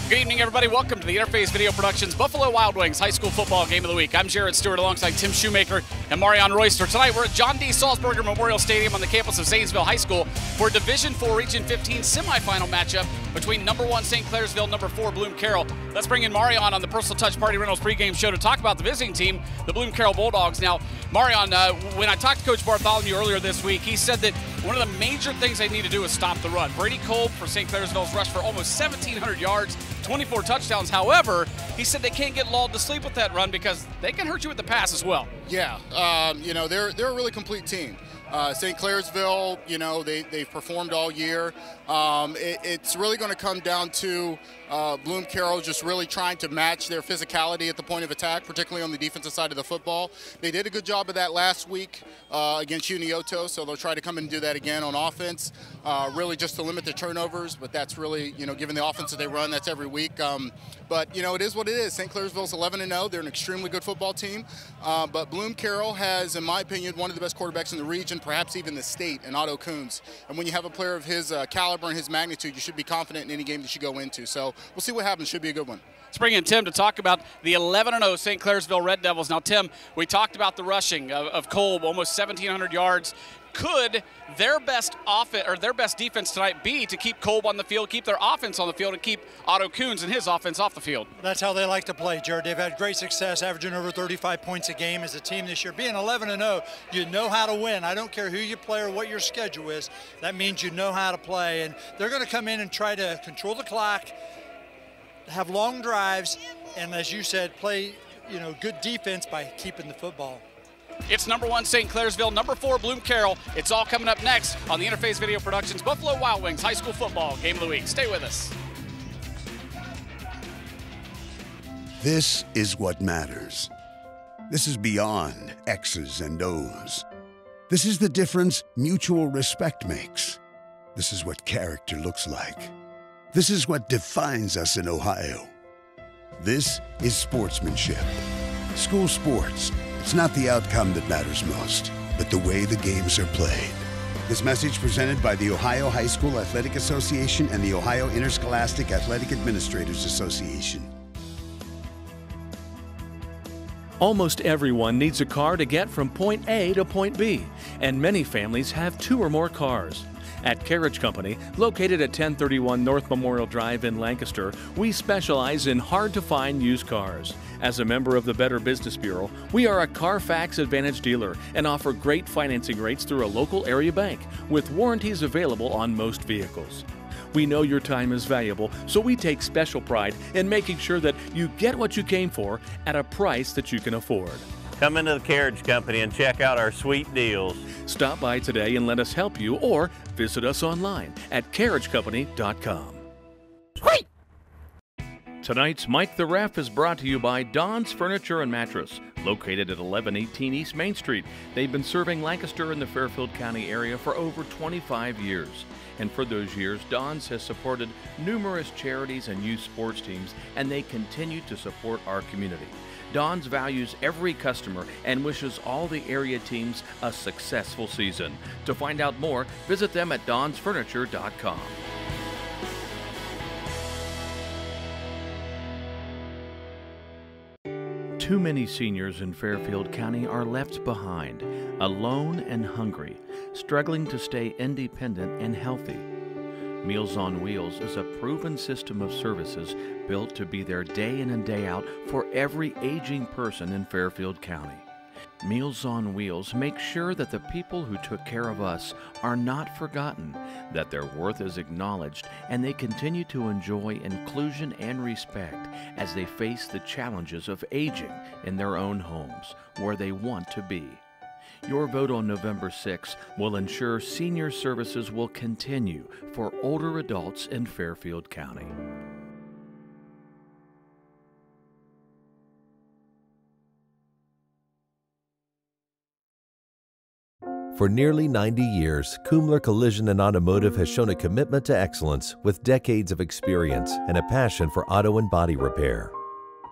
Good evening, everybody. Welcome to the Interface Video Productions Buffalo Wild Wings High School Football Game of the Week. I'm Jared Stewart alongside Tim Shumaker and Mareion Royster. Tonight, we're at John D. Salzburger Memorial Stadium on the campus of Zanesville High School for Division IV Region 15 semifinal matchup between number 1 St. Clairsville, number 4 Bloom Carroll. Let's bring in Mareion on the Personal Touch Party Rentals pregame show to talk about the visiting team, the Bloom Carroll Bulldogs. Now, Mareion, when I talked to Coach Bartholomew earlier this week, he said that one of the major things they need to do is stop the run. Brady Kolb for St. Clairsville's rushed for almost 1,700 yards, 24 touchdowns. However, he said they can't get lulled to sleep with that run because they can hurt you with the pass as well. Yeah, they're a really complete team. St. Clairsville, they've performed all year. It's really going to come down to Bloom Carroll just really trying to match their physicality at the point of attack, particularly on the defensive side of the football. They did a good job of that last week against Unioto, so they'll try to come and do that again on offense, really just to limit the turnovers. But that's really, given the offense that they run, that's every week. But it is what it is. St. Clairsville's 11-0. They're an extremely good football team. But Bloom Carroll has, in my opinion, one of the best quarterbacks in the region, perhaps even the state, in Otto Coons. And when you have a player of his caliber and his magnitude, you should be confident in any game that you go into. So we'll see what happens. Should be a good one. Let's bring in Tim to talk about the 11-0 St. Clairsville Red Devils. Now, Tim, we talked about the rushing of Kolb, almost 1,700 yards. Could their best offense or their best defense tonight be to keep Kolb on the field, keep their offense on the field, and keep Otto Coons and his offense off the field? That's how they like to play, Jared. They've had great success, averaging over 35 points a game as a team this year. Being 11-0, you know how to win. I don't care who you play or what your schedule is. That means you know how to play, and they're going to come in and try to control the clock, have long drives, and as you said, play good defense by keeping the football. It's number 1 St. Clairsville, number 4 Bloom Carroll. It's all coming up next on the Interface Video Productions Buffalo Wild Wings High School Football Game of the Week. Stay with us. This is what matters. This is beyond X's and O's. This is the difference mutual respect makes. This is what character looks like. This is what defines us in Ohio. This is sportsmanship. School sports. It's not the outcome that matters most, but the way the games are played. This message presented by the Ohio High School Athletic Association and the Ohio Interscholastic Athletic Administrators Association. Almost everyone needs a car to get from point A to point B, and many families have 2 or more cars. At Carriage Company, located at 1031 North Memorial Drive in Lancaster, we specialize in hard-to-find used cars. As a member of the Better Business Bureau, we are a Carfax Advantage dealer and offer great financing rates through a local area bank, with warranties available on most vehicles. We know your time is valuable, so we take special pride in making sure that you get what you came for at a price that you can afford. Come into the Carriage Company and check out our sweet deals. Stop by today and let us help you, or visit us online at carriagecompany.com. Sweet! Tonight's Mike the Ref is brought to you by Don's Furniture and Mattress, located at 1118 East Main Street. They've been serving Lancaster and the Fairfield County area for over 25 years. And for those years, Don's has supported numerous charities and youth sports teams, and they continue to support our community. Don's values every customer and wishes all the area teams a successful season. To find out more, visit them at donsfurniture.com. Too many seniors in Fairfield County are left behind, alone and hungry, struggling to stay independent and healthy. Meals on Wheels is a proven system of services built to be there day in and day out for every aging person in Fairfield County. Meals on Wheels make sure that the people who took care of us are not forgotten, that their worth is acknowledged, and they continue to enjoy inclusion and respect as they face the challenges of aging in their own homes, where they want to be. Your vote on November 6 will ensure senior services will continue for older adults in Fairfield County. For nearly 90 years, Kumler Collision and Automotive has shown a commitment to excellence with decades of experience and a passion for auto and body repair.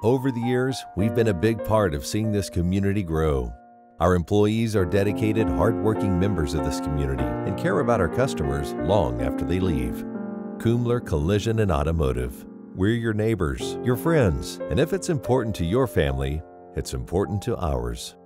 Over the years, we've been a big part of seeing this community grow. Our employees are dedicated, hard-working members of this community and care about our customers long after they leave. Kumler Collision and Automotive. We're your neighbors, your friends, and if it's important to your family, it's important to ours.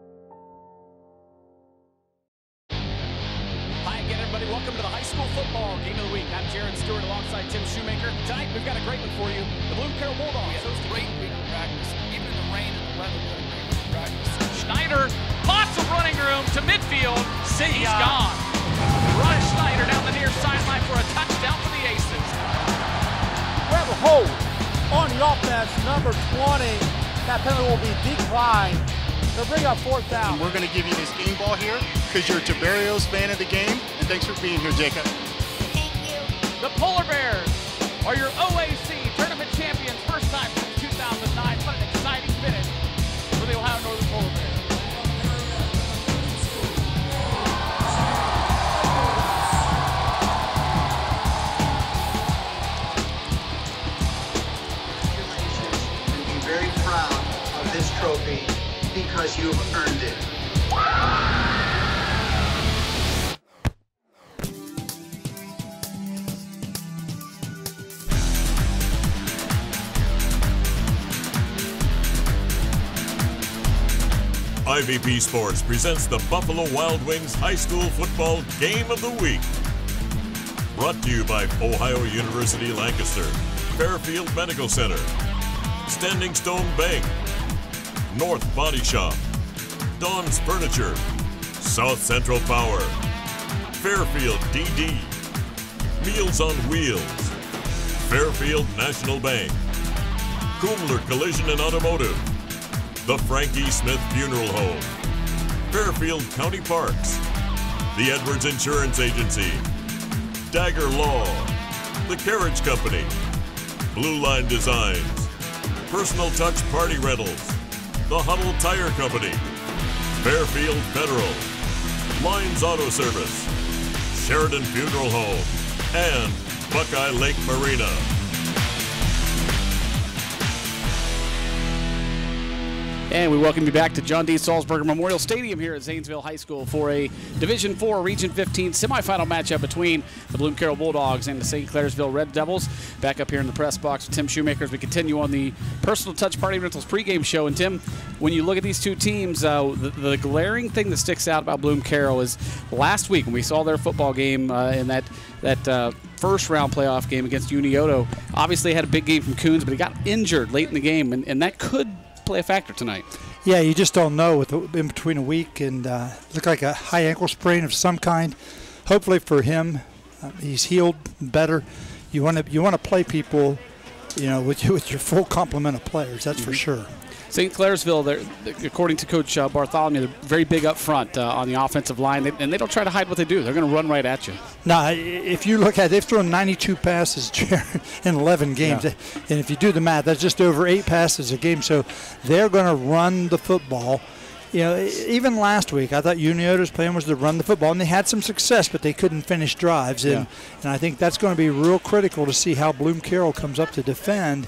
Hi again, everybody. Welcome to the high school football game of the week. I'm Jared Stewart alongside Tim Shumaker. Tonight, we've got a great one for you. The Bloom Carroll Bulldogs. Yeah, those great week of practice. Even in the rain and the weather, we had a great week of practice. Schneider, lots of running room to midfield. He's gone. Ryan Schneider down the near sideline for a touchdown for the Aces. Grab a hold on the offense, number 20. That penalty will be declined. They'll bring up fourth down. We're going to give you this game ball here because you're a Tiberios fan of the game, and thanks for being here, Jacob. Thank you. The Polar Bears are your OAC tournament champions, first time since 2009. What an exciting finish for the Ohio Northern Polar Bears. Very proud of this trophy because you've earned it. IVP Sports presents the Buffalo Wild Wings High School Football Game of the Week. Brought to you by Ohio University Lancaster, Fairfield Medical Center, Standing Stone Bank, North Body Shop, Dawn's Furniture, South Central Power, Fairfield DD, Meals on Wheels, Fairfield National Bank, Kumler Collision and Automotive, the Frankie Smith Funeral Home, Fairfield County Parks, the Edwards Insurance Agency, Dagger Law, the Carriage Company, Blue Line Designs, Personal Touch Party Rentals, the Huddle Tire Company, Fairfield Federal, Lines Auto Service, Sheridan Funeral Home, and Buckeye Lake Marina. And we welcome you back to John D. Salzberger Memorial Stadium here at Zanesville High School for a Division IV Region 15 semifinal matchup between the Bloom Carroll Bulldogs and the St. Clairsville Red Devils. Back up here in the press box with Tim Shumaker as we continue on the Personal Touch Party Rentals pregame show. And Tim, when you look at these two teams, the glaring thing that sticks out about Bloom Carroll is last week when we saw their football game in that first round playoff game against Unioto. Obviously had a big game from Coons, but he got injured late in the game, and that could play a factor tonight. Yeah, you just don't know in between a week, and looked like a high ankle sprain of some kind. Hopefully for him, he's healed better. You want to play people, with your full complement of players. That's for sure. St. Clairsville, according to Coach Bartholomew, they're very big up front on the offensive line, and they don't try to hide what they do. They're going to run right at you. Now, if you look at it, they've thrown 92 passes in 11 games. Yeah. And if you do the math, that's just over 8 passes a game. So they're going to run the football. Even last week, I thought Unioto's plan was to run the football, and they had some success, but they couldn't finish drives. And I think that's going to be real critical to see how Bloom Carroll comes up to defend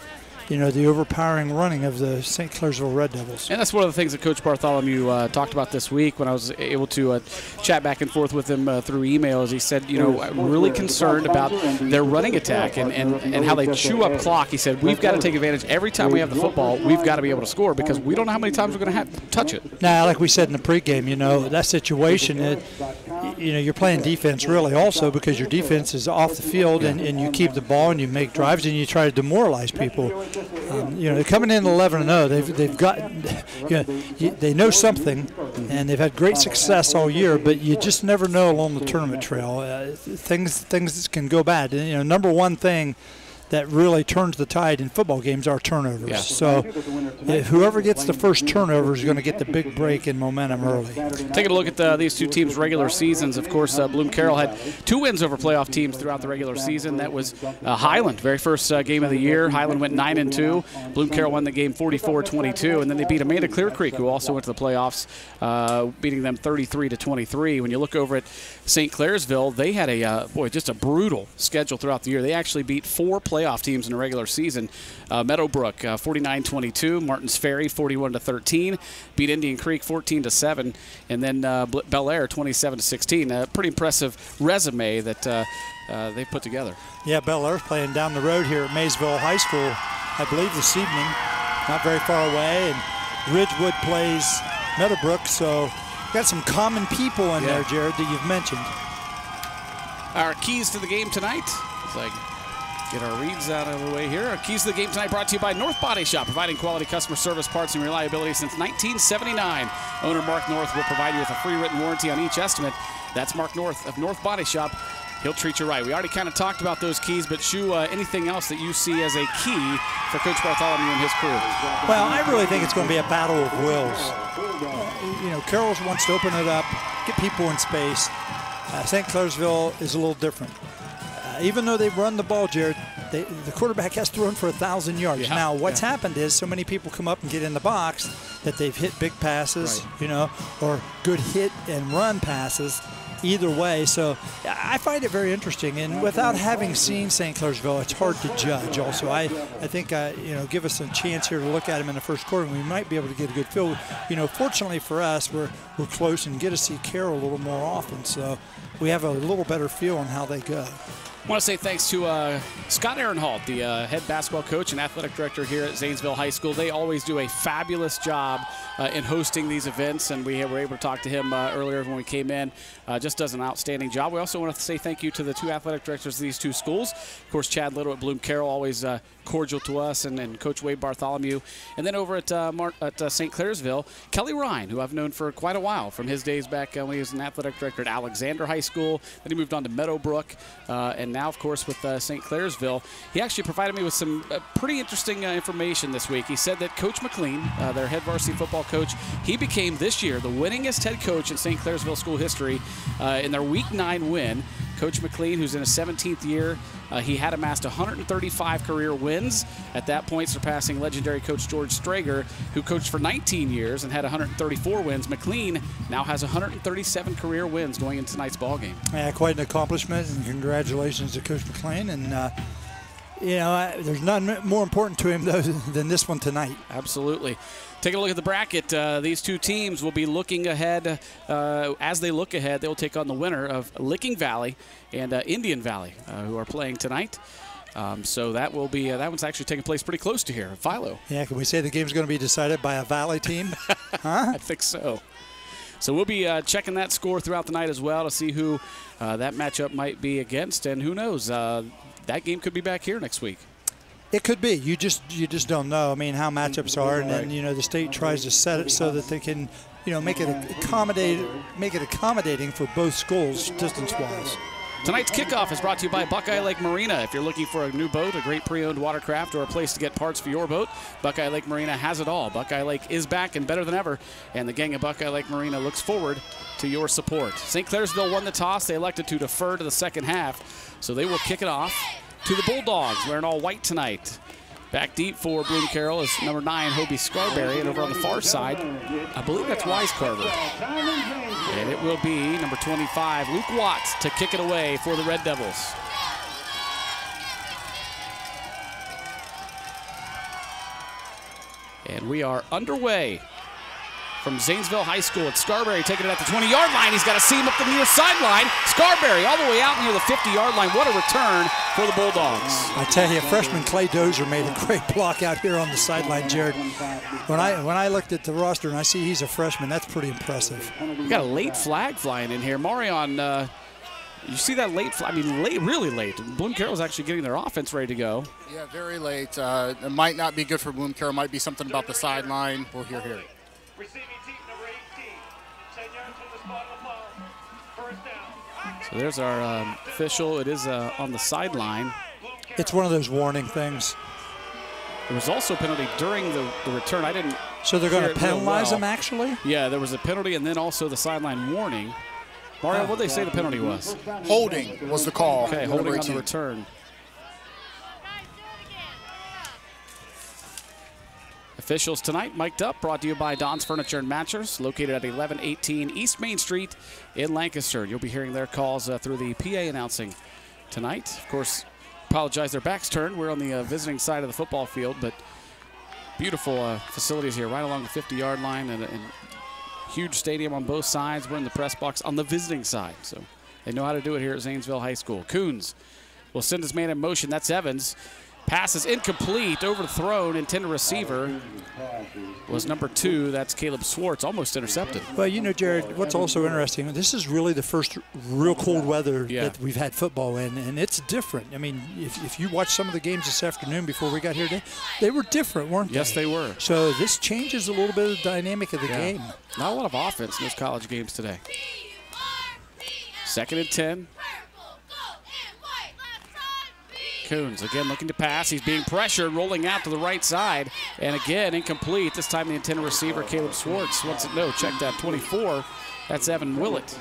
the overpowering running of the St. Clairsville Red Devils. And that's one of the things that Coach Bartholomew talked about this week when I was able to chat back and forth with him through emails. He said, I'm really concerned about their running attack and how they chew up clock. He said, we've got to take advantage. Every time we have the football, we've got to be able to score because we don't know how many times we're going to have to touch it. Now, like we said in the pregame, that situation, you're playing defense really also because your defense is off the field and you keep the ball and you make drives and you try to demoralize people. They're coming in 11-0. They've got, they know something, and they've had great success all year. But you just never know along the tournament trail. Things can go bad. And, number one thing that really turns the tide in football games are turnovers. Yeah. So whoever gets the first turnover is going to get the big break in momentum early. Taking a look at these two teams' regular seasons, of course, Bloom Carroll had 2 wins over playoff teams throughout the regular season. That was Highland, very first game of the year. Highland went 9-2. Bloom Carroll won the game 44-22, and then they beat Amanda Clear Creek, who also went to the playoffs, beating them 33-23. When you look over at St. Clairsville, they had just a brutal schedule throughout the year. They actually beat 4 playoff teams in the regular season. Meadowbrook 49-22, Martins Ferry 41-13, beat Indian Creek 14-7, and then Bel Air 27-16. A pretty impressive resume that they put together. Yeah, Bel Air's playing down the road here at Maysville High School. I believe, this evening, not very far away. And Ridgewood plays Meadowbrook, so got some common people in there, Jared, that you've mentioned. Our keys to the game tonight, as I get our reads out of the way here. Our keys to the game tonight brought to you by North Body Shop, providing quality customer service, parts, and reliability since 1979. Owner Mark North will provide you with a free written warranty on each estimate. That's Mark North of North Body Shop. He'll treat you right. We already kind of talked about those keys, but Shu, anything else that you see as a key for Coach Bartholomew and his crew? Well, I really think it's going to be a battle of wills. You know, Carroll's wants to open it up, get people in space. St. Clairsville is a little different. Even though they've run the ball, Jared, the quarterback has thrown for 1,000 yards. Yeah, now, what's happened is so many people come up and get in the box that they've hit big passes, you know, or good hit and run passes. Either way, so I find it very interesting, and without having seen St. Clairsville, it's hard to judge. Also, I think you know, give us a chance here to look at them in the first quarter, and we might be able to get a good feel. You know, fortunately for us, we're close and get to see Carroll a little more often, so we have a little better feel on how they go. I want to say thanks to Scott Ehrenholt, the head basketball coach and athletic director here at Zanesville High School. They always do a fabulous job in hosting these events, and we were able to talk to him earlier when we came in. Just does an outstanding job. We also want to say thank you to the two athletic directors of these two schools. Of course, Chad Little at Bloom Carroll, always cordial to us, and Coach Wade Bartholomew. And then over at St. Clairsville, Kelly Ryan, who I've known for quite a while from his days back when he was an athletic director at Alexander High School. Then he moved on to Meadowbrook, and now, of course, with St. Clairsville. He actually provided me with some pretty interesting information this week. He said that Coach McLean, their head varsity football coach, he became this year the winningest head coach in St. Clairsville school history in their Week 9 win. Coach McLean, who's in his 17th year, he had amassed 135 career wins, at that point surpassing legendary coach George Strager, who coached for 19 years and had 134 wins. McLean now has 137 career wins going into tonight's ballgame. Yeah, quite an accomplishment, and congratulations to Coach McLean. And you know, there's none more important to him though than this one tonight. Absolutely. Take a look at the bracket. These two teams will be looking ahead. As they look ahead, they'll take on the winner of Licking Valley and Indian Valley, who are playing tonight. So that will be that one's actually taking place pretty close to here, Philo. Yeah, can we say the game's going to be decided by a Valley team? Huh? I think so. So we'll be checking that score throughout the night as well to see who that matchup might be against, and who knows, that game could be back here next week. It could be. You just don't know. I mean, how matchups are, and then you know the state tries to set it so that they can, you know, make it accommodating for both schools distance-wise. Tonight's kickoff is brought to you by Buckeye Lake Marina. If you're looking for a new boat, a great pre-owned watercraft, or a place to get parts for your boat, Buckeye Lake Marina has it all. Buckeye Lake is back and better than ever, and the gang at Buckeye Lake Marina looks forward to your support. St. Clairsville won the toss. They elected to defer to the second half, so they will kick it off to the Bulldogs, wearing all white tonight. Back deep for Bloom Carroll is number 9, Hobie Scarberry, and over on the far side, I believe that's Wise Carver. And it will be number 25, Luke Watts, to kick it away for the Red Devils. And we are underway from Zanesville High School. It's Scarberry taking it at the 20-yard line. He's got a seam up the near sideline. Scarberry all the way out near the 50-yard line. What a return for the Bulldogs. I tell you, freshman Clay Dozier made a great block out here on the sideline, Jared. When I looked at the roster and I see he's a freshman, that's pretty impressive. We got a late flag flying in here. Mareion, you see that late flag? I mean, late, really late. Bloom Carroll's actually getting their offense ready to go. Yeah, very late. It might not be good for Bloom Carroll. Might be something about the sideline. We'll hear here. So there's our official. It is on the sideline. It's one of those warning things. There was also a penalty during the return. I didn't. So they're going to penalize him, actually? Yeah, there was a penalty and then also the sideline warning. Mario, what did they say the penalty was? Holding was the call. Okay, holding on the return. Officials tonight mic'd up, brought to you by Don's Furniture and Mattress, located at 1118 East Main Street in Lancaster. You'll be hearing their calls through the PA announcing tonight. Of course, apologize, their back's turned. We're on the visiting side of the football field, but beautiful facilities here right along the 50-yard line, and huge stadium on both sides. We're in the press box on the visiting side, so they know how to do it here at Zanesville High School. Coons will send his man in motion. That's Evans. Pass is incomplete, overthrown, intended receiver was number 2. That's Caleb Swartz, almost intercepted. Well, you know, Jared, what's also interesting, this is really the first real cold weather that we've had football in, and it's different. I mean, if you watch some of the games this afternoon before we got here today, they were different, weren't they? Yes, they were. So this changes a little bit of the dynamic of the game. Not a lot of offense in those college games today. 2nd and 10. Coons again looking to pass. He's being pressured, rolling out to the right side. And again, incomplete. This time the intended receiver, Caleb Swartz, wants it. No, check that, 24. That's Evan Willett.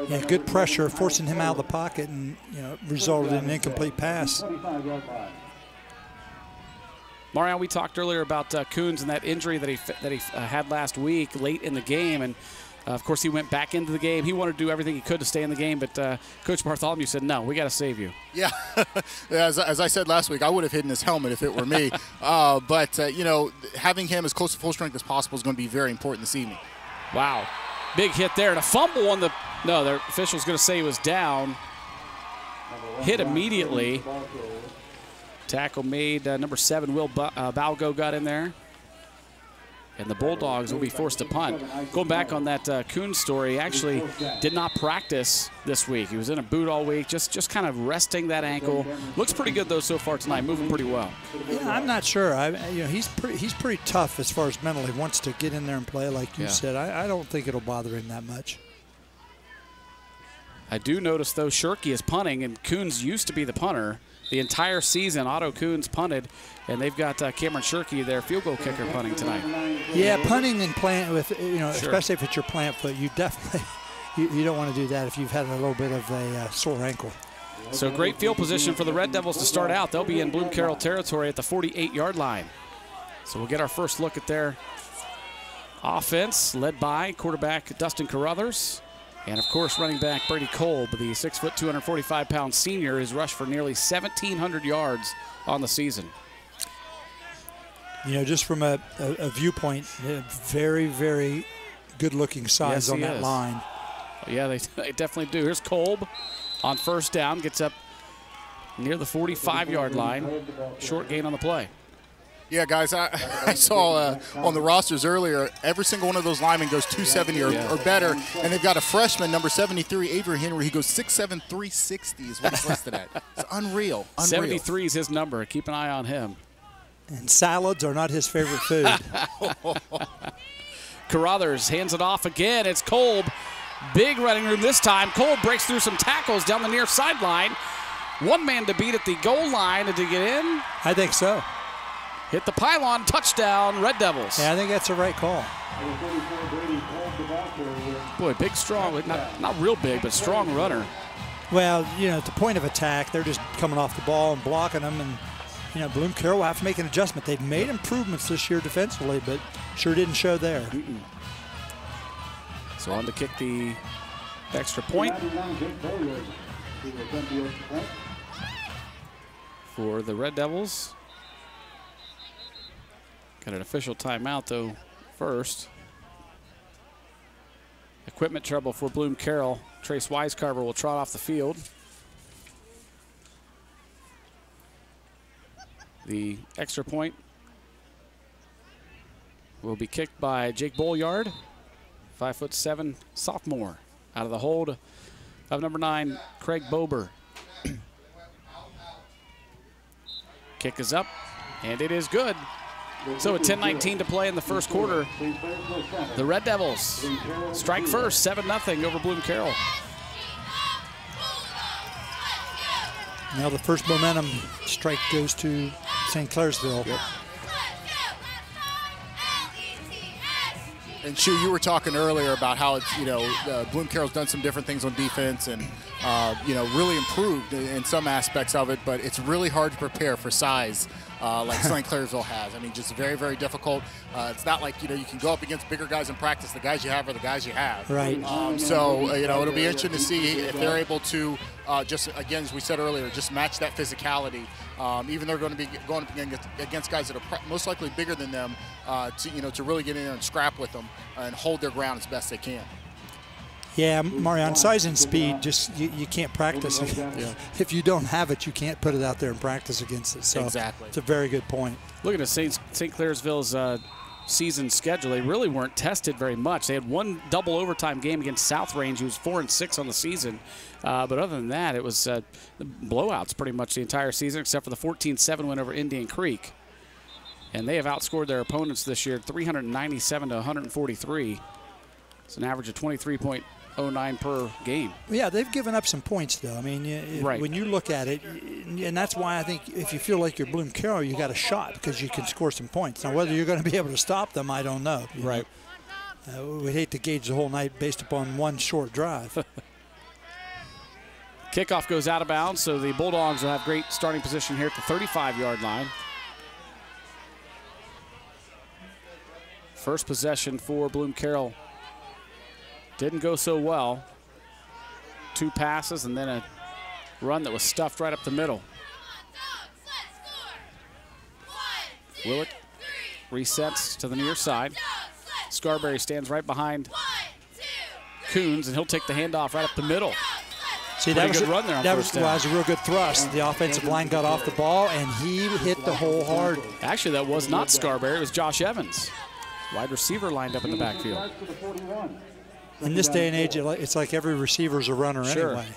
Yeah, good pressure, forcing him out of the pocket, and resulted in an incomplete pass. Mareion, we talked earlier about Coons and that injury that he had last week late in the game, and of course he went back into the game. He wanted to do everything he could to stay in the game, but Coach Bartholomew said, no, we got to save you. Yeah, as I said last week, I would have hidden his helmet if it were me. But having him as close to full strength as possible is going to be very important this evening. Wow, big hit there, and a fumble on the. No, the official's going to say he was down. Hit immediately. Tackle made. Number 7, Will Balgo got in there. And the Bulldogs will be forced to punt. Going back on that Coons story, actually did not practice this week. He was in a boot all week, just kind of resting that ankle. Looks pretty good, though, so far tonight, moving pretty well. Yeah, I'm not sure. He's pretty tough as far as mentally. Wants to get in there and play, like you said. I don't think it'll bother him that much. I do notice, though, Shirky is punting, and Coons used to be the punter. The entire season, Otto Coons punted, and they've got Cameron Shirky, their field goal kicker, punting tonight. Yeah, punting and plant with, especially if it's your plant foot, you definitely you don't want to do that if you've had a little bit of a sore ankle. So great field position for the Red Devils to start out. They'll be in Bloom Carroll territory at the 48-yard line. So we'll get our first look at their offense, led by quarterback Dustin Carruthers. And, of course, running back Brady Kolb, the 6', 245-pound senior, has rushed for nearly 1,700 yards on the season. Just from a viewpoint, very, very good-looking size on that line. Yeah, they definitely do. Here's Kolb on first down, gets up near the 45-yard line. Short gain on the play. Yeah, guys, I saw on the rosters earlier, every single one of those linemen goes 270 or better, and they've got a freshman, number 73, Avery Henry. He goes 6'7", 360 is what he's listed at. It's unreal. 73 is his number. Keep an eye on him. And salads are not his favorite food. Carruthers hands it off again. It's Kolb. Big running room this time. Kolb breaks through some tackles down the near sideline. One man to beat at the goal line. Did he get in? I think so. Hit the pylon, touchdown, Red Devils. Yeah, I think that's the right call. Boy, big, strong, not real big, but strong runner. Well, at the point of attack, they're just coming off the ball and blocking them, and Bloom Carroll will have to make an adjustment. They've made improvements this year defensively, but sure didn't show there. So on to kick the extra point for the Red Devils. Got an official timeout, though, first. Equipment trouble for Bloom Carroll. Trace Wisecarver will trot off the field. The extra point will be kicked by Jake Bolyard, 5'7" sophomore, out of the hold of number 9, Craig Bober. Kick is up, and it is good. So with 10:19 to play in the first quarter, the Red Devils strike first, 7-0 over Bloom Carroll. Now the first momentum strike goes to St. Clairsville. Yep. And Shu, you were talking earlier about how it's, Bloom Carroll's done some different things on defense and, really improved in some aspects of it, but it's really hard to prepare for size like St. Clairsville has. I mean, just very, very difficult. It's not like, you can go up against bigger guys in practice. The guys you have are the guys you have. Right. It'll be interesting to see if they're able to just, again, as we said earlier, just match that physicality. Even they're going to be going up against guys that are most likely bigger than them to really get in there and scrap with them and hold their ground as best they can. Yeah, Mareion, size and speed, just you can't practice. Yeah. If you don't have it, you can't put it out there and practice against it. So exactly. It's a very good point. Looking at St. Clairsville's season schedule, they really weren't tested very much. They had one double overtime game against South Range, who was 4-6 on the season. But other than that, it was blowouts pretty much the entire season, except for the 14-7 win over Indian Creek. And they have outscored their opponents this year 397 to 143. It's an average of 23.09 per game. Yeah, they've given up some points, though. I mean, when you look at it, and that's why I think if you feel like you're Bloom Carroll, you got a shot because you can score some points. Now, whether you're going to be able to stop them, I don't know. Right. We'd hate to gauge the whole night based upon one short drive. Kickoff goes out of bounds, so the Bulldogs will have great starting position here at the 35-yard line. First possession for Bloom Carroll. Didn't go so well. 2 passes and then a run that was stuffed right up the middle. Willett resets to the near side. Scarberry stands right behind Coons, and he'll take the handoff right up the middle. See, that was a good run there on first down. That was a real good thrust. The offensive line got off the ball, and he hit the hole hard. Actually, that was not Scarberry. It was Josh Evans. Wide receiver lined up in the backfield. In this day and age, it's like every receiver's a runner anyway.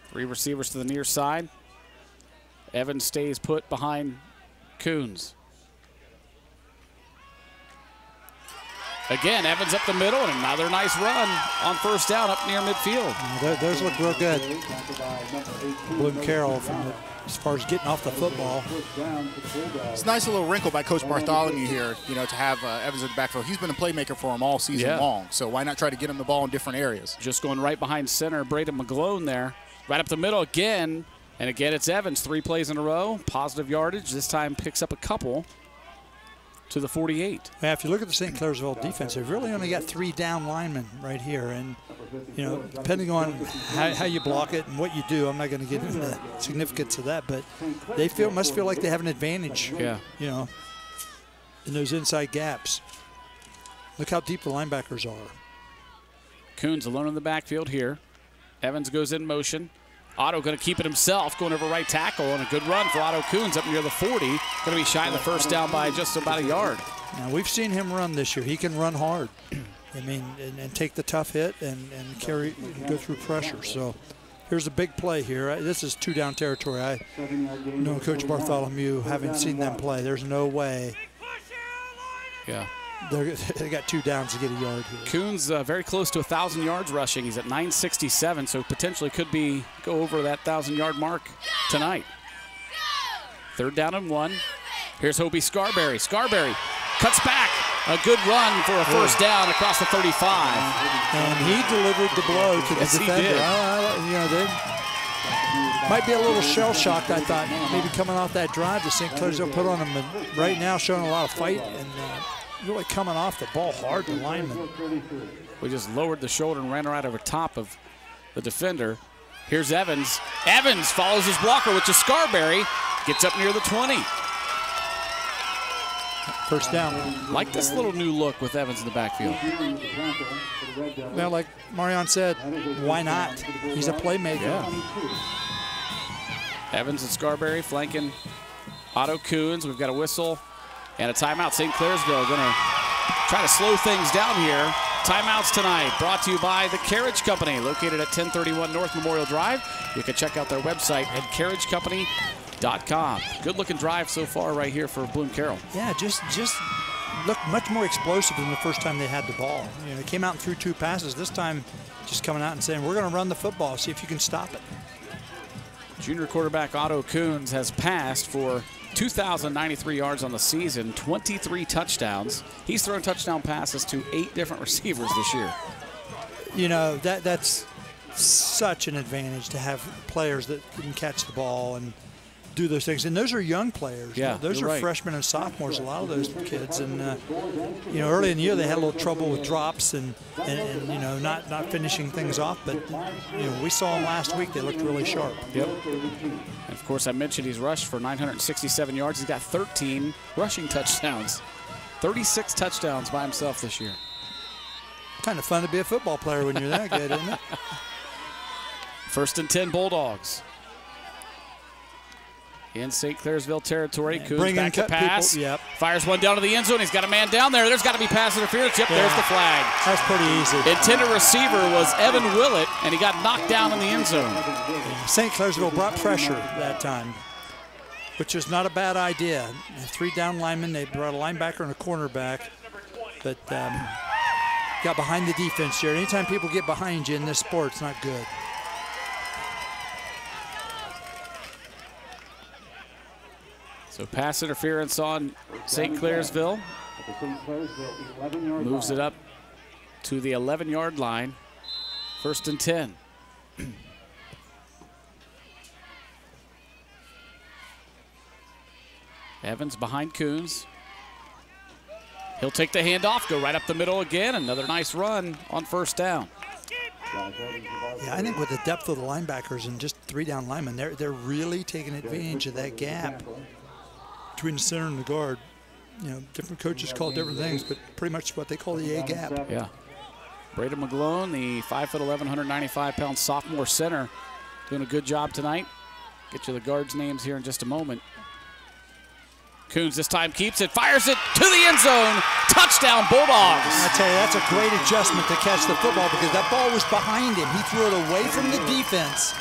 3 receivers to the near side. Evans stays put behind Coons. Again, Evans up the middle, and another nice run on first down up near midfield. Those look real good. Bloom Carroll as far as getting off the football. It's a nice little wrinkle by Coach Bartholomew here, to have Evans in the backfield. He's been a playmaker for him all season long, so why not try to get him the ball in different areas? Just going right behind center, Braden McGlone there. Right up the middle again, and again it's Evans. 3 plays in a row, positive yardage. This time picks up a couple to the 48. Yeah, if you look at the St. Clairsville defense, they've really only got 3 down linemen right here. And, depending on how you block it and what you do, I'm not going to get into the significance of that, but they must feel like they have an advantage, in those inside gaps. Look how deep the linebackers are. Coons alone in the backfield here. Evans goes in motion. Otto going to keep it himself, going over right tackle, and a good run for Otto Coons up near the 40. Going to be shy in the first down by just about a yard. Now, we've seen him run this year. He can run hard. I mean, and take the tough hit and go through pressure. So here's a big play here. This is 2-down territory. I know Coach Bartholomew, having seen them play, there's no way. Yeah. They got 2 downs to get a yard here. Coons very close to 1,000 yards rushing. He's at 967, so potentially could go over that 1,000-yard mark tonight. 3rd down and 1. Here's Hobie Scarberry. Scarberry cuts back. A good run for a first down across the 35. And he delivered the blow to the defender. They might be a little shell-shocked, I thought, maybe coming off that drive that St. Clairsville put on him. And right now showing a lot of fight and really coming off the ball hard, the lineman. We just lowered the shoulder and ran right over top of the defender. Here's Evans. Evans follows his blocker, which is Scarberry. Gets up near the 20. First down. Like this little new look with Evans in the backfield. Well, like Mareion said, why not? He's a playmaker. Yeah. Evans and Scarberry flanking Otto Coons. We've got a whistle and a timeout. St. Clairsville going to try to slow things down here. Timeouts tonight brought to you by the Carriage Company, located at 1031 North Memorial Drive. You can check out their website at carriagecompany.com. Good looking drive so far right here for Bloom Carroll. Yeah, just looked much more explosive than the first time they had the ball. They came out and threw 2 passes. This time just coming out and saying, we're going to run the football, see if you can stop it. Junior quarterback Otto Coons has passed for 2,093 yards on the season, 23 touchdowns. He's thrown touchdown passes to 8 different receivers this year. That's such an advantage to have players that can catch the ball and do those things. And those are young players. Yeah, those are freshmen and sophomores, a lot of those kids. And, early in the year they had a little trouble with drops and not finishing things off. But, we saw them last week. They looked really sharp. Yep. And, of course, I mentioned he's rushed for 967 yards. He's got 13 rushing touchdowns. 36 touchdowns by himself this year. Kind of fun to be a football player when you're that good, isn't it? 1st and 10 Bulldogs. In St. Clairsville territory. Coons back to pass. Yep. Fires one down to the end zone. He's got a man down there. There's got to be pass interference. Yep, there's the flag. That's pretty easy. Intended receiver was Evan Willett, and he got knocked down in the end zone. St. Clairsville brought pressure that time, which is not a bad idea. 3 down linemen. They brought a linebacker and a cornerback, but got behind the defense here. Anytime people get behind you in this sport, it's not good. So pass interference on St. Clairsville. Moves it up to the 11-yard line. 1st and 10. Evans behind Coons. He'll take the handoff, go right up the middle again. Another nice run on 1st down. Yeah, I think with the depth of the linebackers and just 3 down linemen, they're really taking advantage of that gap between the center and the guard. You know, different coaches call different things, but pretty much what they call the A gap. Yeah. Braden McGlone, the 5'11", 195-pound sophomore center, doing a good job tonight. Get you the guards' names here in just a moment. Coons this time keeps it, fires it to the end zone. Touchdown, Bulldogs. I tell you, that's a great adjustment to catch the football because that ball was behind him. He threw it away from the defense.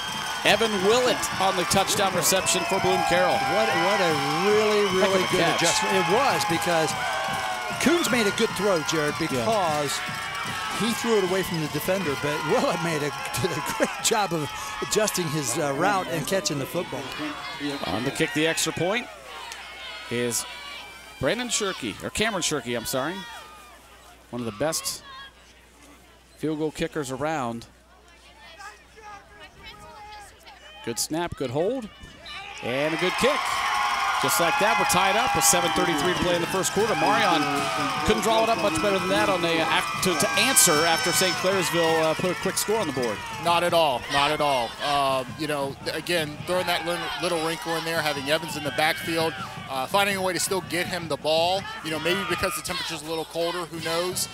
Evan Willett on the touchdown reception for Bloom Carroll. What a really good adjustment. It was, because Coons made a good throw, Jared, because he threw it away from the defender, but Willett did a great job of adjusting his route and catching the football. On to kick the extra point is Cameron Shirkey, I'm sorry. One of the best field goal kickers around. Good snap, good hold, and a good kick. Just like that, we're tied up with 7:33 to play in the 1st quarter. Mareion couldn't draw it up much better than that on the to answer after St. Clairsville put a quick score on the board. Not at all, not at all. You know, again, throwing that little wrinkle in there, having Evans in the backfield, finding a way to still get him the ball. You know, maybe because the temperature's a little colder, who knows?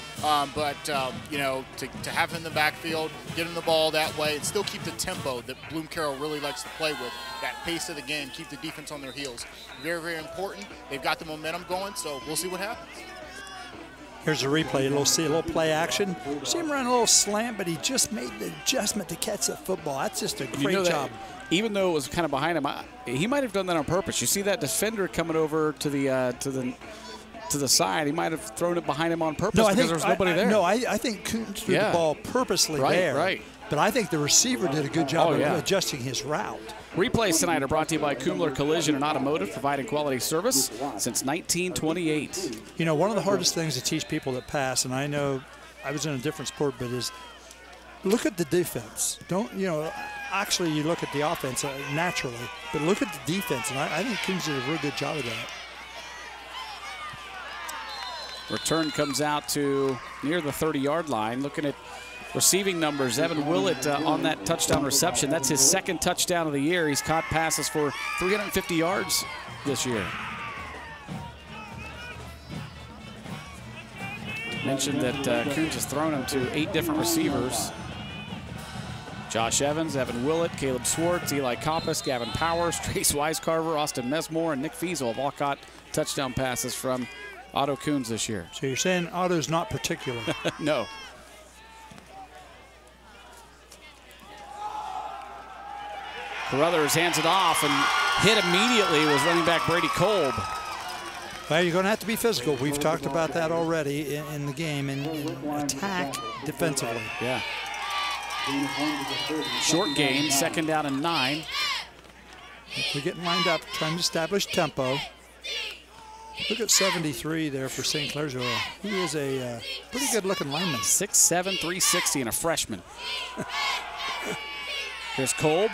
You know, to have him in the backfield, get him the ball that way, and still keep the tempo that Bloom Carroll really likes to play with, that pace of the game, keep the defense on their heels. Very, very important. They've got the momentum going, so we'll see what happens. Here's a replay. See a little play action. See him run a little slant, but he just made the adjustment to catch the football. That's just a great job. Even though it was kind of behind him, he might have done that on purpose. You see that defender coming over to the side. He might have thrown it behind him on purpose because there was nobody there. No, I think Coons threw the ball purposely there. Right. But I think the receiver did a good job of adjusting his route. Replays tonight are brought to you by Kumler Collision and Automotive, providing quality service since 1928. You know, one of the hardest things to teach people that pass, and I know I was in a different sport, but is look at the defense. Don't, you know, actually you look at the offense naturally, but look at the defense, and I think Coons did a real good job of that. Return comes out to near the 30-yard line. Looking at receiving numbers, Evan Willett on that touchdown reception. That's his 2nd touchdown of the year. He's caught passes for 350 yards this year. Mentioned that Coons has thrown him to 8 different receivers. Josh Evans, Evan Willett, Caleb Swartz, Eli Koppas, Gavin Powers, Trace Wisecarver, Austin Mesmore, and Nick Fiesel have all caught touchdown passes from Otto Coons this year. So you're saying Otto's not particular? No. Carruthers hands it off and hit immediately was running back Brady Kolb. Well, you're going to have to be physical. We've talked about that already in the game and attack defensively. Yeah. Short gain, 2nd down and 9. We're getting lined up, trying to establish tempo. Look at 73 there for St. Clairsville. He is a pretty good-looking lineman. 6'7", 360, and a freshman. Here's Kolb.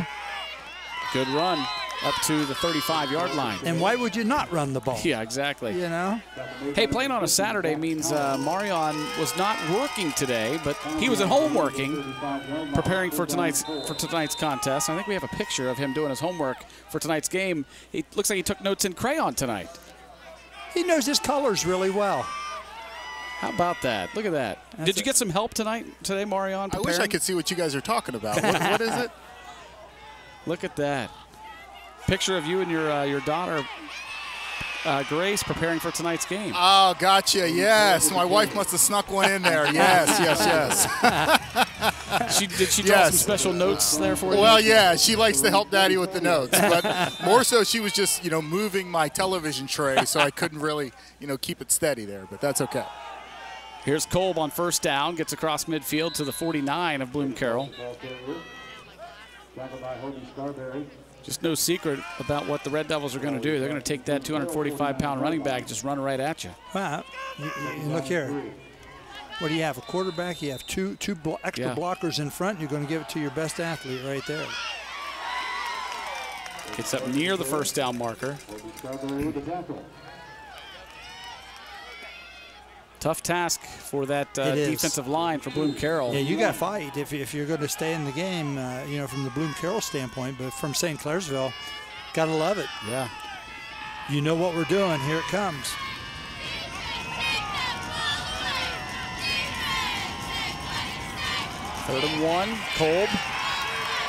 Good run up to the 35-yard line. And why would you not run the ball? Yeah, exactly. You know? Hey, playing on a Saturday means Mareion was not working today, but he was at home working, preparing for tonight's contest. I think we have a picture of him doing his homework for tonight's game. It looks like he took notes in crayon tonight. He knows his colors really well. How about that? Look at that. Did you get some help today, Mareion? I wish I could see what you guys are talking about. What is it? Look at that. Picture of you and your daughter, Grace, preparing for tonight's game. Oh, gotcha. Yes. My wife must have snuck one in there. Yes, yes. Did she draw some special notes there for you? Well, yeah. She likes to help Daddy with the notes. But more so, she was just, moving my television tray, so I couldn't really, keep it steady there. But that's okay. Here's Kolb on first down. Gets across midfield to the 49 of Bloom Carroll. Just no secret about what the Red Devils are going to do. They're going to take that 245-pound running back, just run right at you. Well, look here. What do you have? A quarterback. You have two extra blockers in front. You're going to give it to your best athlete right there. Gets up near the first down marker. Tough task for that defensive line for Bloom Carroll. Yeah, you got to fight if you're going to stay in the game, from the Bloom Carroll standpoint. But from St. Clairsville, got to love it. Yeah. You know what we're doing. Here it comes. Third and 1, Kolb.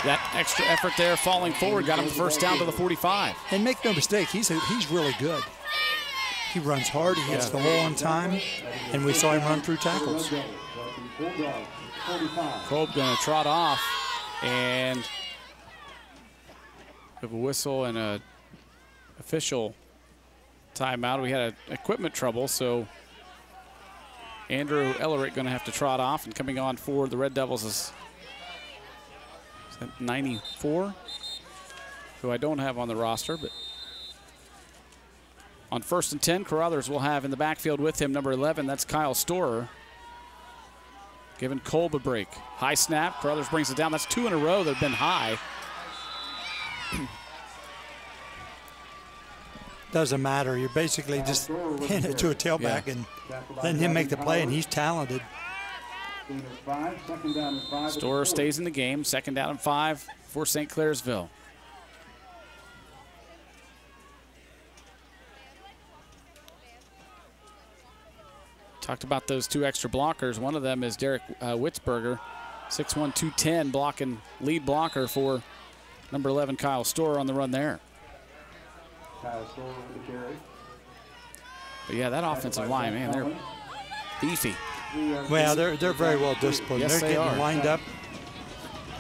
That extra effort there, falling forward, got him the first down to the 45. And make no mistake, he's really good. He runs hard, he hits the hole on time, and we saw him run through tackles. Kolb going to trot off, and we have a whistle and a official timeout. We had equipment trouble, so Andrew Ellerick going to have to trot off, and coming on for the Red Devils is that 94, who I don't have on the roster, but on first and 10, Carruthers will have in the backfield with him number 11. That's Kyle Storer. Giving Kolb a break. High snap. Carruthers brings it down. That's 2 in a row that have been high. Doesn't matter. You're basically just handing it to a tailback and letting him make the play, and he's talented. Storer stays in the game. 2nd down and 5 for St. Clairsville. Talked about those 2 extra blockers. One of them is Derek Witzberger, 6'1", 210, lead blocker for number 11, Kyle Storer, on the run there. But yeah, that offensive line, man, they're beefy. Well, they're very well disciplined. Yes, they're getting lined up,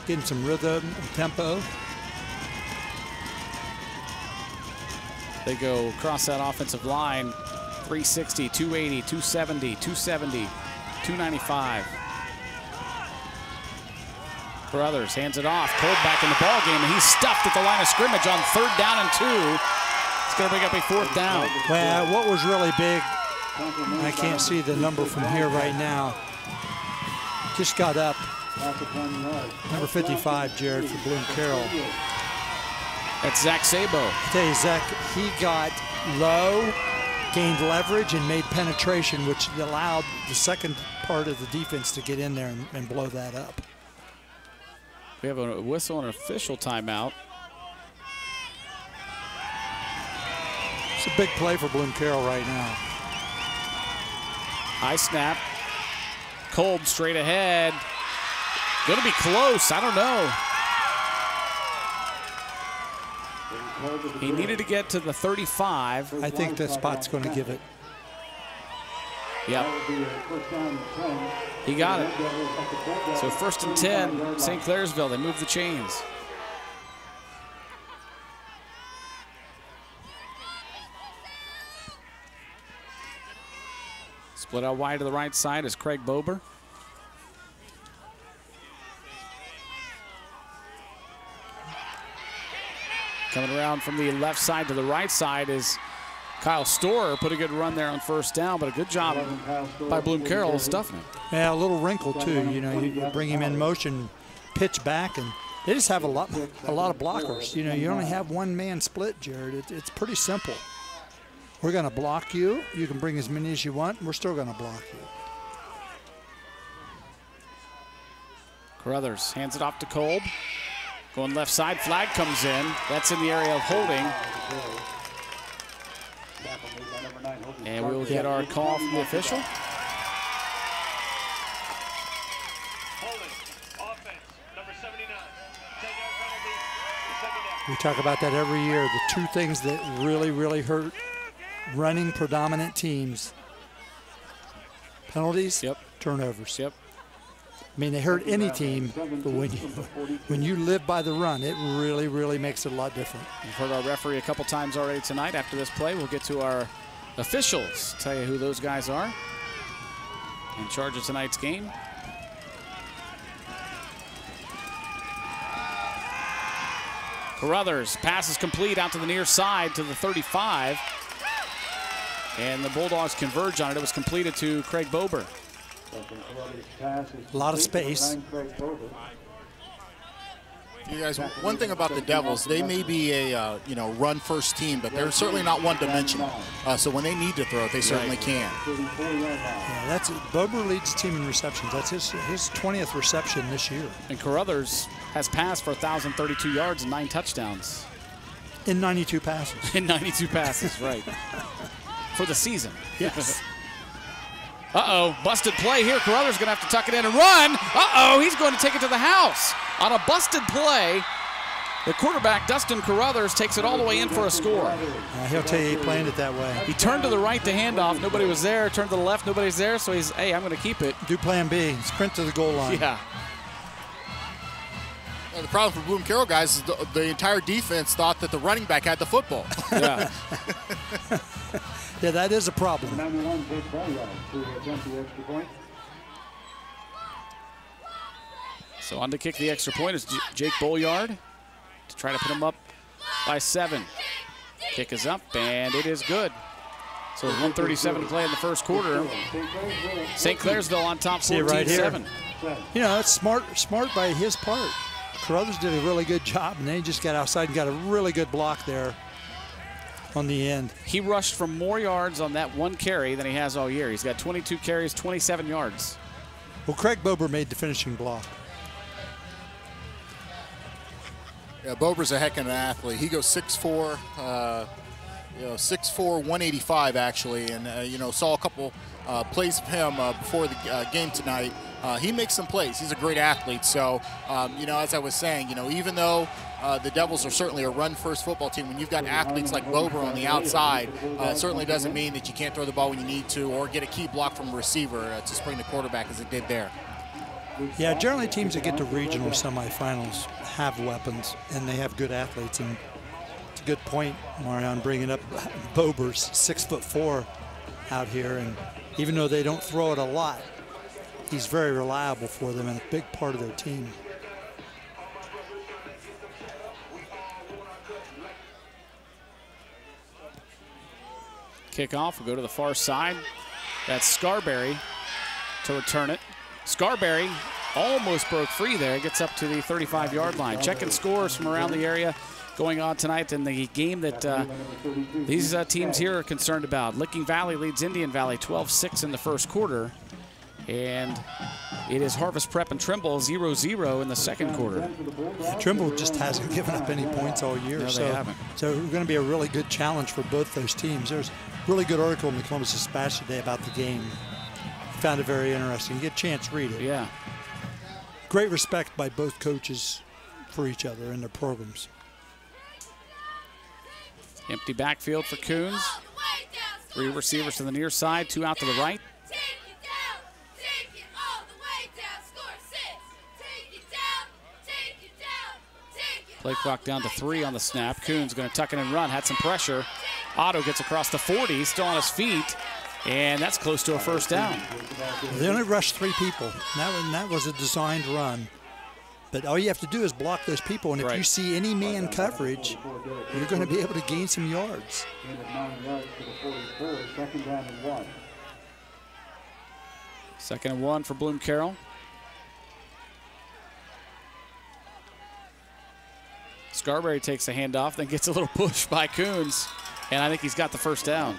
getting some rhythm, tempo. They go across that offensive line. 360, 280, 270, 270, 295. Carruthers hands it off. Kolb back in the ball game, and he's stuffed at the line of scrimmage on 3rd down and 2. It's going to bring up a 4th down. Well, what was really big, I can't see the number from here right now, just got up. Number 55, Jared, for Bloom Carroll. That's Zach Sabo. I tell you, Zach, he got low, gained leverage, and made penetration, which allowed the second part of the defense to get in there and blow that up. We have a whistle and an official timeout. It's a big play for Bloom Carroll right now. High snap. Kolb straight ahead. Going to be close. I don't know. He needed to get to the 35. I think that spot's going to give it. Yep. He got it. So 1st and 10, St. Clairsville. They move the chains. Split out wide to the right side is Craig Bober. Coming around from the left side to the right side is Kyle Storer. Put a good run there on 1st down, but a good job by Bloom Carroll stuffing him. Yeah, a little wrinkle too. You know, you bring him in motion, pitch back, and they just have a lot of blockers. You know, you only have 1-man split, Jared. It's pretty simple. We're going to block you. You can bring as many as you want. We're still going to block you. Carruthers hands it off to Kolb. Going left side, flag comes in. That's in the area of holding. And we'll get our call from the official. We talk about that every year. The two things that really, really hurt running predominant teams: penalties, turnovers. Yep. I mean, they hurt any team, but when you live by the run, it really, really makes it a lot different. We've heard our referee a couple times already tonight. After this play, we'll get to our officials, tell you who those guys are in charge of tonight's game. Carruthers, pass is complete out to the near side to the 35. And the Bulldogs converge on it. It was completed to Craig Bober. A lot of space. You guys, one thing about the Devils, they may be a run-first team, but they're certainly not one-dimensional. So when they need to throw it, they certainly can. Yeah, that's it. Bober leads the team in receptions. That's his 20th reception this year. And Carruthers has passed for 1,032 yards and 9 touchdowns. In 92 passes. In 92 passes, right. For the season. Yes. Uh-oh, busted play here. Carruthers going to have to tuck it in and run. Uh-oh, he's going to take it to the house. On a busted play, the quarterback, Dustin Carruthers, takes it all the way in for a score. He'll tell you he planned it that way. He turned to the right to hand off. Nobody was there. Turned to the left. Nobody's there. So he's, hey, I'm going to keep it. Do plan B. Sprint to the goal line. Yeah. The problem for Bloom Carroll, guys, is the entire defense thought that the running back had the football. Yeah. Yeah, that is a problem. So on to kick the extra point is Jake Bolyard to try to put him up by 7. Kick is up, and it is good. So with 1:37 to play in the first quarter, St. Clairsville on top 14-7. You know, that's smart by his part. Carruthers did a really good job, and they just got outside and got a really good block there on the end. He rushed for more yards on that one carry than he has all year. He's got 22 carries, 27 yards. Well, Craig Bober made the finishing block. Yeah, Bober's a heck of an athlete. He goes 6'4", 6'4", 185 actually, and saw a couple plays of him before the game tonight. He makes some plays. He's a great athlete. So, as I was saying, even though the Devils are certainly a run-first football team, when you've got athletes like Bober on the outside, it certainly doesn't mean that you can't throw the ball when you need to or get a key block from a receiver to spring the quarterback as it did there. Yeah, generally teams that get to regional semifinals have weapons, and they have good athletes. And it's a good point, Mareion, bringing up Bober's 6'4" out here. And even though they don't throw it a lot, he's very reliable for them and a big part of their team. Kickoff will go to the far side. That's Scarberry to return it. Scarberry almost broke free there. Gets up to the 35-yard line. Checking scores from around the area going on tonight in the game that these teams here are concerned about. Licking Valley leads Indian Valley 12-6 in the first quarter. And it is Harvest Prep and Trimble 0-0 in the second quarter. Yeah, Trimble just hasn't given up any points all year. No, they haven't. So it's going to be a really good challenge for both those teams. There's a really good article in the Columbus Dispatch today about the game. Found it very interesting. You get a chance to read it. Yeah. Great respect by both coaches for each other and their programs. Empty backfield for Coons. 3 receivers to the near side, 2 out to the right. Play clock down to 3 on the snap. Coons going to tuck it and run. Had some pressure. Otto gets across the 40, still on his feet, and that's close to a first down. They only rushed 3 people. That was a designed run. But all you have to do is block those people, and if you see any man coverage, you're going to be able to gain some yards. Second and 1 for Bloom Carroll. Scarberry takes the handoff, then gets a little push by Coons, and I think he's got the first down.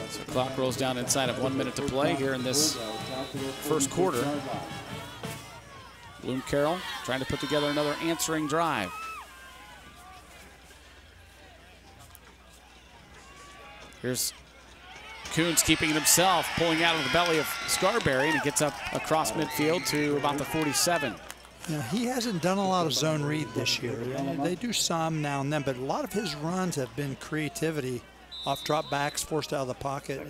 So clock rolls down inside of 1 minute to play here in this first quarter. Bloom Carroll trying to put together another answering drive. Here's Coons keeping it himself, pulling out of the belly of Scarberry, and he gets up across midfield to about the 47. Now, he hasn't done a lot of zone read this year. They do some now and then, but a lot of his runs have been creativity off drop backs, forced out of the pocket,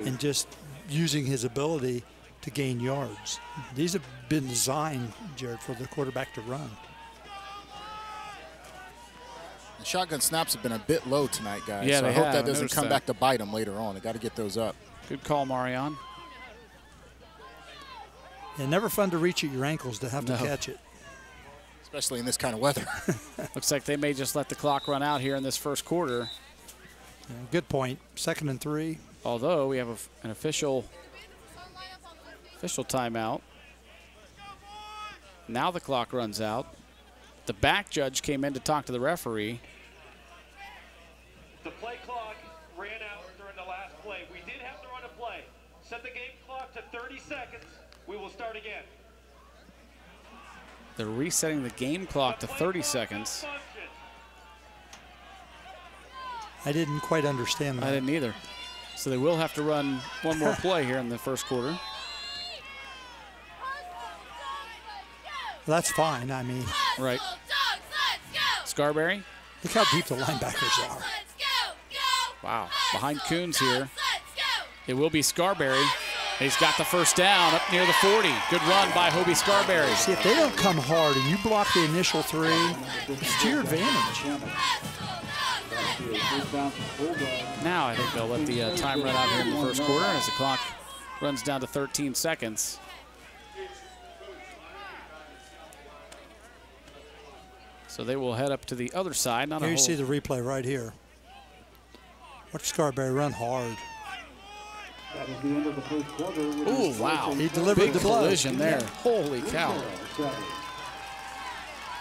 and just using his ability to gain yards. These have been designed, Jared, for the quarterback to run. The shotgun snaps have been a bit low tonight, guys. Yeah, so I they hope have. that doesn't come back to bite them later on. They got to get those up. Good call, Mareion. Yeah, never fun to reach at your ankles to have to catch it. Especially in this kind of weather. Looks like they may just let the clock run out here in this first quarter. Yeah, good point. 2nd and 3. Although we have an official timeout. Now the clock runs out. The back judge came in to talk to the referee. The play clock ran out during the last play. We did have to run a play. Set the game clock to 30 seconds. We will start again. They're resetting the game clock to 30 seconds. I didn't quite understand that. I didn't either. So they will have to run one more play here in the first quarter. That's fine, I mean. Right. Scarberry. Look how deep the linebackers are. Wow. Behind Coons here. It will be Scarberry. He's got the first down up near the 40. Good run by Hobie Scarberry. See, if they don't come hard and you block the initial 3, it's to your advantage. Now I think they'll let the time run out here in the first quarter as the clock runs down to 13 seconds. So they will head up to the other side. Here you see the replay right here. Watch Scarberry run hard. That is the end of the first quarter. Oh, wow. He delivered the collision there. Yeah. Holy cow.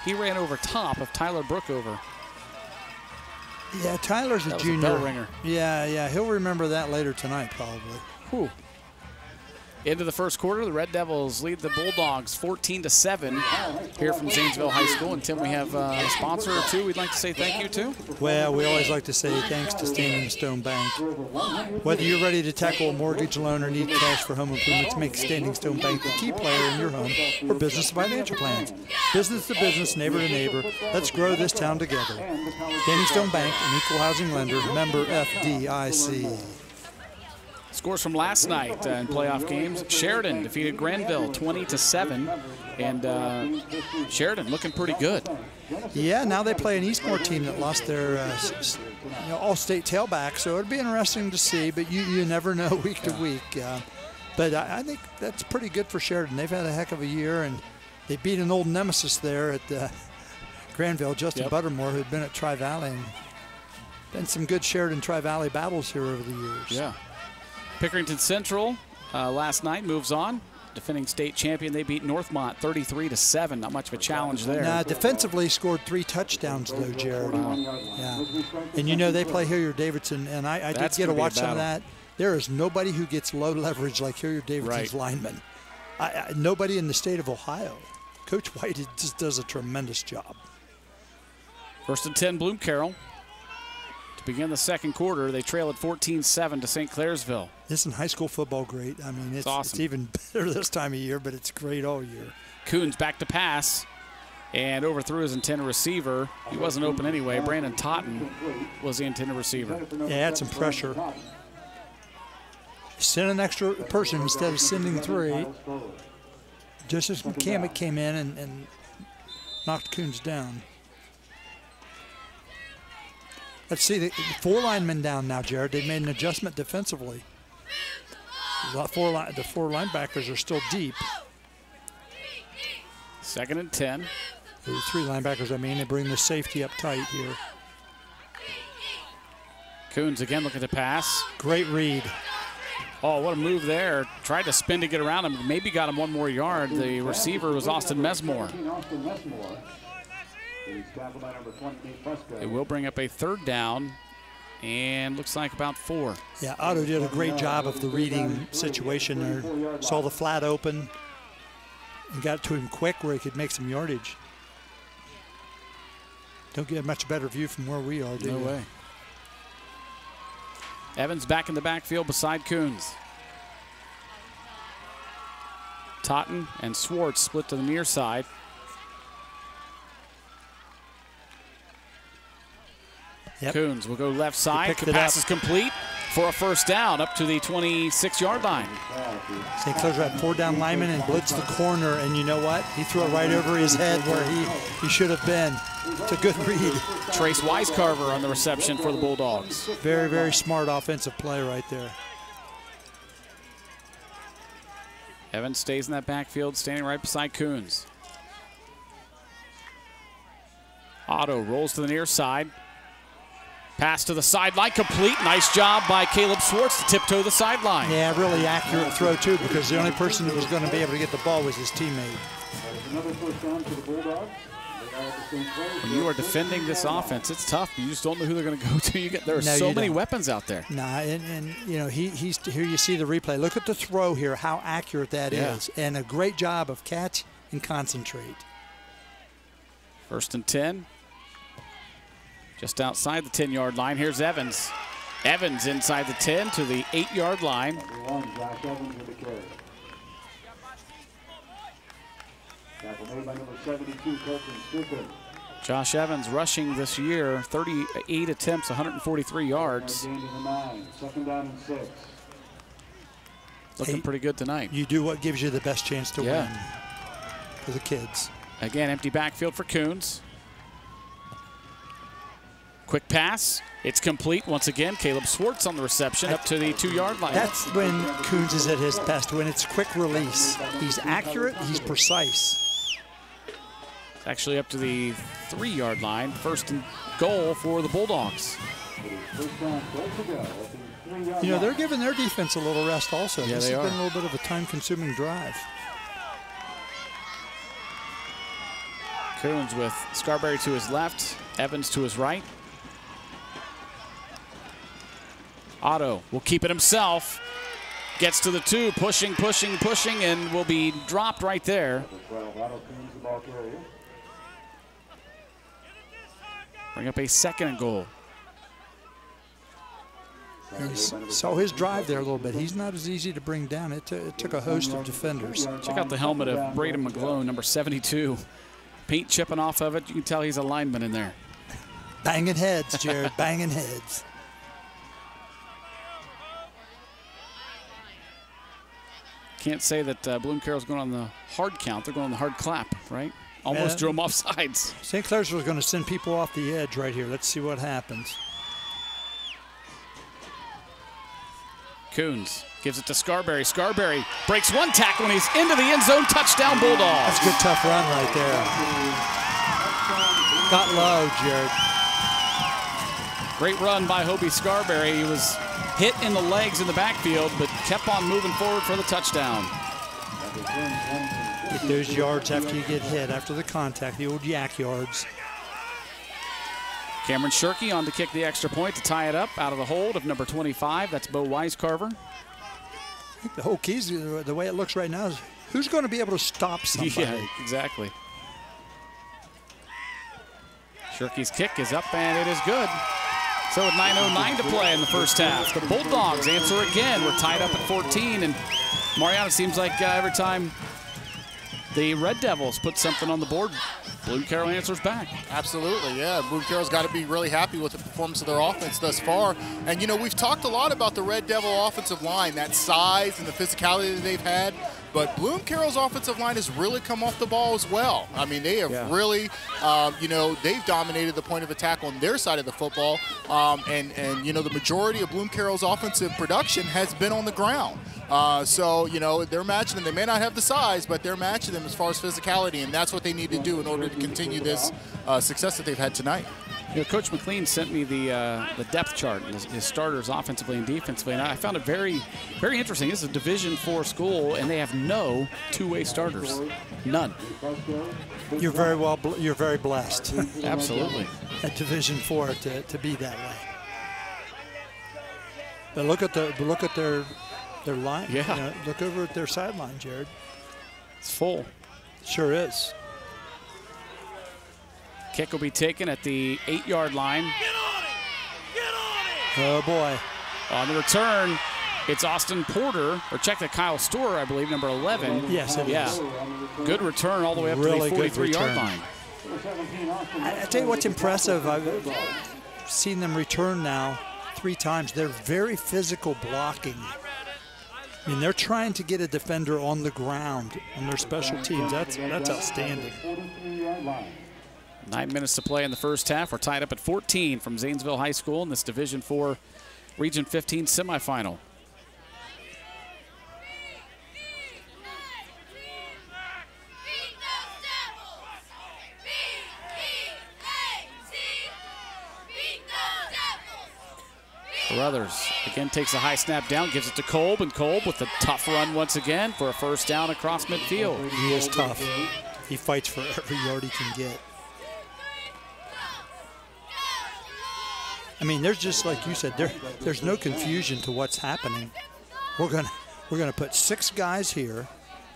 He ran over top of Tyler Brookover. Yeah, Tyler's a junior. Bell ringer. Yeah, he'll remember that later tonight probably. Whew. Into the first quarter, the Red Devils lead the Bulldogs 14-7 here from Zanesville High School. And Tim, we have a sponsor or two we'd like to say thank you to. Well, we always like to say thanks to Standing Stone Bank. Whether you're ready to tackle a mortgage loan or need cash for home improvements, make Standing Stone Bank the key player in your home or business financial plans. Business to business, neighbor to neighbor, let's grow this town together. Standing Stone Bank, an equal housing lender, member FDIC. Scores from last night in playoff games. Sheridan defeated Granville 20-7, and Sheridan looking pretty good. Yeah, now they play an Eastmore team that lost their all-state tailback, so it'd be interesting to see, but you never know week to week. But I think that's pretty good for Sheridan. They've had a heck of a year, and they beat an old nemesis there at Granville, Justin Buttermore, who'd been at Tri-Valley, and been some good Sheridan Tri-Valley battles here over the years. Yeah. Pickerington Central last night moves on. Defending state champion, they beat Northmont 33-7. Not much of a challenge there. Nah, defensively scored 3 touchdowns though, Jared. Wow. Yeah, and you know they play Hilliard-Davidson, and I did get to watch some of that. There is nobody who gets low leverage like Hilliard-Davidson's linemen. Nobody in the state of Ohio. Coach White just does a tremendous job. 1st and 10, Bloom Carroll. To begin the second quarter, they trail at 14-7 to St. Clairsville. Isn't high school football great? I mean, it's awesome. It's even better this time of year, but it's great all year. Coons back to pass and overthrew his intended receiver. He wasn't open anyway. Brandon Totten was the intended receiver. Yeah, had some pressure. Send an extra person instead of sending 3. Just as McCamick came in and knocked Coons down. Let's see, the 4 linemen down now, Jared. They've made an adjustment defensively. The 4 linebackers are still deep. 2nd and 10. The 3 linebackers, I mean, they bring the safety up tight here. Coons again looking to pass. Great read. Oh, what a move there. Tried to spin to get around him. Maybe got him one more yard. The receiver was Austin Mesmore. It will bring up a 3rd down, and looks like about 4. Yeah, Otto did a great job of the reading situation there. Saw the flat open and got to him quick where he could make some yardage. Don't get a much better view from where we are, do you? No way. Evans back in the backfield beside Coons. Totten and Swartz split to the near side. Yep. Coons will go left side. The pass is complete for a first down up to the 26-yard line. St. Clair's had 4 down linemen and blitzed the corner, and you know what? He threw it right over his head where he should have been. It's a good read. Trace Wisecarver on the reception for the Bulldogs. Very, very smart offensive play right there. Evans stays in that backfield, standing right beside Coons. Otto rolls to the near side. Pass to the sideline, complete. Nice job by Caleb Swartz to tiptoe the sideline. Yeah, really accurate throw, too, because the only person who was going to be able to get the ball was his teammate. Another first down for the Bulldogs. When you are defending this offense, it's tough. You just don't know who they're going to go to. There are so many weapons out there. Nah, and you know, he's here. You see the replay. Look at the throw here, how accurate that is, and a great job of catch and concentrate. 1st and 10. Just outside the 10-yard line. Here's Evans. Evans inside the 10 to the 8-yard line. Josh Evans with the carry. Tackle made by number 72, Colton Stupid. Josh Evans rushing this year, 38 attempts, 143 yards. 2nd down and 6. Looking pretty good tonight. You do what gives you the best chance to win for the kids. Again, empty backfield for Coons. Quick pass. It's complete once again. Caleb Swartz on the reception up to the 2-yard line. That's when Coons is at his best, when it's quick release. He's accurate, he's precise. It's actually up to the 3-yard line. 1st and goal for the Bulldogs. You know, they're giving their defense a little rest also. Yeah, this they has are. been a little bit of a time-consuming drive. Coons with Scarberry to his left, Evans to his right. Otto will keep it himself. Gets to the 2, pushing, and will be dropped right there. Bring up a 2nd and goal. You saw his drive there a little bit. He's not as easy to bring down. It took a host of defenders. Check out the helmet of Braden McGlone, number 72. Paint chipping off of it. You can tell he's a lineman in there. Banging heads, Jared, banging heads. Can't say that Bloom Carroll's going on the hard count. They're going on the hard clap, right? Almost drew him off sides. St. Clair's was going to send people off the edge right here. Let's see what happens. Coons gives it to Scarberry. Scarberry breaks one tackle and he's into the end zone. Touchdown, Bulldogs. That's a good tough run right there. Got low, Jared. Great run by Hobie Scarberry. He was hit in the legs in the backfield, but kept on moving forward for the touchdown. Get those yards after you get hit, after the contact, the old yak yards. Cameron Shirkey on to kick the extra point to tie it up out of the hold of number 25. That's Bo Wisecarver. I think the whole key is the way it looks right now is who's going to be able to stop somebody. Yeah, exactly. Shirkey's kick is up and it is good. So with 9:09 to play in the first half, the Bulldogs answer again. We're tied up at 14, and Mareion, it seems like every time the Red Devils put something on the board, Bloom Carroll answers back. Absolutely, yeah. Bloom Carroll's got to be really happy with the performance of their offense thus far. And, you know, we've talked a lot about the Red Devil offensive line, that size and the physicality that they've had. But Bloom Carroll's offensive line has really come off the ball as well. I mean, they have really, you know, they've dominated the point of attack on their side of the football. And you know, the majority of Bloom Carroll's offensive production has been on the ground. So, you know, they're matching them. They may not have the size, but they're matching them as far as physicality, and that's what they need to do in order to continue this success that they've had tonight. You know, Coach McLean sent me the depth chart, his starters offensively and defensively, and I found it very, very interesting. This is a Division IV school, and they have no two-way starters, none. You're very blessed. Absolutely. At Division IV to be that way. But look at their line. Yeah. You know, look over at their sideline, Jared. It's full. Sure is. Kick will be taken at the 8-yard line. Oh boy. On the return, it's Austin Porter, or check that Kyle Storer, I believe, number 11. Yes, it is. Good return all the way up Really to the 43-yard line. I tell you what's impressive. I've seen them return now 3 times. They're very physical blocking. I mean, they're trying to get a defender on the ground on their special teams. That's outstanding. 9 minutes to play in the first half. We're tied up at 14 from Zanesville High School in this Division IV Region 15 semifinal. Carruthers again takes a high snap down, gives it to Kolb, and Kolb with a tough run once again for a first down across midfield. He is tough. He fights for every yard he can get. I mean, there's just like you said, there's no confusion to what's happening. We're gonna put 6 guys here.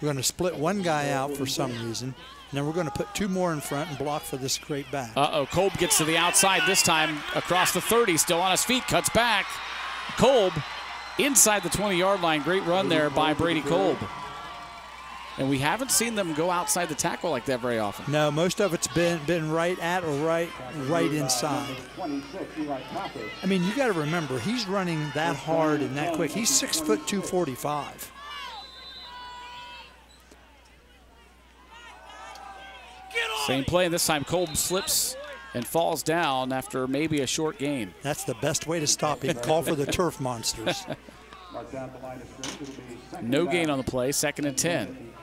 We're gonna split 1 guy out for some reason. And then we're going to put 2 more in front and block for this great back. Kolb gets to the outside this time across the 30, still on his feet, cuts back. Kolb inside the 20-yard line. Great run there by Brady Kolb. And we haven't seen them go outside the tackle like that very often. No, most of it's been right at or right inside. I mean, you got to remember, he's running that hard and that quick. He's 6 foot 245. Same play, and this time Kolb slips and falls down after maybe a short gain. That's the best way to stop him. Call for the turf monsters. No gain on the play, 2nd and 10.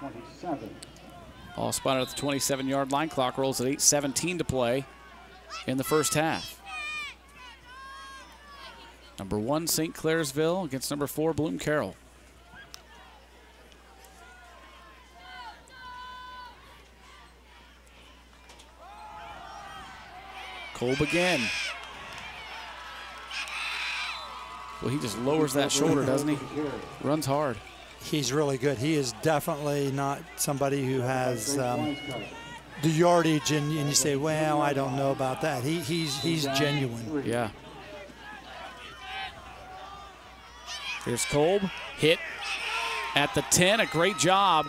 Ball spotted at the 27-yard line. Clock rolls at 8:17 to play in the first half. Number 1, St. Clairsville against number 4, Bloom Carroll. Kolb again. Well, he just lowers that shoulder, doesn't he? Runs hard. He's really good. He is definitely not somebody who has the yardage, and you say, well, I don't know about that. He's genuine. Yeah. Here's Kolb, hit at the 10. A great job.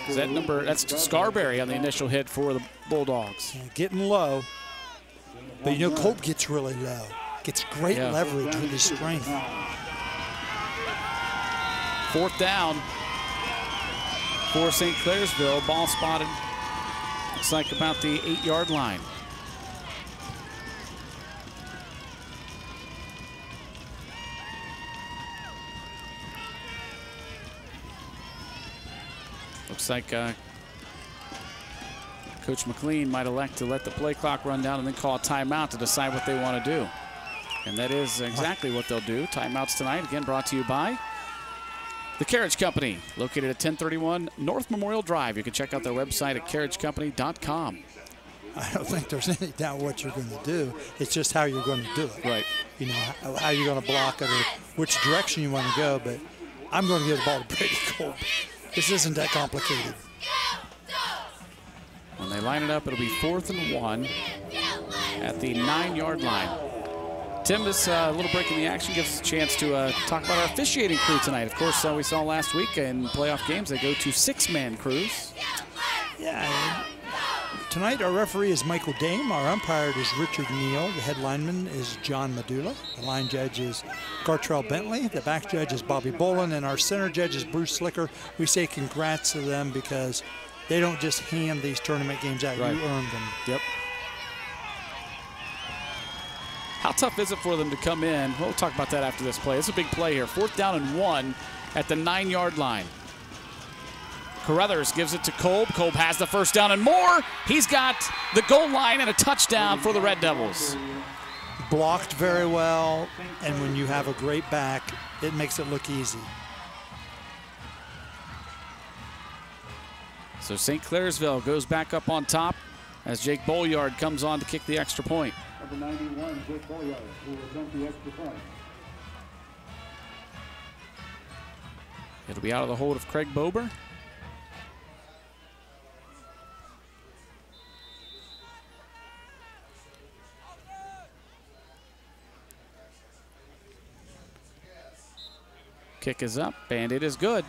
That's Scarberry on the initial hit for the Bulldogs. Yeah, getting low. But you know, Kolb gets really low. Gets great leverage with his strength. 4th down for St. Clairsville. Ball spotted, looks like about the 8-yard line. Looks like Coach McLean might elect to let the play clock run down and then call a timeout to decide what they want to do. And that is exactly what they'll do. Timeouts tonight, again, brought to you by The Carriage Company, located at 1031 North Memorial Drive. You can check out their website at carriagecompany.com. I don't think there's any doubt what you're going to do. It's just how you're going to do it. Right. You know, how you're going to block it or which direction you want to go. But I'm going to give the ball to Brady Kolb. This isn't that complicated. When they line it up, it'll be 4th and 1 at the 9-yard line. Tim, this little break in the action gives us a chance to talk about our officiating crew tonight. Of course, we saw last week in playoff games, they go to 6-man crews. Yeah. Tonight, our referee is Michael Dame. Our umpire is Richard Neal. The head lineman is John Medulla. The line judge is Gartrell Bentley. The back judge is Bobby Bolin. And our center judge is Bruce Slicker. We say congrats to them because they don't just hand these tournament games out. Right. You earned them. Yep. How tough is it for them to come in? We'll talk about that after this play. It's a big play here. 4th down and 1 at the 9-yard line. Carruthers gives it to Kolb. Kolb has the first down and more. He's got the goal line and a touchdown for the Red Devils. Blocked very well, and when you have a great back, it makes it look easy. So St. Clairsville goes back up on top as Jake Bolyard comes on to kick the extra point. Number 91, Jake Bolyard, who will attempt the extra point. It'll be out of the hold of Craig Bober. Kick is up, and it is good.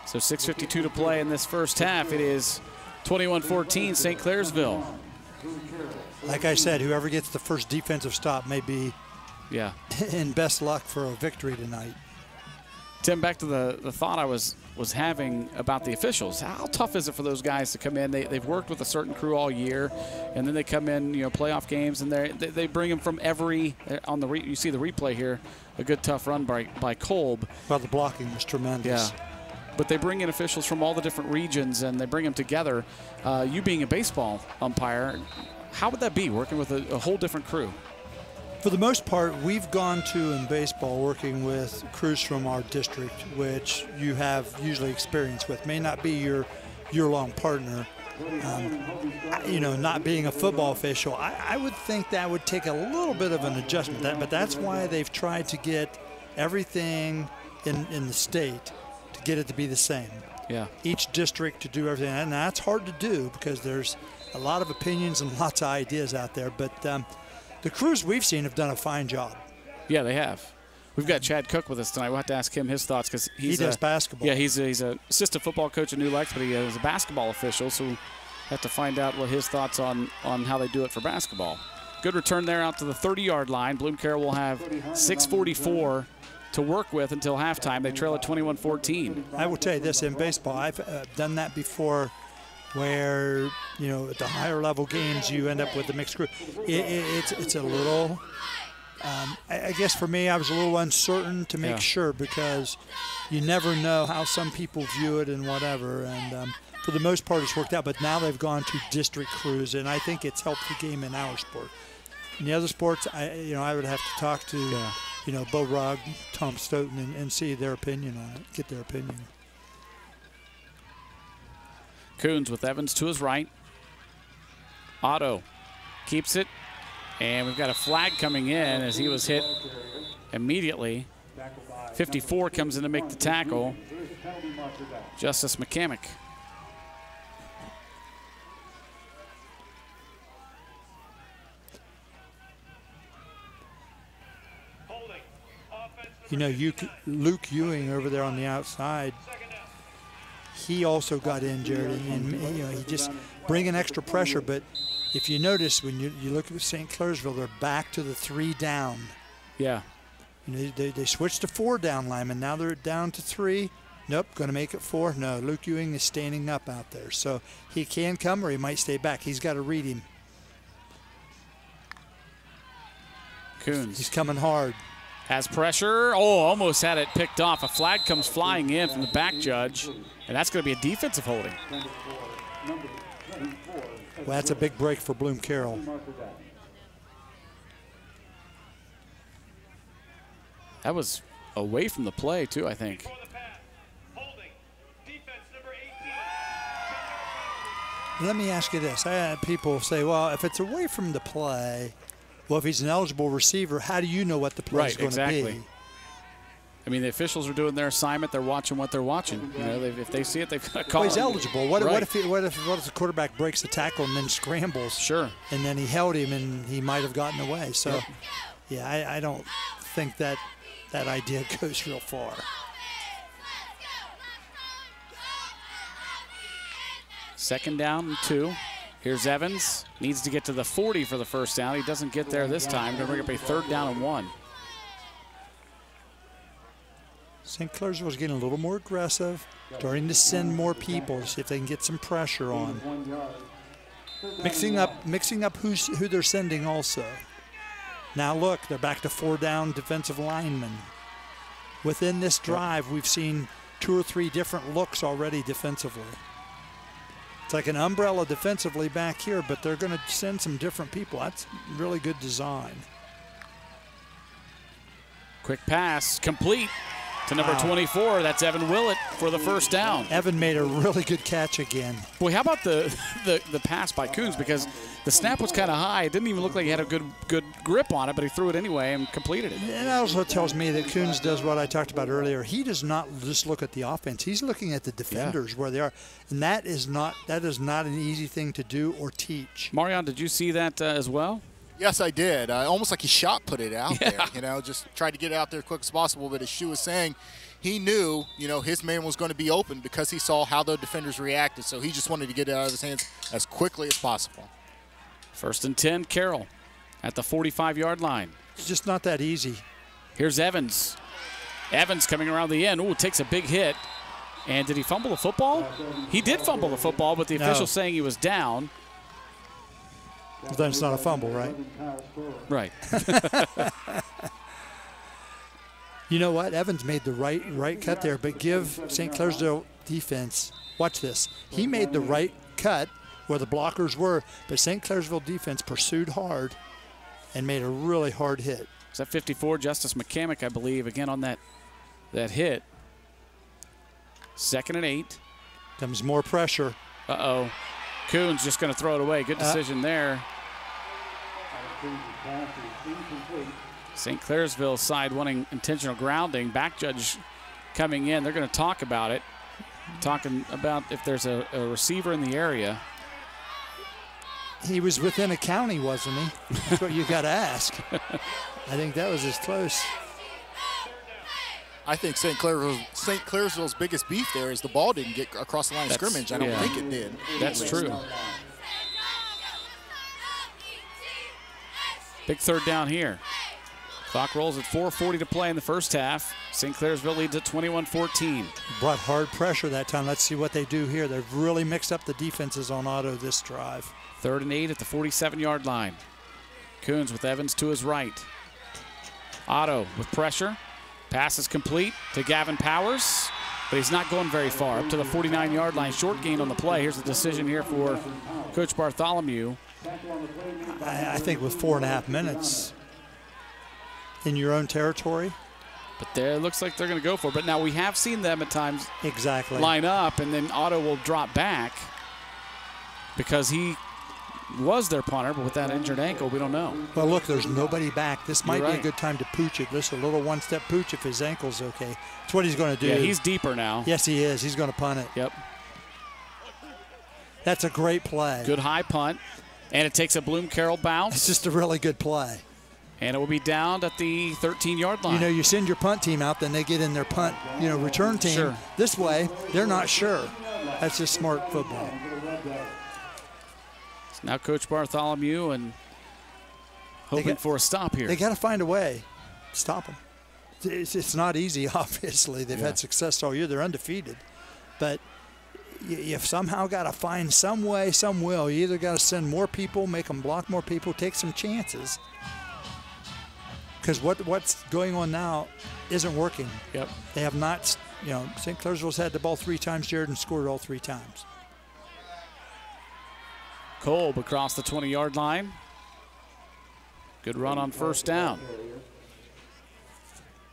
So 6:52 to play in this first half. It is 21-14 St. Clairsville. Like I said, whoever gets the first defensive stop may be in best luck for a victory tonight. Tim, back to the thought I was having about the officials. How tough is it for those guys to come in? They've worked with a certain crew all year, and then they come in, playoff games, and they bring them from every you see the replay here, a good tough run by Kolb. Well, the blocking was tremendous. Yeah, but they bring in officials from all the different regions, and they bring them together. You being a baseball umpire, how would that be working with a whole different crew? For the most part, we've gone to in baseball working with crews from our district, which you have usually experience with. May not be your year-long partner. Not being a football official, I would think that would take a little bit of an adjustment. But that's why they've tried to get everything in the state to get it to be the same. Yeah. Each district to do everything, and that's hard to do because there's a lot of opinions and lots of ideas out there. But the crews we've seen have done a fine job. Yeah, they have. We've got Chad Cook with us tonight. We'll have to ask him his thoughts because he does basketball. Yeah, he's an assistant football coach at New Lex, but he is a basketball official, so we'll have to find out what his thoughts on how they do it for basketball. Good return there out to the 30-yard line. Bloom Carroll will have 6:44 to work with until halftime. They trail at 21-14. I will tell you this, in baseball, I've done that before, where at the higher level games you end up with a mixed crew. It's a little I guess for me I was a little uncertain to make sure, because you never know how some people view it and whatever, and for the most part it's worked out. But now they've gone to district crews, and I think it's helped the game in our sport. In the other sports, I would have to talk to Bo Rogg, Tom Stoughton, and see their opinion on it, get their opinion. Coons with Evans to his right. Otto keeps it, and we've got a flag coming in as he was hit immediately. 54 comes in to make the tackle. Justice McCamick. Luke Ewing over there on the outside, he also got in, Jared, and he just bringing extra pressure. But if you notice, when you look at St. Clairsville, they're back to the 3 down. Yeah. They switched to 4 down linemen. Now they're down to 3. Nope, going to make it 4. No, Luke Ewing is standing up out there. So he can come or he might stay back. He's got to read him. Coons. He's coming hard. Has pressure. Oh, almost had it picked off. A flag comes flying in from the back judge, and that's going to be a defensive holding. Well, that's a big break for Bloom Carroll. That was away from the play, too, I think. Let me ask you this. I had people say, well, if it's away from the play, well, if he's an eligible receiver, how do you know what the play is going to be? I mean, the officials are doing their assignment. They're watching what they're watching. If they see it, they've got to call. Well, he's eligible. What if the quarterback breaks the tackle and then scrambles? Sure. And then he held him and he might have gotten away. So, yeah, I don't think that idea goes real far. Second down and 2. Here's Evans. Needs to get to the 40 for the first down. He doesn't get there this time. Going to bring up a 3rd down and 1. St. Clairsville's getting a little more aggressive, starting to send more people to see if they can get some pressure on. Mixing up who they're sending also. Now look, they're back to 4 down defensive linemen. Within this drive, we've seen 2 or 3 different looks already defensively. It's like an umbrella defensively back here, but they're going to send some different people. That's really good design. Quick pass, complete to number 24. That's Evan Willett for the first down. Evan made a really good catch again. Boy, how about the pass by Coons? Because the snap was kind of high. It didn't even look like he had a good grip on it, but he threw it anyway and completed it. And that also tells me that Coons does what I talked about earlier. He does not just look at the offense. He's looking at the defenders where they are. And that is not an easy thing to do or teach. Mareion, did you see that as well? Yes, I did. Almost like he shot put it out there, you know, just tried to get it out there as quick as possible. But as Shu was saying, he knew, you know, his man was going to be open because he saw how the defenders reacted. So he just wanted to get it out of his hands as quickly as possible. 1st and 10, Carroll at the 45-yard line. It's just not that easy. Here's Evans. Evans coming around the end. Ooh, takes a big hit. And did he fumble the football? He did fumble the football, but the official saying he was down. Well, then it's not a fumble, right? Right. You know what? Evans made the right cut there, but give St. Clairsville defense, watch this. He made the right cut where the blockers were, but St. Clairsville defense pursued hard and made a really hard hit. Is that 54, Justice McCamick, I believe, again on that hit. 2nd and 8. Comes more pressure. Uh-oh. Coons just going to throw it away. Good decision there. St. Clairsville side wanting intentional grounding. Back judge coming in. They're going to talk about it. Talking about if there's a receiver in the area. He was within a county, wasn't he? That's what you got to ask. I think that was as close. I think St. Clairsville's biggest beef there is the ball didn't get across the line of scrimmage. I don't think it did. That's true. Big 3rd down here. Clock rolls at 4:40 to play in the first half. St. Clairsville leads at 21-14. Brought hard pressure that time. Let's see what they do here. They've really mixed up the defenses on Otto this drive. 3rd and 8 at the 47-yard line. Coons with Evans to his right. Otto with pressure. Pass is complete to Gavin Powers, but he's not going very far. Up to the 49-yard line. Short gain on the play. Here's the decision here for Coach Bartholomew. I think with 4.5 minutes in your own territory. But there it looks like they're going to go for it. But now we have seen them at times line up, and then Otto will drop back because he was their punter, but with that injured ankle, we don't know. Well, look, there's nobody back. This might be a good time to pooch it. Just a little one-step pooch if his ankle's okay. That's what he's going to do. Yeah, he's deeper now. Yes, he is. He's going to punt it. Yep. That's a great play. Good high punt, and it takes a Bloom Carroll bounce. It's just a really good play. And it will be down at the 13-yard line. You know, you send your punt team out, then they get in their punt, return team. Sure. This way, they're not sure. That's just smart football. Now Coach Bartholomew and hoping for a stop here. They got to find a way to stop them. It's not easy, obviously. They've had success all year. They're undefeated. But you've somehow got to find some way, some will. You either got to send more people, make them block more people, take some chances. Because what's going on now isn't working. Yep. They have not, St. Clairsville's had the ball 3 times, Jared, and scored all 3 times. Kolb across the 20-yard line. Good run on 1st down.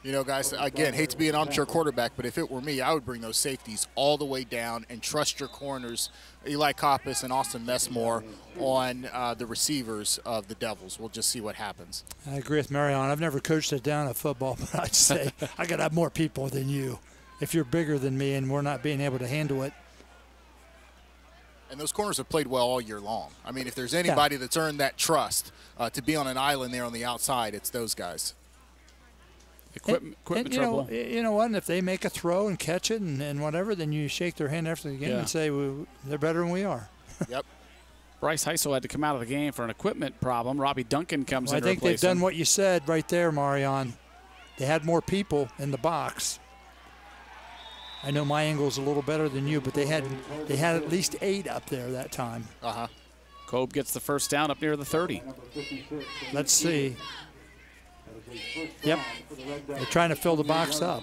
You know, guys, again, hate to be an armchair quarterback, but if it were me, I would bring those safeties all the way down and trust your corners, Eli Koppus and Austin Messmore, on the receivers of the Devils. We'll just see what happens. I agree with Mareion. I've never coached it down at football, but I'd say I got to have more people than you. If you're bigger than me and we're not being able to handle it. And those corners have played well all year long. I mean, if there's anybody that's earned that trust to be on an island there on the outside, it's those guys. Equipment trouble. You know what? And if they make a throw and catch it and whatever, then you shake their hand after the game and say, well, they're better than we are. Yep. Bryce Heisel had to come out of the game for an equipment problem. Robbie Duncan comes in to replace him. I think they've done what you said right there, Mareion. They had more people in the box. I know my angle's a little better than you, but they had at least 8 up there that time. Kolb gets the 1st down up near the 30. Let's see. Yep. They're trying to fill the box up.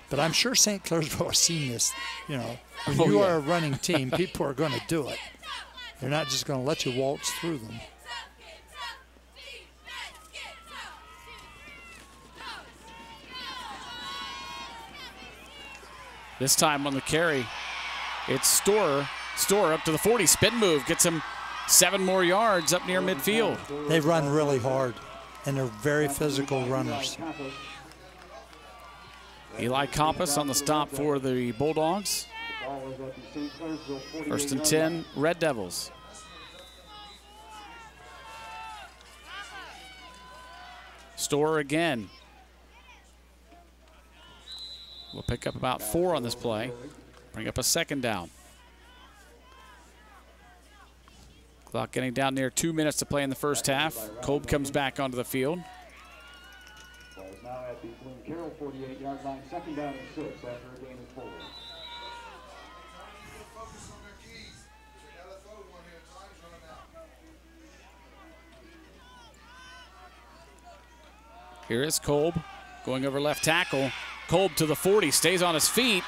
But I'm sure St. Clairsville has seen this. When you are a running team, people are going to do it. They're not just going to let you waltz through them. This time on the carry, it's Storer up to the 40. Spin move gets him 7 more yards up near midfield. They run really hard, and they're very physical runners. Eli Koppus on the stop for the Bulldogs. 1st and 10, Red Devils. Storer again. We'll pick up about 4 on this play. Bring up a second down. Clock getting down near 2 minutes to play in the first half. Kolb comes back onto the field. Ball is now at the Bloom Carroll 48-yard line, second down and 6 after a gain of 4. Here is Kolb going over left tackle. Kolb to the 40, stays on his feet.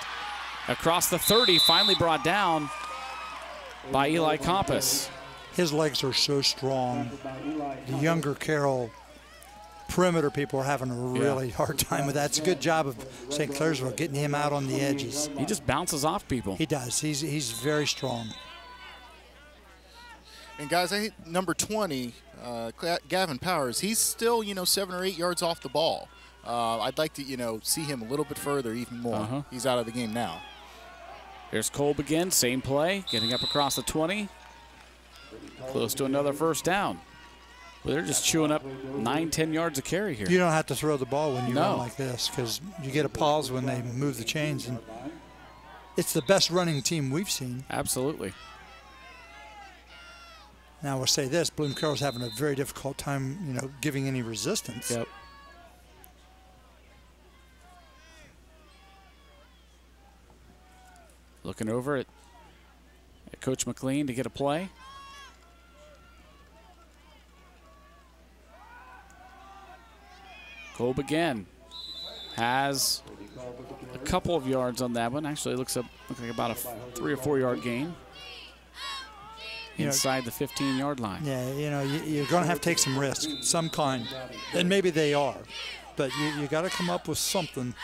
Across the 30, finally brought down by Eli Compass. His legs are so strong. The younger Carroll perimeter people are having a really hard time with that. It's a good job of St. Clairsville getting him out on the edges. He just bounces off people. He does. He's very strong. And guys, I hate number 20, Gavin Powers. He's still, 7 or 8 yards off the ball. I'd like to, see him a little bit further, even more. He's out of the game now. There's Kolb again, same play, getting up across the 20. Close to another first down. Well, they're just chewing up 9-10 yards of carry here. You don't have to throw the ball when you run like this because you get a pause when they move the chains. And it's the best running team we've seen. Absolutely. Now, we'll say this, Bloom Carroll's having a very difficult time, giving any resistance. Yep. Looking over at Coach McLean to get a play. Kolb again has a couple of yards on that one. Actually, it looks like about a 3 or 4 yard gain inside the 15-yard line. Yeah, you're going to have to take some risk, some kind, and maybe they are. But you got to come up with something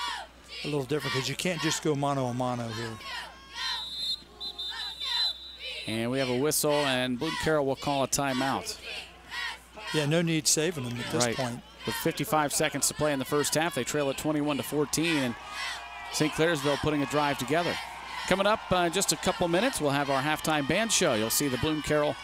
a little different because you can't just go mano-a-mano here. And we have a whistle, and Bloom Carroll will call a timeout. Yeah, no need saving them at this point. With 55 seconds to play in the first half, they trail at 21-14, and St. Clairsville putting a drive together. Coming up in just a couple minutes, we'll have our halftime band show. You'll see the Bloom Carroll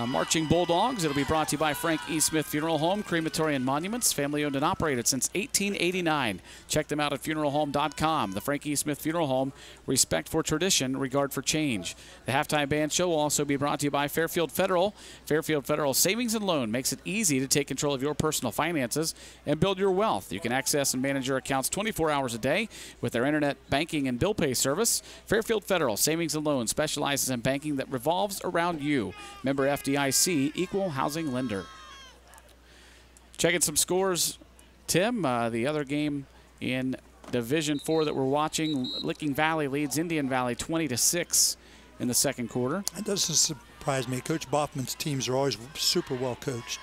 Marching Bulldogs. It'll be brought to you by Frank E. Smith Funeral Home, Crematory and Monuments, family owned and operated since 1889. Check them out at funeralhome.com. The Frank E. Smith Funeral Home, respect for tradition, regard for change. The halftime band show will also be brought to you by Fairfield Federal. Fairfield Federal Savings and Loan makes it easy to take control of your personal finances and build your wealth. You can access and manage your accounts 24 hours a day with their internet banking and bill pay service. Fairfield Federal Savings and Loan specializes in banking that revolves around you. Member FDIC, equal housing lender. Checking some scores, Tim. The other game in Division 4 that we're watching, Licking Valley leads Indian Valley 20-6 in the second quarter. That doesn't surprise me. Coach Boffman's teams are always super well coached.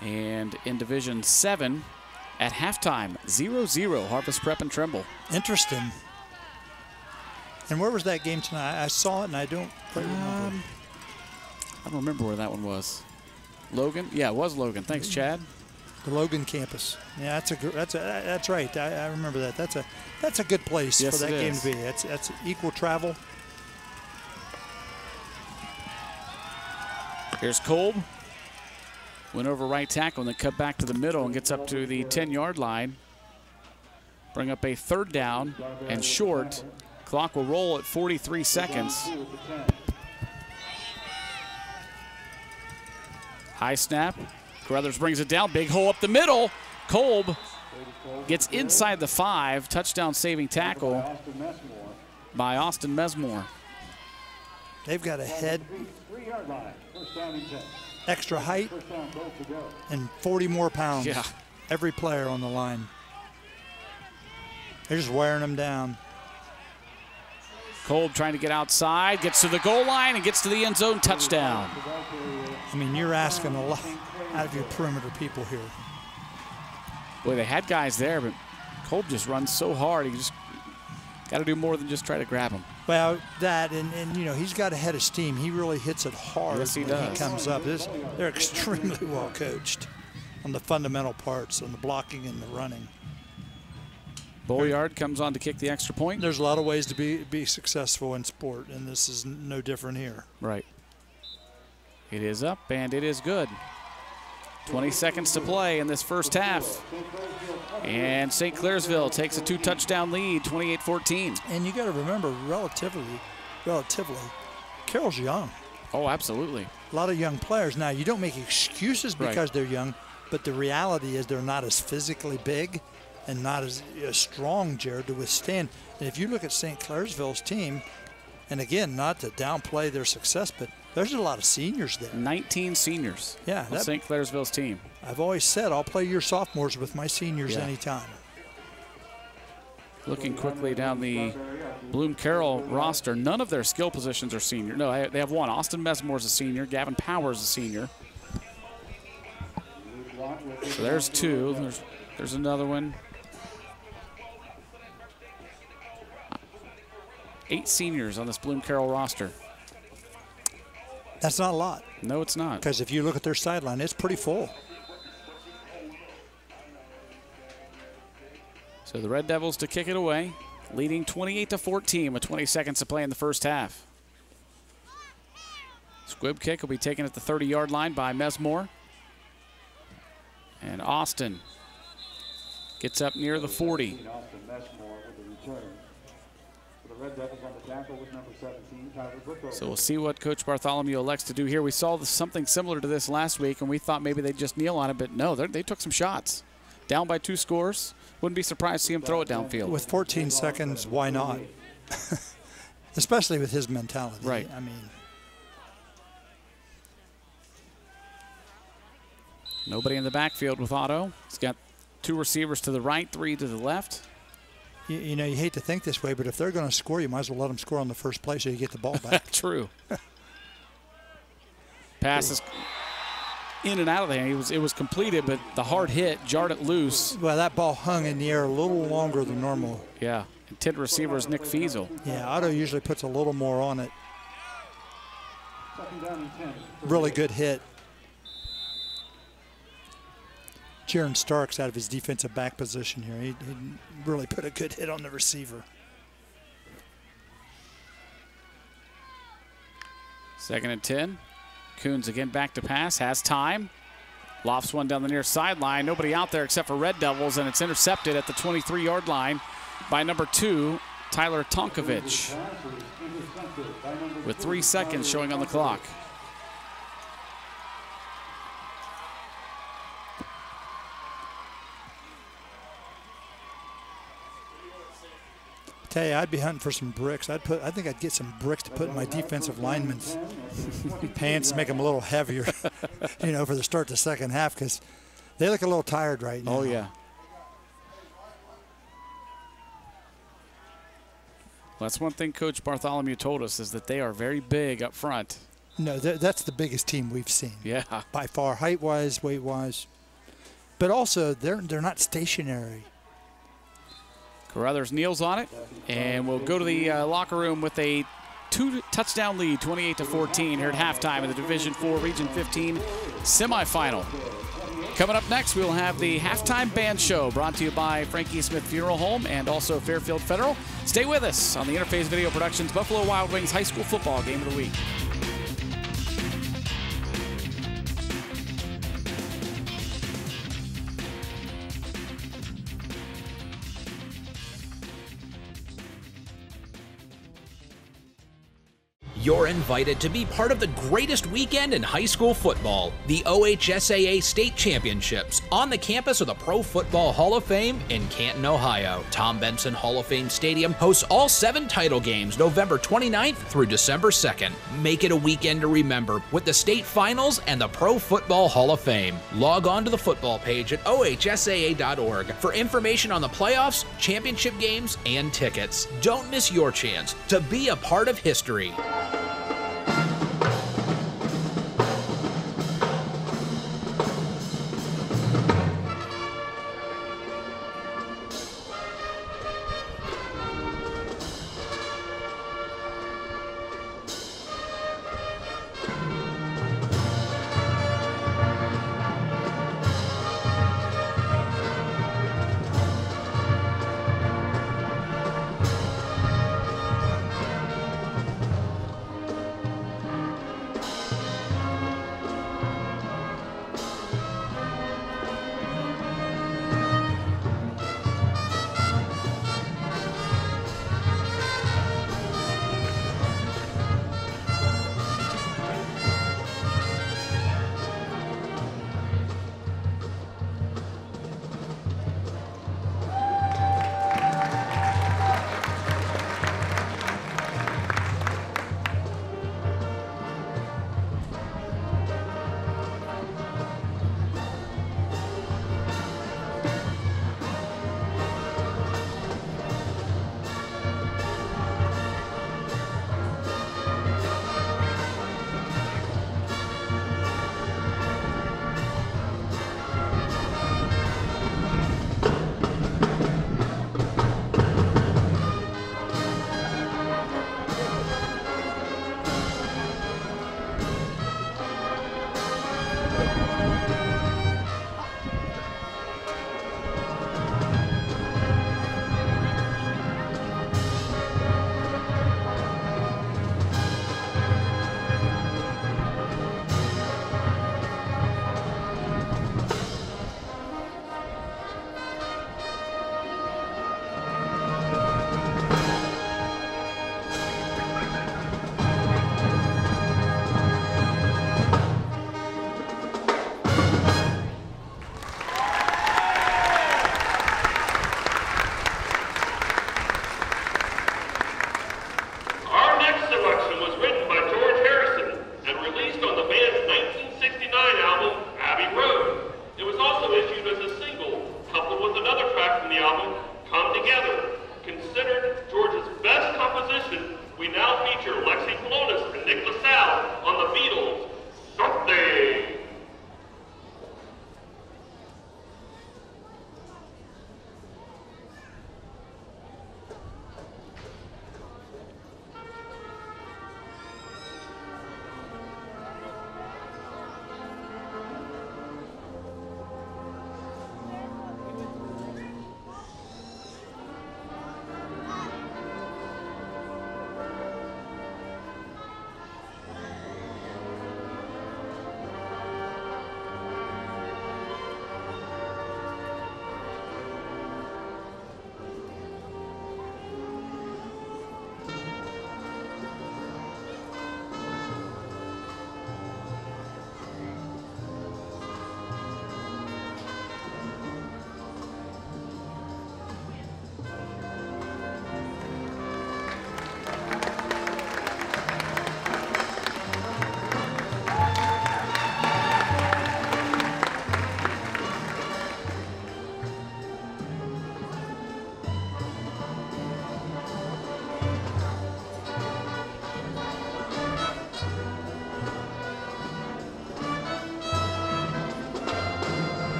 And in Division 7, at halftime, 0-0, Harvest Prep and Trimble. Interesting. And where was that game tonight? I saw it and I don't quite remember. I don't remember where that one was. Logan? Yeah, it was Logan. Thanks, Chad. The Logan campus. Yeah, that's right. I remember that. That's a good place for that game to be. That's equal travel. Here's Kolb. Went over right tackle and then cut back to the middle and gets up to the 10-yard line. Bring up a third down and short. Clock will roll at 43 seconds. High snap. Carruthers brings it down. Big hole up the middle. Kolb gets inside the 5. Touchdown saving tackle by Austin Mesmore. They've got a head, extra height, and 40 more pounds. Yeah. Every player on the line. They're just wearing them down. Kolb trying to get outside, gets to the goal line and gets to the end zone. Touchdown. I mean, you're asking a lot out of your perimeter people here. Boy, they had guys there, but Kolb just runs so hard. He just got to do more than just try to grab him. Well, that, and he's got a head of steam. He really hits it hard when he comes up. They're extremely well coached on the fundamental parts, on the blocking and the running. Bolyard comes on to kick the extra point. There's a lot of ways to be successful in sport, and this is no different here. Right. It is up, and it is good. 20 seconds to play in this first half. And St. Clairsville takes a 2-touchdown lead, 28-14. And you got to remember, relatively, Carroll's young. Oh, absolutely. A lot of young players. Now, you don't make excuses because they're young, but the reality is they're not as physically big and not as strong, Jared, to withstand. And if you look at St. Clairsville's team, and again, not to downplay their success, but there's a lot of seniors there. 19 seniors. Yeah, on St. Clairsville's team. I've always said I'll play your sophomores with my seniors anytime. Looking quickly down the Bloom Carroll roster, none of their skill positions are senior. No, they have one. Austin Mesmore's a senior. Gavin Powers a senior. So there's two. There's another one. 8 seniors on this Bloom Carroll roster. That's not a lot. No, it's not. Because if you look at their sideline, it's pretty full. So the Red Devils to kick it away, leading 28-14 with 20 seconds to play in the first half. Squib kick will be taken at the 30-yard line by Mesmore. And Austin gets up near the 40. So we'll see what Coach Bartholomew elects to do here. We saw something similar to this last week, and we thought maybe they'd just kneel on it, but no, they took some shots. Down by 2 scores. Wouldn't be surprised to see him throw it downfield. With 14 seconds, why not? Especially with his mentality. Right. I mean, nobody in the backfield with Otto. He's got 2 receivers to the right, 3 to the left. You know, you hate to think this way, but if they're going to score, you might as well let them score on the first play so you get the ball back. True. Pass is in and out of there. It was completed, but the hard hit jarred it loose. Well, that ball hung in the air a little longer than normal. Yeah. Intended receiver is Nick Fiesel. Yeah, Otto usually puts a little more on it. Really good hit. Jaron Starks out of his defensive back position here. He really put a good hit on the receiver. 2nd and 10. Coons again back to pass, has time. Lofts one down the near sideline. Nobody out there except for Red Devils, and it's intercepted at the 23-yard line by number 2, Tyler Tonkovich, with 3 seconds showing on the clock. Tell you, I'd be hunting for some bricks. I think I'd get some bricks to put in my defensive linemen's pants, make them a little heavier, you know, for the start of the second half, because they look a little tired right now. Oh, yeah. Well, that's one thing Coach Bartholomew told us, is that they are very big up front. No, that's the biggest team we've seen. Yeah. By far, height-wise, weight-wise. But also, they're not stationary. Carruthers kneels on it, and we'll go to the locker room with a 2-touchdown lead, 28-14 here at halftime in the Division IV Region 15 semifinal. Coming up next, we'll have the halftime band show brought to you by Frankie Smith Funeral Home and also Fairfield Federal. Stay with us on the Interface Video Productions Buffalo Wild Wings High School Football Game of the Week. You're invited to be part of the greatest weekend in high school football, the OHSAA State Championships, on the campus of the Pro Football Hall of Fame in Canton, Ohio. Tom Benson Hall of Fame Stadium hosts all 7 title games November 29th through December 2nd. Make it a weekend to remember with the state finals and the Pro Football Hall of Fame. Log on to the football page at ohsaa.org for information on the playoffs, championship games, and tickets. Don't miss your chance to be a part of history.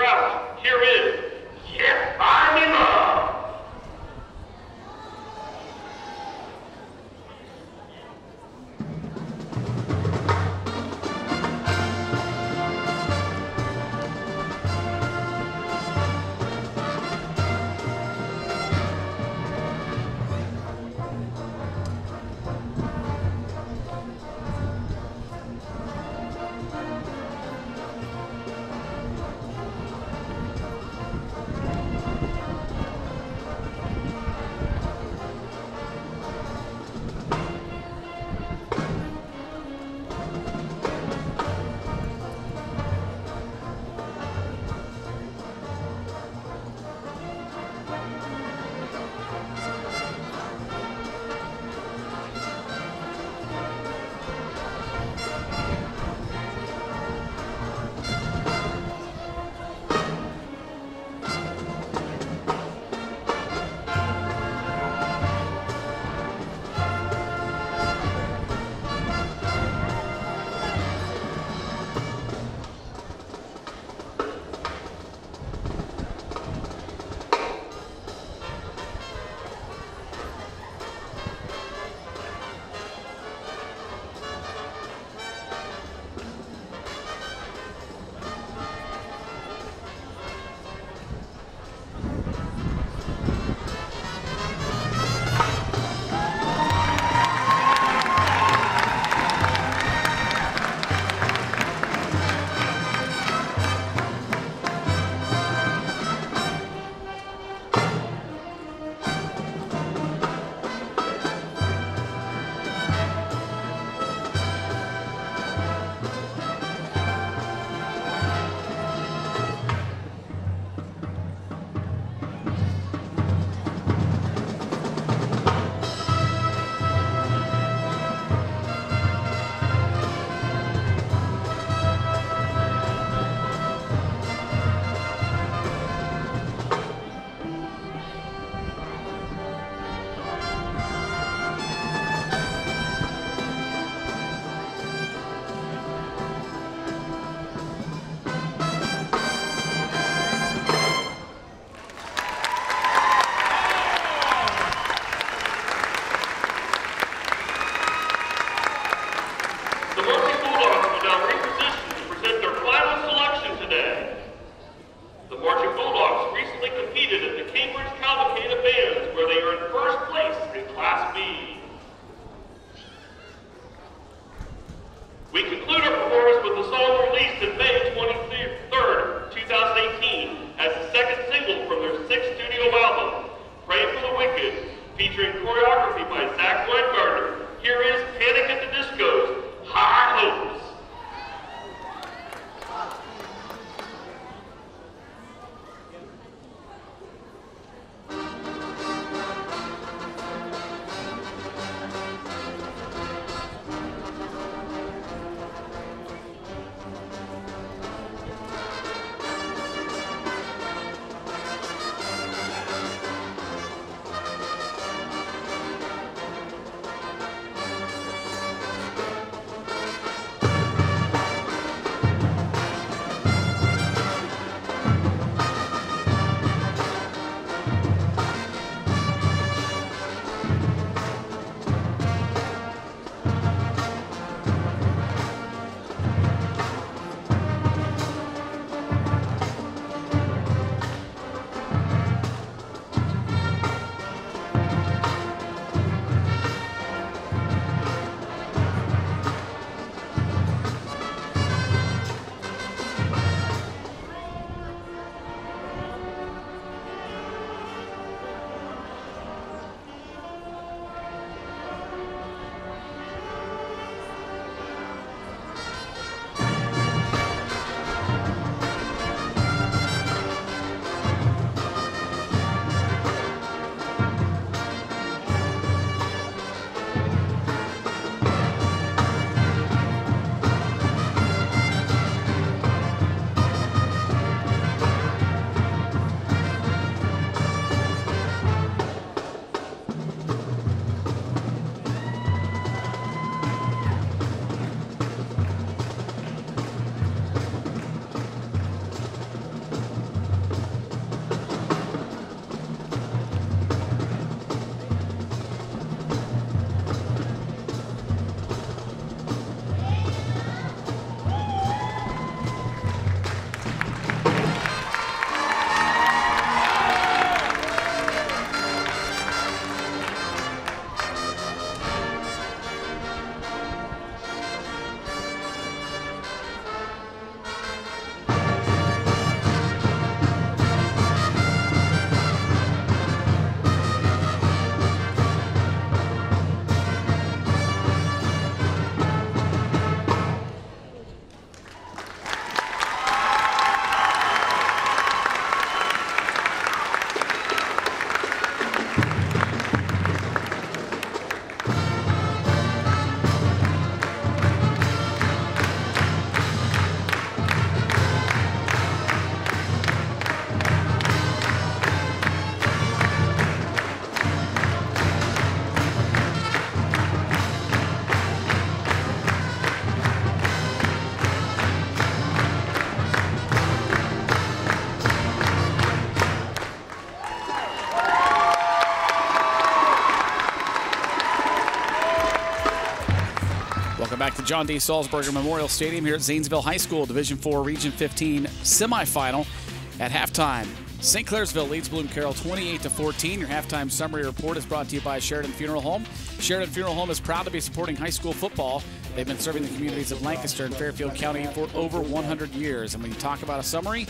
Crouch, here is Yes, I'm in Love. John D. Salzberger Memorial Stadium here at Zanesville High School, Division IV Region 15 semifinal. At halftime, St. Clairsville leads Bloom Carroll 28-14. Your halftime summary report is brought to you by Sheridan Funeral Home. Sheridan Funeral Home is proud to be supporting high school football. They've been serving the communities of Lancaster and Fairfield County for over 100 years. And when you talk about a summary,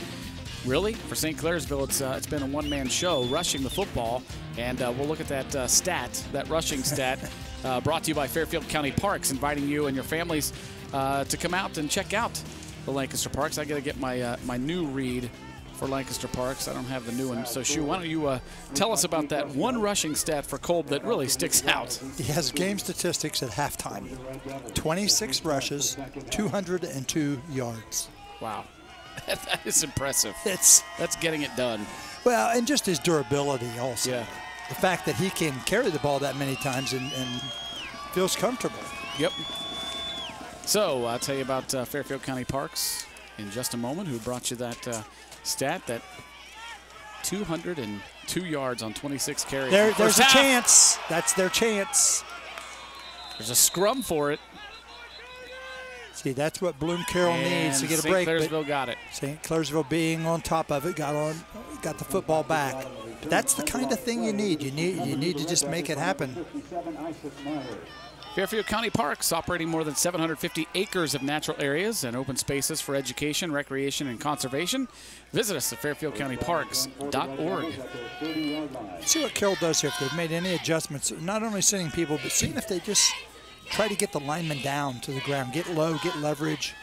really, for St. Clairsville, it's been a one-man show rushing the football. And we'll look at that stat, that rushing stat, brought to you by Fairfield County Parks, inviting you and your families to come out and check out the Lancaster Parks. I got to get my new read for Lancaster Parks. I don't have the new one. So, Shu, why don't you tell us about that one rushing stat for Kolb that really sticks out? He has game statistics at halftime. 26 rushes, 202 yards. Wow. That is impressive. That's getting it done. Well, and just his durability also. Yeah. The fact that he can carry the ball that many times and feels comfortable. Yep. So I'll tell you about Fairfield County Parks in just a moment, who brought you that stat, that 202 yards on 26 carries. There's a chance. That's their chance. There's a scrum for it. See, that's what Bloom Carroll needs to get a break. St. Clairsville got it. St. Clairsville being on top of it, got the football back. But that's the kind of thing you need. You need to just make it happen. Fairfield County Parks, operating more than 750 acres of natural areas and open spaces for education, recreation, and conservation. Visit us at fairfieldcountyparks.org. See what Carroll does here. If they've made any adjustments, not only sending people, but seeing if they just try to get the lineman down to the ground, get low, get leverage.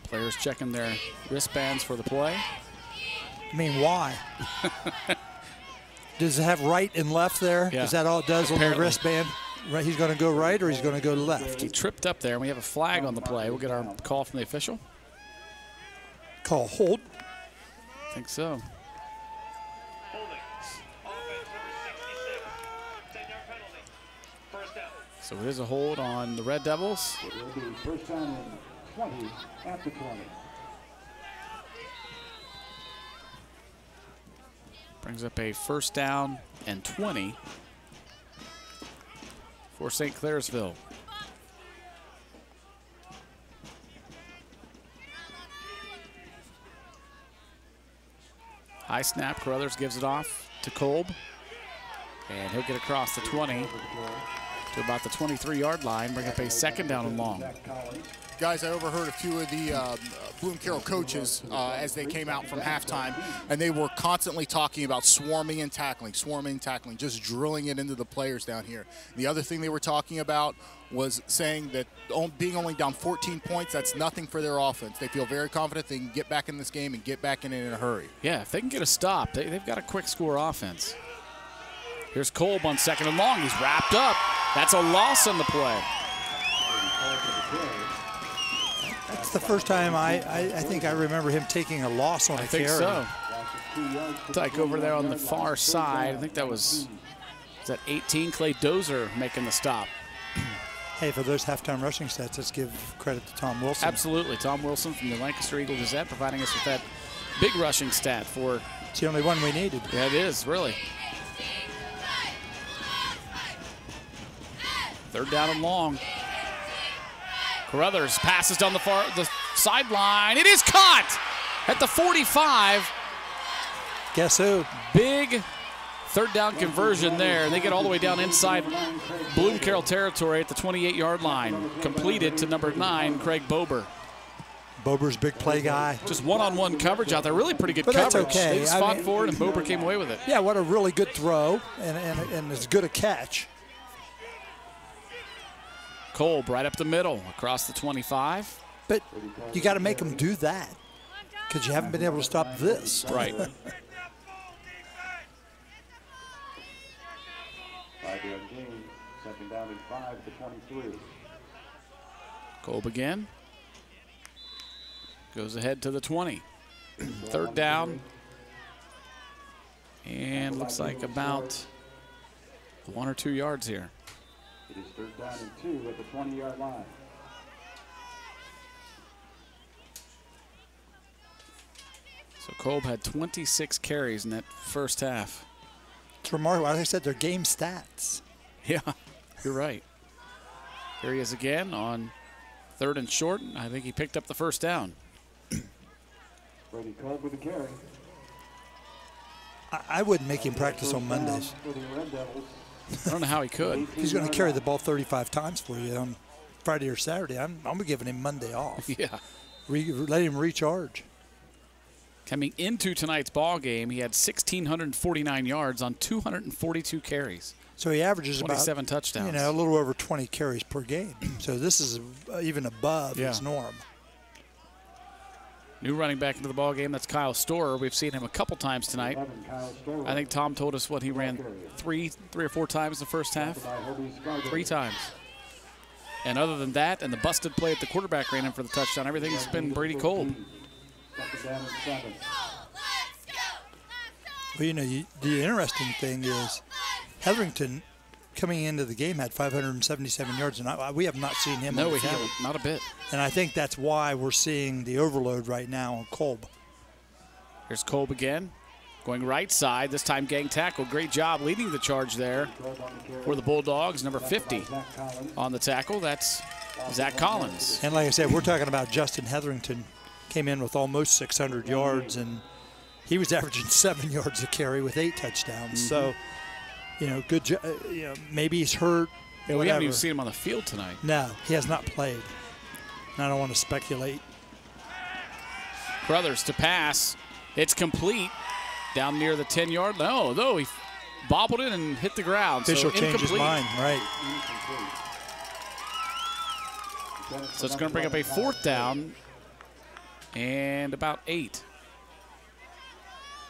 Players checking their wristbands for the play. I mean, why? Does it have right and left there? Yeah. Is that all it does on the wristband? Right, he's going to go right or he's going to go left? He tripped up there, and we have a flag on the play. We'll get our call from the official. Call hold. I think so. So it is a hold on the Red Devils. It will be first down and 20 at the 20. Brings up a first down and 20 for St. Clairsville. High snap, Carruthers gives it off to Kolb. And he'll get across the 20 to about the 23-yard line, bring up a second down and long. Guys, I overheard a few of the Bloom Carroll coaches as they came out from halftime, and they were constantly talking about swarming and tackling, just drilling it into the players down here. The other thing they were talking about was saying that being only down 14 points, that's nothing for their offense. They feel very confident they can get back in this game and get back in it in a hurry. Yeah, if they can get a stop, they've got a quick score offense. Here's Kolb on second and long. He's wrapped up. That's a loss on the play. That's the first time I think I remember him taking a loss on a carry. I think so. Like over there on the far side, I think that was that 18, Clay Dozer making the stop. Hey, for those halftime rushing stats, let's give credit to Tom Wilson. Absolutely. Tom Wilson from the Lancaster Eagle Gazette providing us with that big rushing stat for. It's the only one we needed. Yeah, it is, really. Third down and long. Carruthers passes down the sideline. It is caught at the 45. Guess who? Big third down conversion there. They get all the way down inside Bloom Carroll territory at the 28-yard line. Completed to number 9, Craig Bober. Bober's big play guy. Just one-on-one coverage out there. Really pretty good coverage. That's okay. They just fought for it, and Bober came away with it. Yeah, what a really good throw, and as good a catch. Kolb right up the middle, across the 25. But you got to make them do that because you haven't been able to stop this. Right. 5-yard gain, second down and 5 to 23. Kolb again. Goes ahead to the 20. Third down. And looks like about 1 or 2 yards here. It is third down and 2 at the 20-yard line. So Kolb had 26 carries in that first half. It's remarkable. Like I said, they're game stats. Yeah, you're right. Here he is again on 3rd and short. I think he picked up the first down. Brady Kolb with the carry. I wouldn't make him practice on Mondays. I don't know how he could. He's going to carry the ball 35 times for you on Friday or Saturday. I'm giving him Monday off. Yeah. Let him recharge. Coming into tonight's ball game, he had 1,649 yards on 242 carries. So he averages 27 about touchdowns. a little over 20 carries per game. So this is even above his norm. New running back into the ball game. That's Kyle Storer. We've seen him a couple times tonight. I think Tom told us what he ran three or four times in the first half. 3 times. And other than that, and the busted play at the quarterback ran in for the touchdown, everything's been Brady Kolb. Well, the interesting thing is Hetherington coming into the game had 577 yards, and we have not seen him. No, we haven't. Not a bit. And I think that's why we're seeing the overload right now on Kolb. Here's Kolb again, going right side. This time gang tackle. Great job leading the charge there for the Bulldogs. Number 50 on the tackle. That's Zach Collins. And like I said, we're talking about Justin Hetherington. Came in with almost 600 yards, and he was averaging 7 yards a carry with 8 touchdowns. So, good job. Maybe he's hurt. Yeah, we haven't even seen him on the field tonight. No, he has not played. And I don't want to speculate. Crothers to pass. It's complete. Down near the 10-yard. No, he bobbled it and hit the ground. Official so changed his mind, right. So it's going to bring up a 4th down. And about 8.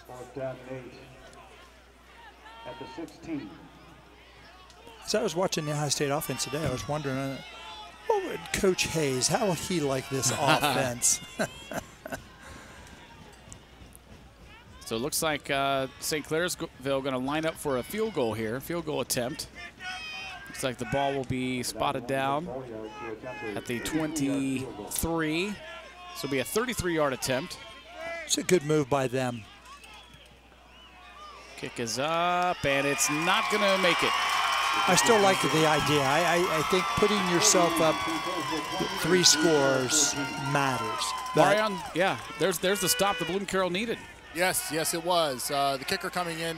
4th down and 8 at the 16. So I was watching the Ohio State offense today. I was wondering, what would Coach Hayes, how would he like this offense? So it looks like St. Clairsville going to line up for a field goal here, field goal attempt. Looks like the ball will be spotted down at the 23. So it'll be a 33-yard attempt. It's a good move by them. Kick is up, and it's not going to make it. I still like the idea. I think putting yourself up 3 scores matters. Mareion, yeah, there's the stop that Bloom Carroll needed. Yes, it was. The kicker coming in,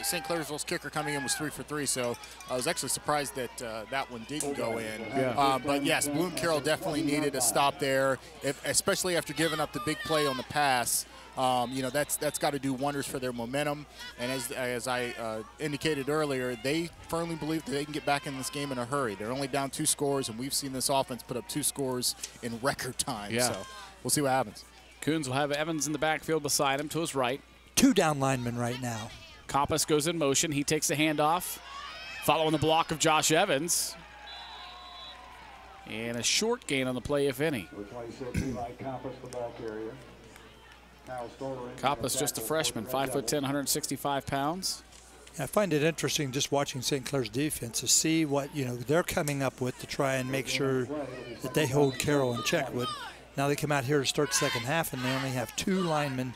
St. Clairsville's kicker coming in was 3 for 3, so I was actually surprised that that one didn't go in. Yeah. But yes, Bloom Carroll definitely needed a stop there, especially after giving up the big play on the pass. That's got to do wonders for their momentum. And as I indicated earlier, they firmly believe that they can get back in this game in a hurry. They're only down 2 scores, and we've seen this offense put up 2 scores in record time. Yeah. So we'll see what happens. Coons will have Evans in the backfield beside him to his right. 2 down linemen right now. Kompas goes in motion. He takes the handoff, following the block of Josh Evans. And a short gain on the play, if any. Kompas just a freshman, 5'10", 165 pounds. I find it interesting just watching St. Clair's defense to see what they're coming up with to try and make sure that they hold Carroll in check. Now they come out here to start the second half, and they only have 2 linemen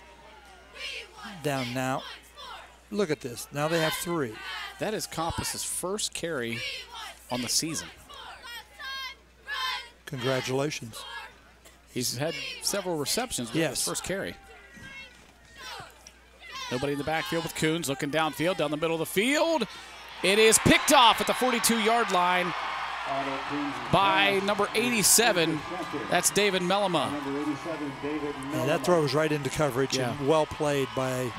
down now. Look at this. Now they have 3. That is Kompas's first carry on the season. Congratulations. He's had several receptions, but his first carry. Nobody in the backfield with Coons looking downfield, down the middle of the field. It is picked off at the 42-yard line by number 87. That's David Mellema. Yeah, that throw was right into coverage and well played by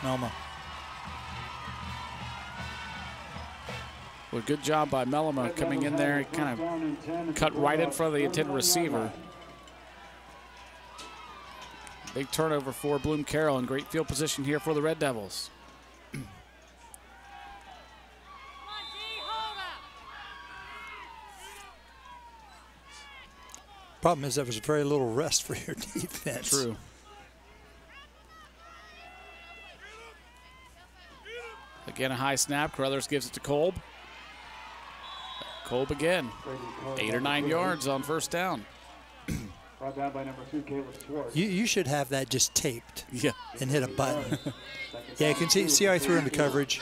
Mellema. Well, good job by Mellema coming in there. He kind of cut right in front of the intended receiver. Big turnover for Bloom Carroll and great field position here for the Red Devils. Problem is there was very little rest for your defense. True. Again, a high snap. Crothers gives it to Kolb. Kolb again. 8 or 9 yards on first down. Brought down by number 2, Caleb Schwartz. You should have that just taped. Yeah. And hit a button. Yeah, you can see how he threw into coverage.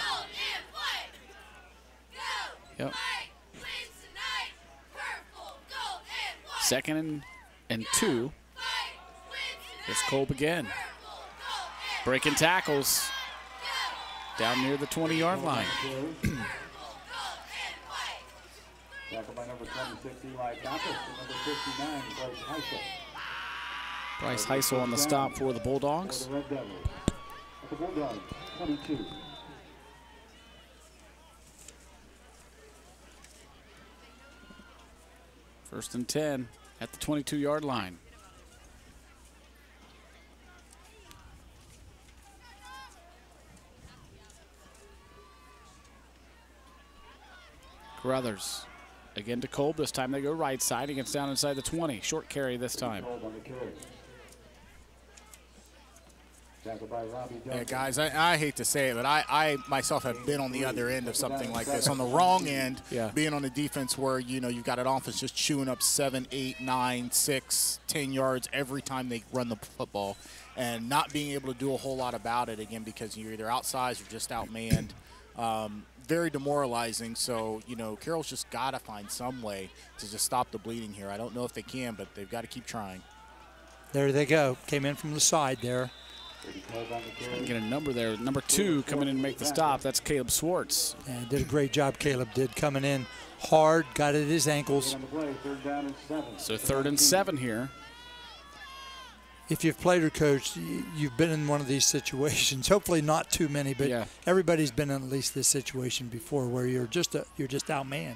Yep. 2nd and 2. Here's Kolb again. Breaking tackles down near the 20-yard line. Tackled by number 26, Eli Kappas, and number 59, Bryce Heisel. Bryce Heisel on the stop for the Bulldogs. For the Red Devils. At the Bulldogs, 22. First and 10 at the 22-yard line. Carruthers again to Kolb. This time they go right side. He gets down inside the 20. Short carry this time. Yeah, guys, I hate to say it, but I myself have been on the other end of something like this. On the wrong end, being on the defense where, you've got an offense just chewing up 7, 8, 9, 6, 10 yards every time they run the football, and not being able to do a whole lot about it, again, because you're either outsized or just outmanned. Very demoralizing. So, Carroll's just got to find some way to just stop the bleeding here. I don't know if they can, but they've got to keep trying. There they go. Came in from the side there. Get a number there. Number 2 coming in to make the stop. That's Caleb Swartz. Yeah, did a great job, Caleb did, coming in hard, got at his ankles. So 3rd and 7 here. If you've played or coached, you've been in one of these situations. Hopefully not too many, but everybody's been in at least this situation before where you're just outmanned.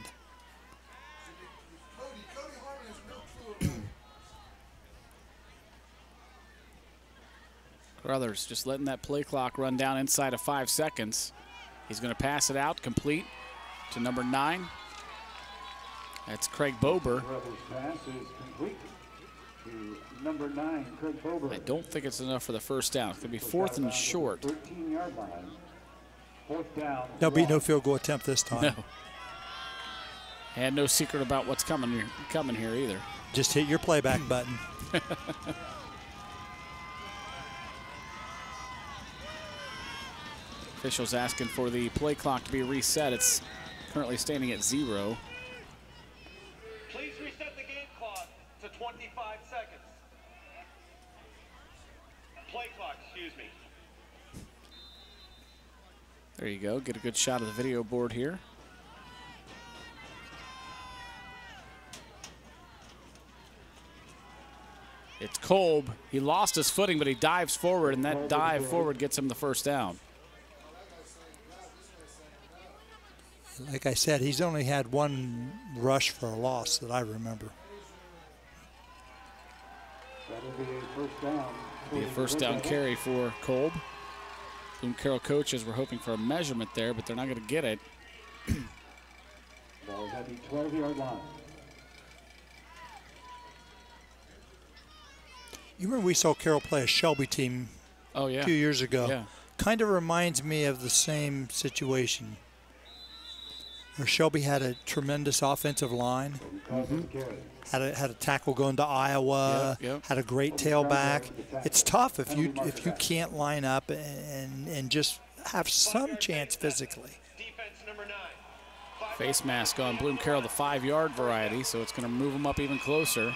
Carruthers just letting that play clock run down inside of 5 seconds. He's going to pass it out, complete to number 9. That's Craig Bober. Pass is complete to number 9, Craig Bober. I don't think it's enough for the first down. It's going to be 4th and short. 13-yard line. 4th down. There'll be no field goal attempt this time. No. And no secret about what's coming here either. Just hit your playback button. Officials asking for the play clock to be reset. It's currently standing at 0. Please reset the game clock to 25 seconds. Play clock, excuse me. There you go. Get a good shot of the video board here. It's Kolb. He lost his footing, but he dives forward, and that dive forward gets him the first down. Like I said, he's only had one rush for a loss that I remember. That'll be a first down. Be a first down carry for Kolb. Bloom Carroll coaches were hoping for a measurement there, but they're not going to get it. Ball is at the 12-yard line. You remember we saw Carroll play a Shelby team a few years ago. Yeah. Kind of reminds me of the same situation, where Shelby had a tremendous offensive line, had a tackle going to Iowa, had a great tailback. It's tough if you can't line up and just have some chance physically. Face mask on Bloom Carroll, the 5-yard variety, so it's going to move him up even closer.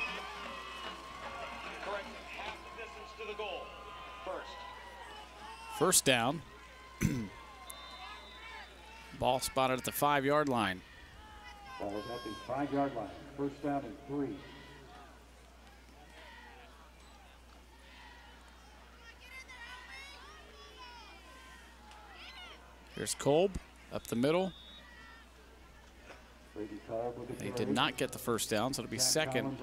First down. Ball spotted at the 5-yard line. Ball is at the 5-yard line. First down and 3. Here's Kolb up the middle. They did not get the first down, so it'll be 2nd.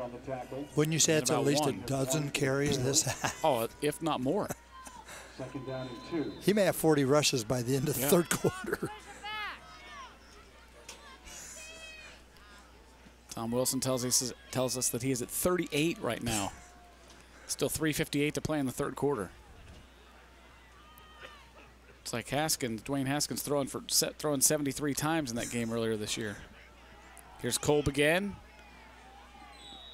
Wouldn't you say it's at least 12 carries this half? Oh, if not more. 2nd down and 2. He may have 40 rushes by the end of the third quarter. Tom Wilson tells us that he is at 38 right now. Still 3:58 to play in the third quarter. It's like Dwayne Haskins throwing 73 times in that game earlier this year. Here's Kolb again.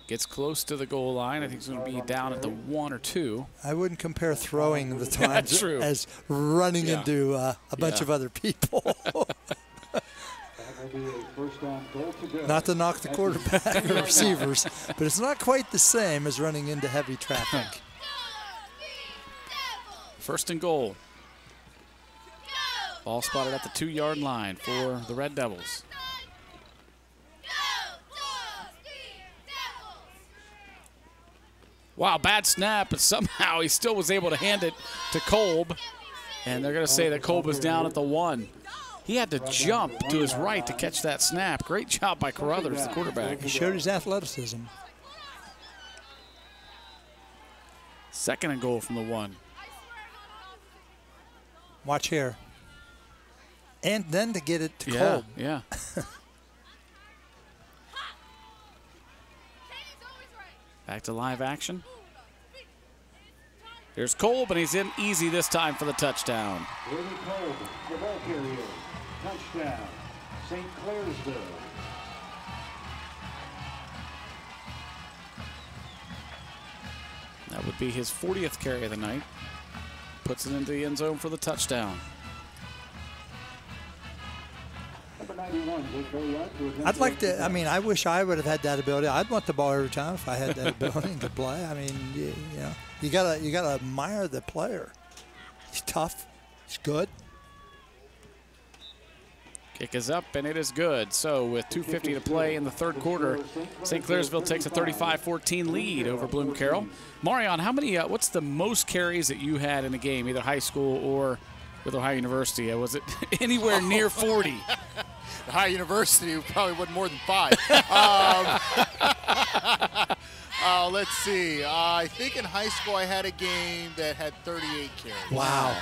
Gets close to the goal line. I think he's going to be down at the 1 or 2. I wouldn't compare throwing the times as running into a bunch of other people. That will be a Not to knock the quarterback or receivers, but it's not quite the same as running into heavy traffic. First and goal. Ball spotted at the 2-yard line for the Red Devils. Wow, bad snap, but somehow he still was able to hand it to Kolb. And they're going to say that Kolb is down at the 1. He had to jump to his right to catch that snap. Great job by Carruthers, the quarterback. He showed his athleticism. Second and goal from the 1. Watch here. And then to get it to Kolb. Yeah. Back to live action. Here's Kolb, and he's in easy this time for the touchdown. Kolb, the ball carrier. Touchdown, St. Clairsville. That would be his 40th carry of the night. Puts it into the end zone for the touchdown. I'd like to, I mean, I wish I would have had that ability. I'd want the ball every time if I had that ability to play. I mean, you know, you gotta admire the player. He's tough. He's good. Kick is up, and it is good. So with 2:50 to play in the third quarter, St. Clairsville takes a 35-14 lead over Bloom Carroll. Mareion, how many? What's the most carries that you had in a game, either high school or with Ohio University? Was it anywhere near 40? Ohio University probably wasn't more than 5. Let's see. I think in high school I had a game that had 38 carries. Wow.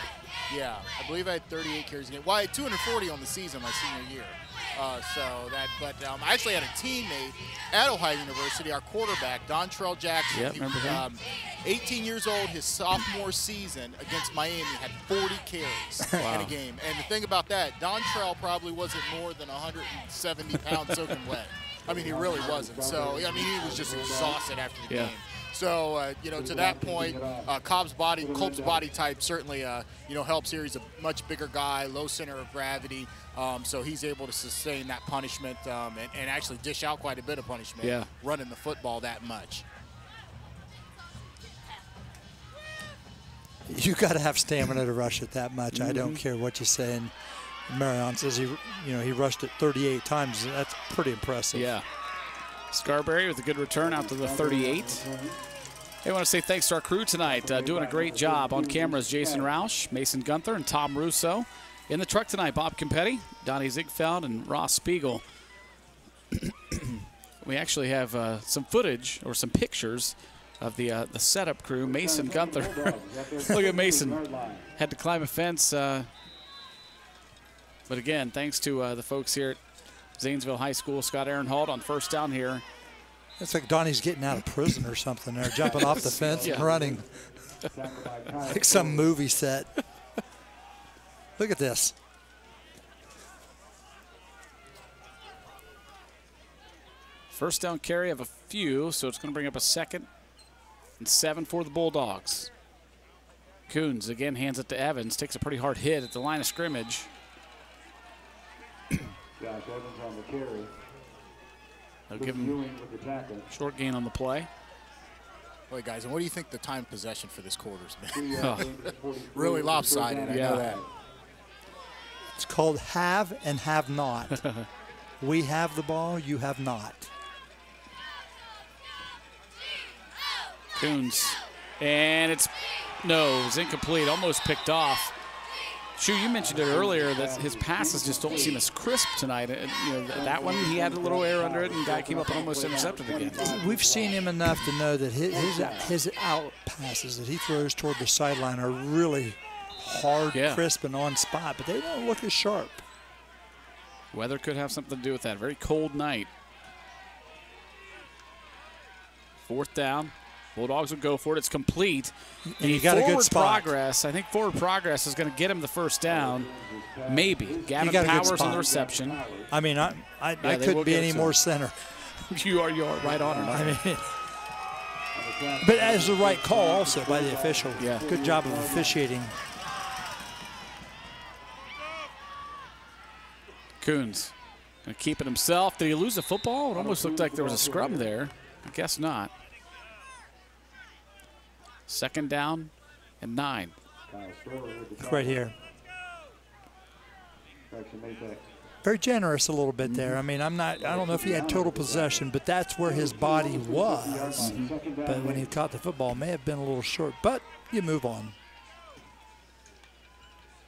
Yeah, I believe I had 38 carries a game. Well, I had 240 on the season my senior year. I actually had a teammate at Ohio University, our quarterback, Dontrell Jackson. Yep, remember him. 18 years old, his sophomore season against Miami, had 40 carries in a game. And the thing about that, Dontrell probably wasn't more than 170 pounds soaking wet. I mean, he really wasn't. So, I mean, he was just exhausted after the game. So, you know, to that point, Kolb's body type certainly, you know, helps here. He's a much bigger guy, low center of gravity, so he's able to sustain that punishment and actually dish out quite a bit of punishment running the football that much. You got to have stamina to rush it that much. I don't care what you say. And Mareion says he rushed it 38 times. That's pretty impressive. Yeah. Scarberry with a good return out to the 38. I want to say thanks to our crew tonight. Doing a great job on cameras, Jason Roush, Mason Gunther, and Tom Russo. In the truck tonight, Bob Campetti, Donnie Ziegfeld, and Ross Spiegel. We actually have some footage or some pictures of the setup crew. Mason Gunther. Look at Mason. Had to climb a fence. But again, thanks to the folks here at Zanesville High School. Scott Aaronhold on first down here. It's like Donnie's getting out of prison or something there, jumping off the fence and running. Like some movie set. Look at this. First down carry of a few, so it's going to bring up a 2nd and 7 for the Bulldogs. Coons again hands it to Evans, takes a pretty hard hit at the line of scrimmage. Josh Evans on the carry. They'll give him short gain on the play. Boy, guys, and what do you think the time possession for this quarter's been? Really lopsided, I know that. It's called have and have not. We have the ball, you have not. Coons, and it's incomplete, almost picked off. Shu, you mentioned it earlier that his passes just don't seem as crisp tonight. You know, that one, he had a little air under it, and the guy came up and almost intercepted again. We've seen him enough to know that his out passes that he throws toward the sideline are really hard, crisp, and on spot, but they don't look as sharp. Weather could have something to do with that. Very cold night. 4th down. Bulldogs will go for it. It's complete. And you got a good spot. Progress. I think forward progress is going to get him the first down. Maybe. Gavin Powers on the reception. I mean, I couldn't be any more center. You are right on it. I mean, but as the right call also by the official. Yeah. Good job of officiating. Coons Gonna keep it himself. Did he lose the football? It almost looked like there was a scrum there. I guess not. 2nd down and 9. Right here. Very generous a little bit there. I mean, I don't know if he had total possession, but that's where his body was. But when he caught the football, it may have been a little short, but you move on.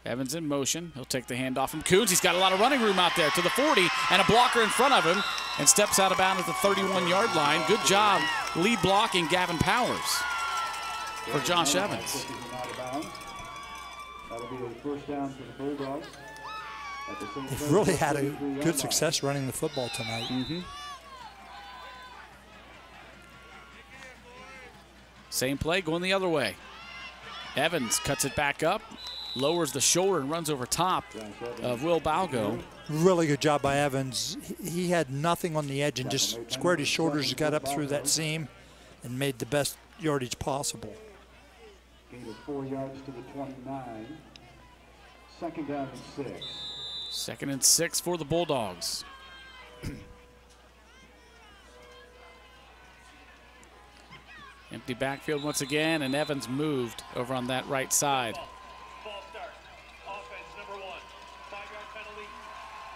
Evans in motion. He'll take the handoff from Coons. He's got a lot of running room out there to the 40 and a blocker in front of him and steps out of bounds at the 31-yard line. Good job lead blocking Gavin Powers for Josh Evans. That'll be a first down for the Bulldogs. They've really had a good success running the football tonight. Same play going the other way. Evans cuts it back up, lowers the shoulder and runs over top of Will Balgo. Really good job by Evans. He had nothing on the edge and just squared his shoulders, got up through that seam, and made the best yardage possible. Gain of 4 yards to the 29. 2nd down and 6. 2nd and 6 for the Bulldogs. Empty backfield once again, and Evans moved over on that right side. Ball start. Offense number 1. 5-yard penalty.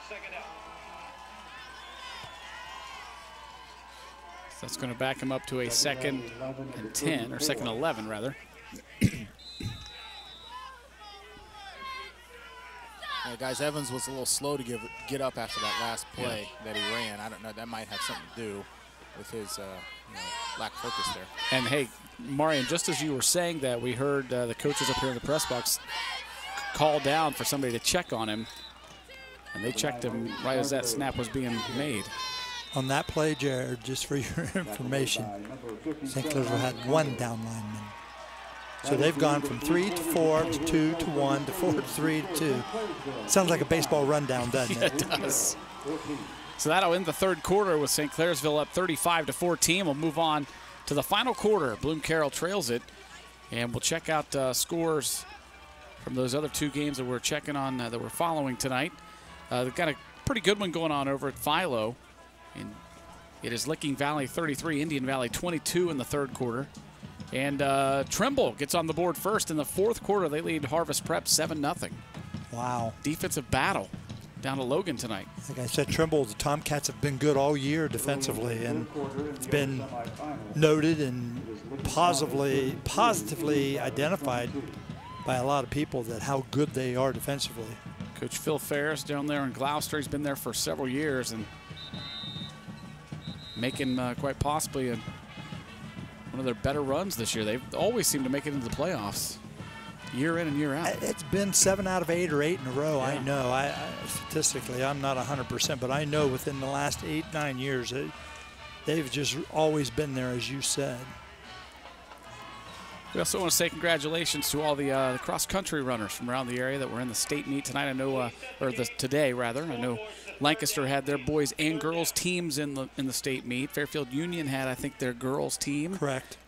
2nd down. So that's going to back him up to a 2nd and 10, or 2nd and 11 rather. Guys, Evans was a little slow to get up after that last play that he ran. I don't know. That might have something to do with his lack of focus there. And hey, Mareion, just as you were saying that, we heard the coaches up here in the press box call down for somebody to check on him, and they checked him right as that snap was being made. On that play, Jared, just for your information, St. Clairsville had 1 down lineman. So they've gone from 3 to 4 to 2 to 1 to 4 to 3 to 2. Sounds like a baseball rundown, doesn't it? It does. So that'll end the 3rd quarter with St. Clairsville up 35-14. We'll move on to the final quarter. Bloom Carroll trails it, and we'll check out scores from those other 2 games that we're checking on that we're following tonight. They've got a pretty good one going on over at Philo. And it is Licking Valley 33, Indian Valley 22 in the 3rd quarter. And Trimble gets on the board first in the 4th quarter. They lead Harvest Prep 7-0. Wow. Defensive battle down to Logan tonight. Like I said, Trimble, the Tomcats have been good all year defensively, and it's been noted and positively identified by a lot of people that how good they are defensively. Coach Phil Ferris down there in Gloucester, he's been there for several years and making quite possibly one of their better runs this year. They've always seemed to make it into the playoffs year in and year out. It's been 7 out of 8 or 8 in a row. Yeah. I know. Statistically, I'm not 100%, but I know within the last 8-9 years, they've just always been there, as you said. We also want to say congratulations to all the cross-country runners from around the area that were in the state meet tonight. I know, today rather. I know Lancaster had their boys and girls teams in the state meet. Fairfield Union had, I think, their girls team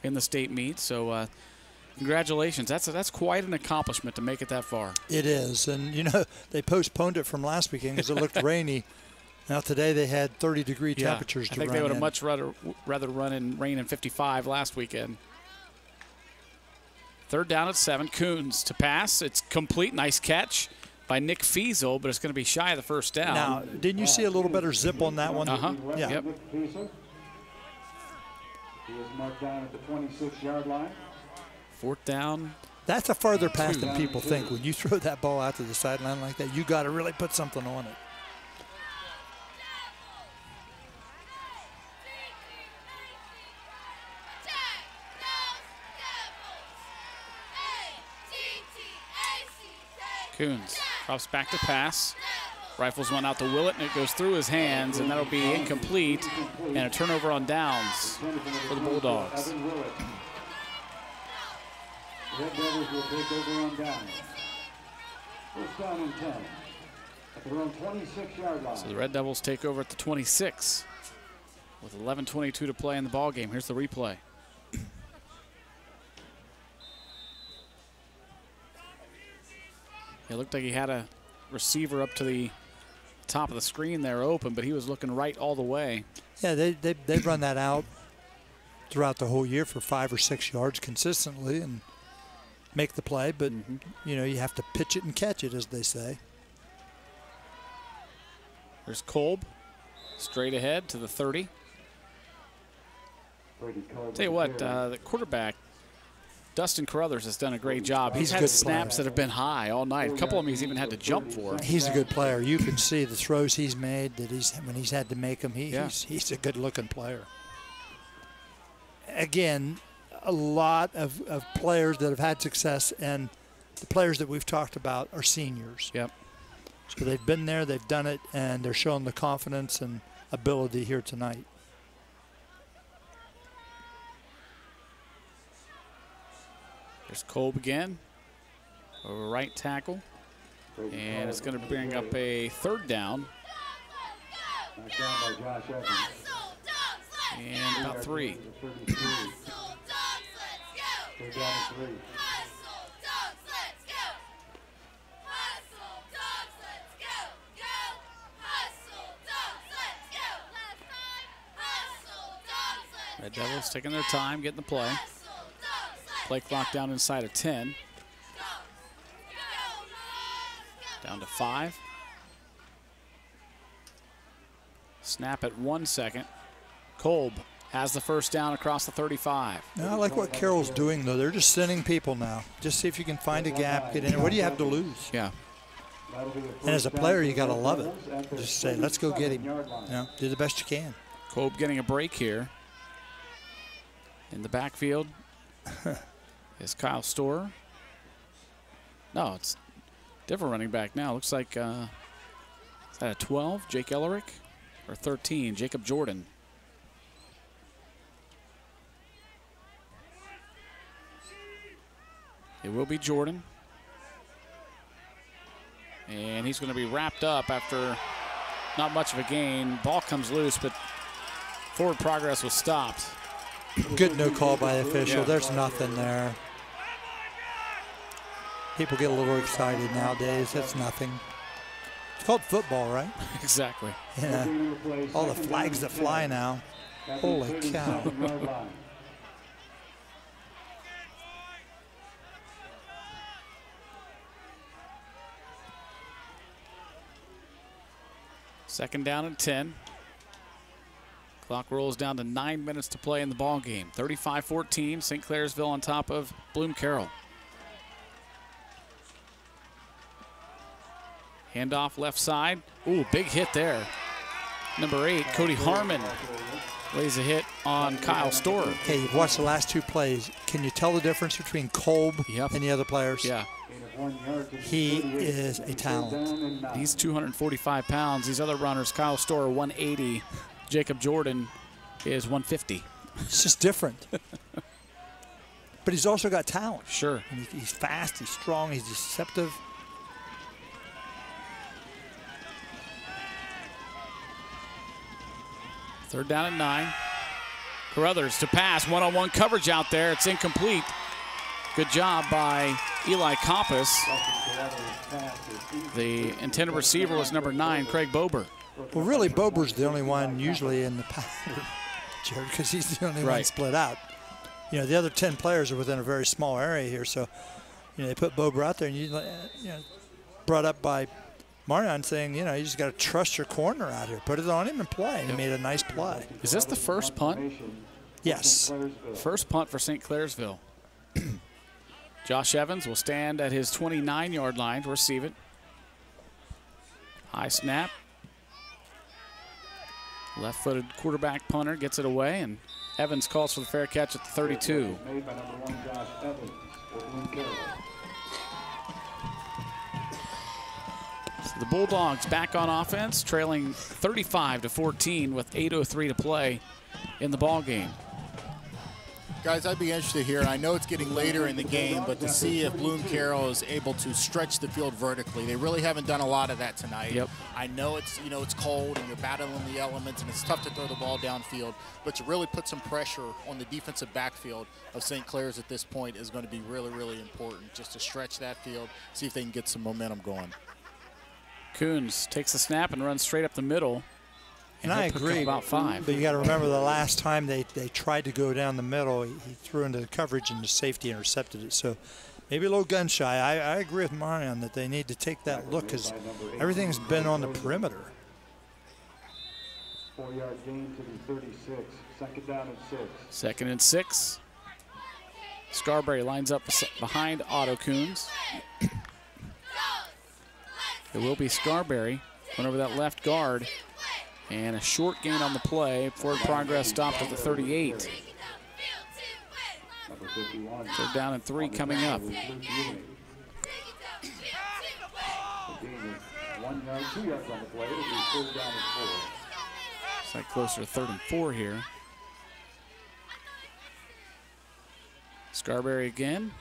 in the state meet. So congratulations. That's quite an accomplishment to make it that far. It is, and you know they postponed it from last weekend because it looked rainy. Now today they had 30-degree temperatures to run in. I think they would have much rather run in rain and 55 last weekend. 3rd down at 7. Coons to pass. It's complete. Nice catch by Nick Fiesel, but it's going to be shy of the 1st down. Now, didn't you see a little better zip on that one? Uh-huh. Yeah. Yep. He is marked down at the 26-yard line. 4th down. That's a farther pass than people think. When you throw that ball out to the sideline like that, you got to really put something on it. Coons drops back to pass. Rifles one out to Willett, and it goes through his hands, and that'll be incomplete, and a turnover on downs for the Bulldogs. Red Devils will take over on downs. 1st down and 10 at their own 26-yard line. So the Red Devils take over at the 26 with 11:22 to play in the ball game. Here's the replay. It looked like he had a receiver up to the top of the screen there open, but he was looking right all the way. Yeah, they've run that out throughout the whole year for 5 or 6 yards consistently and make the play, but you know, you have to pitch it and catch it, as they say. There's Kolb, straight ahead to the 30. Tell you what, the quarterback, Dustin Carruthers, has done a great job. He's had snaps that have been high all night. A couple of them he's even had to jump for. He's a good player. You can see the throws he's made, that when he's had to make them, he's a good-looking player. Again, a lot of players that have had success, and the players that we've talked about are seniors. Yep. So they've been there, they've done it, and they're showing the confidence and ability here tonight. There's Kolb again, over right tackle, and it's going to bring up a 3rd down. And about 3. Red Devils taking their time, getting the play. Play clock down inside of 10. Down to 5. Snap at 1 second. Kolb has the first down across the 35. Now, I like what Carroll's doing, though. They're just sending people now. Just see if you can find a gap, get in there. What do you have to lose? Yeah. And as a player, you got to love it. Just say, let's go get him. You know, do the best you can. Kolb getting a break here. In the backfield is Kyle Storer. No, it's different running back now. Looks like, is that a 12, Jake Ellerick? Or 13, Jacob Jordan? It will be Jordan. And he's going to be wrapped up after not much of a gain. Ball comes loose, but forward progress was stopped. Good no call by the official. Yeah. There's nothing there. People get a little excited nowadays. That's nothing. It's called football, right? Exactly. Yeah. All the flags that fly now. Holy cow. Second down and 10. Clock rolls down to 9 minutes to play in the ball game. 35-14, St. Clairsville on top of Bloom Carroll. Handoff left side. Ooh, big hit there. Number 8, Cody Harmon, lays a hit on Kyle Storer. Okay, you've watched the last 2 plays. Can you tell the difference between Kolb and the other players? Yeah. He is a talent. He's 245 pounds. These other runners, Kyle Storer, 180. Jacob Jordan is 150. It's just different. But he's also got talent. Sure. And he's fast, he's strong, he's deceptive. Third down and 9. Carruthers to pass, one-on-one coverage out there. It's incomplete. Good job by Eli Compass. The intended receiver was number 9, Craig Bober. Well, really, Bober's the only one usually in the pattern, Jared, because he's the only one split out. You know, the other 10 players are within a very small area here, so you know they put Bober out there, and you know, brought up by Mareion saying, you know, you just got to trust your corner out here, put it on him and play. He made a nice play. Is this the first punt? Yes. First punt for St. Clairsville. Josh Evans will stand at his 29-yard line to receive it. High snap. Left-footed quarterback punter gets it away, and Evans calls for the fair catch at the 32. So the Bulldogs back on offense, trailing 35-14 with 8:03 to play in the ball game. Guys, I'd be interested here. I know it's getting later in the game, but to see if Bloom Carroll is able to stretch the field vertically. They really haven't done a lot of that tonight. Yep. I know it's cold and you're battling the elements and it's tough to throw the ball downfield, but to really put some pressure on the defensive backfield of St. Clair's at this point is going to be really, really important, just to stretch that field, see if they can get some momentum going. Coons takes the snap and runs straight up the middle. And I agree. About 5. But you got to remember the last time they tried to go down the middle, he threw into the coverage and the safety intercepted it. So maybe a little gun shy. I agree with Mareion that they need to take that look because everything's been on the perimeter. 4-yard gain to the 36. Second down and 6. Second and 6. Scarberry lines up behind Otto Coons. It will be Scarberry. Went over that left guard. And a short gain on the play. Forward progress stopped at the 38. Third down and 3 coming up. 1 yard, 2 yards on the play. It'll be third down and 4. It's like closer to 3rd and 4 here. Scarberry again.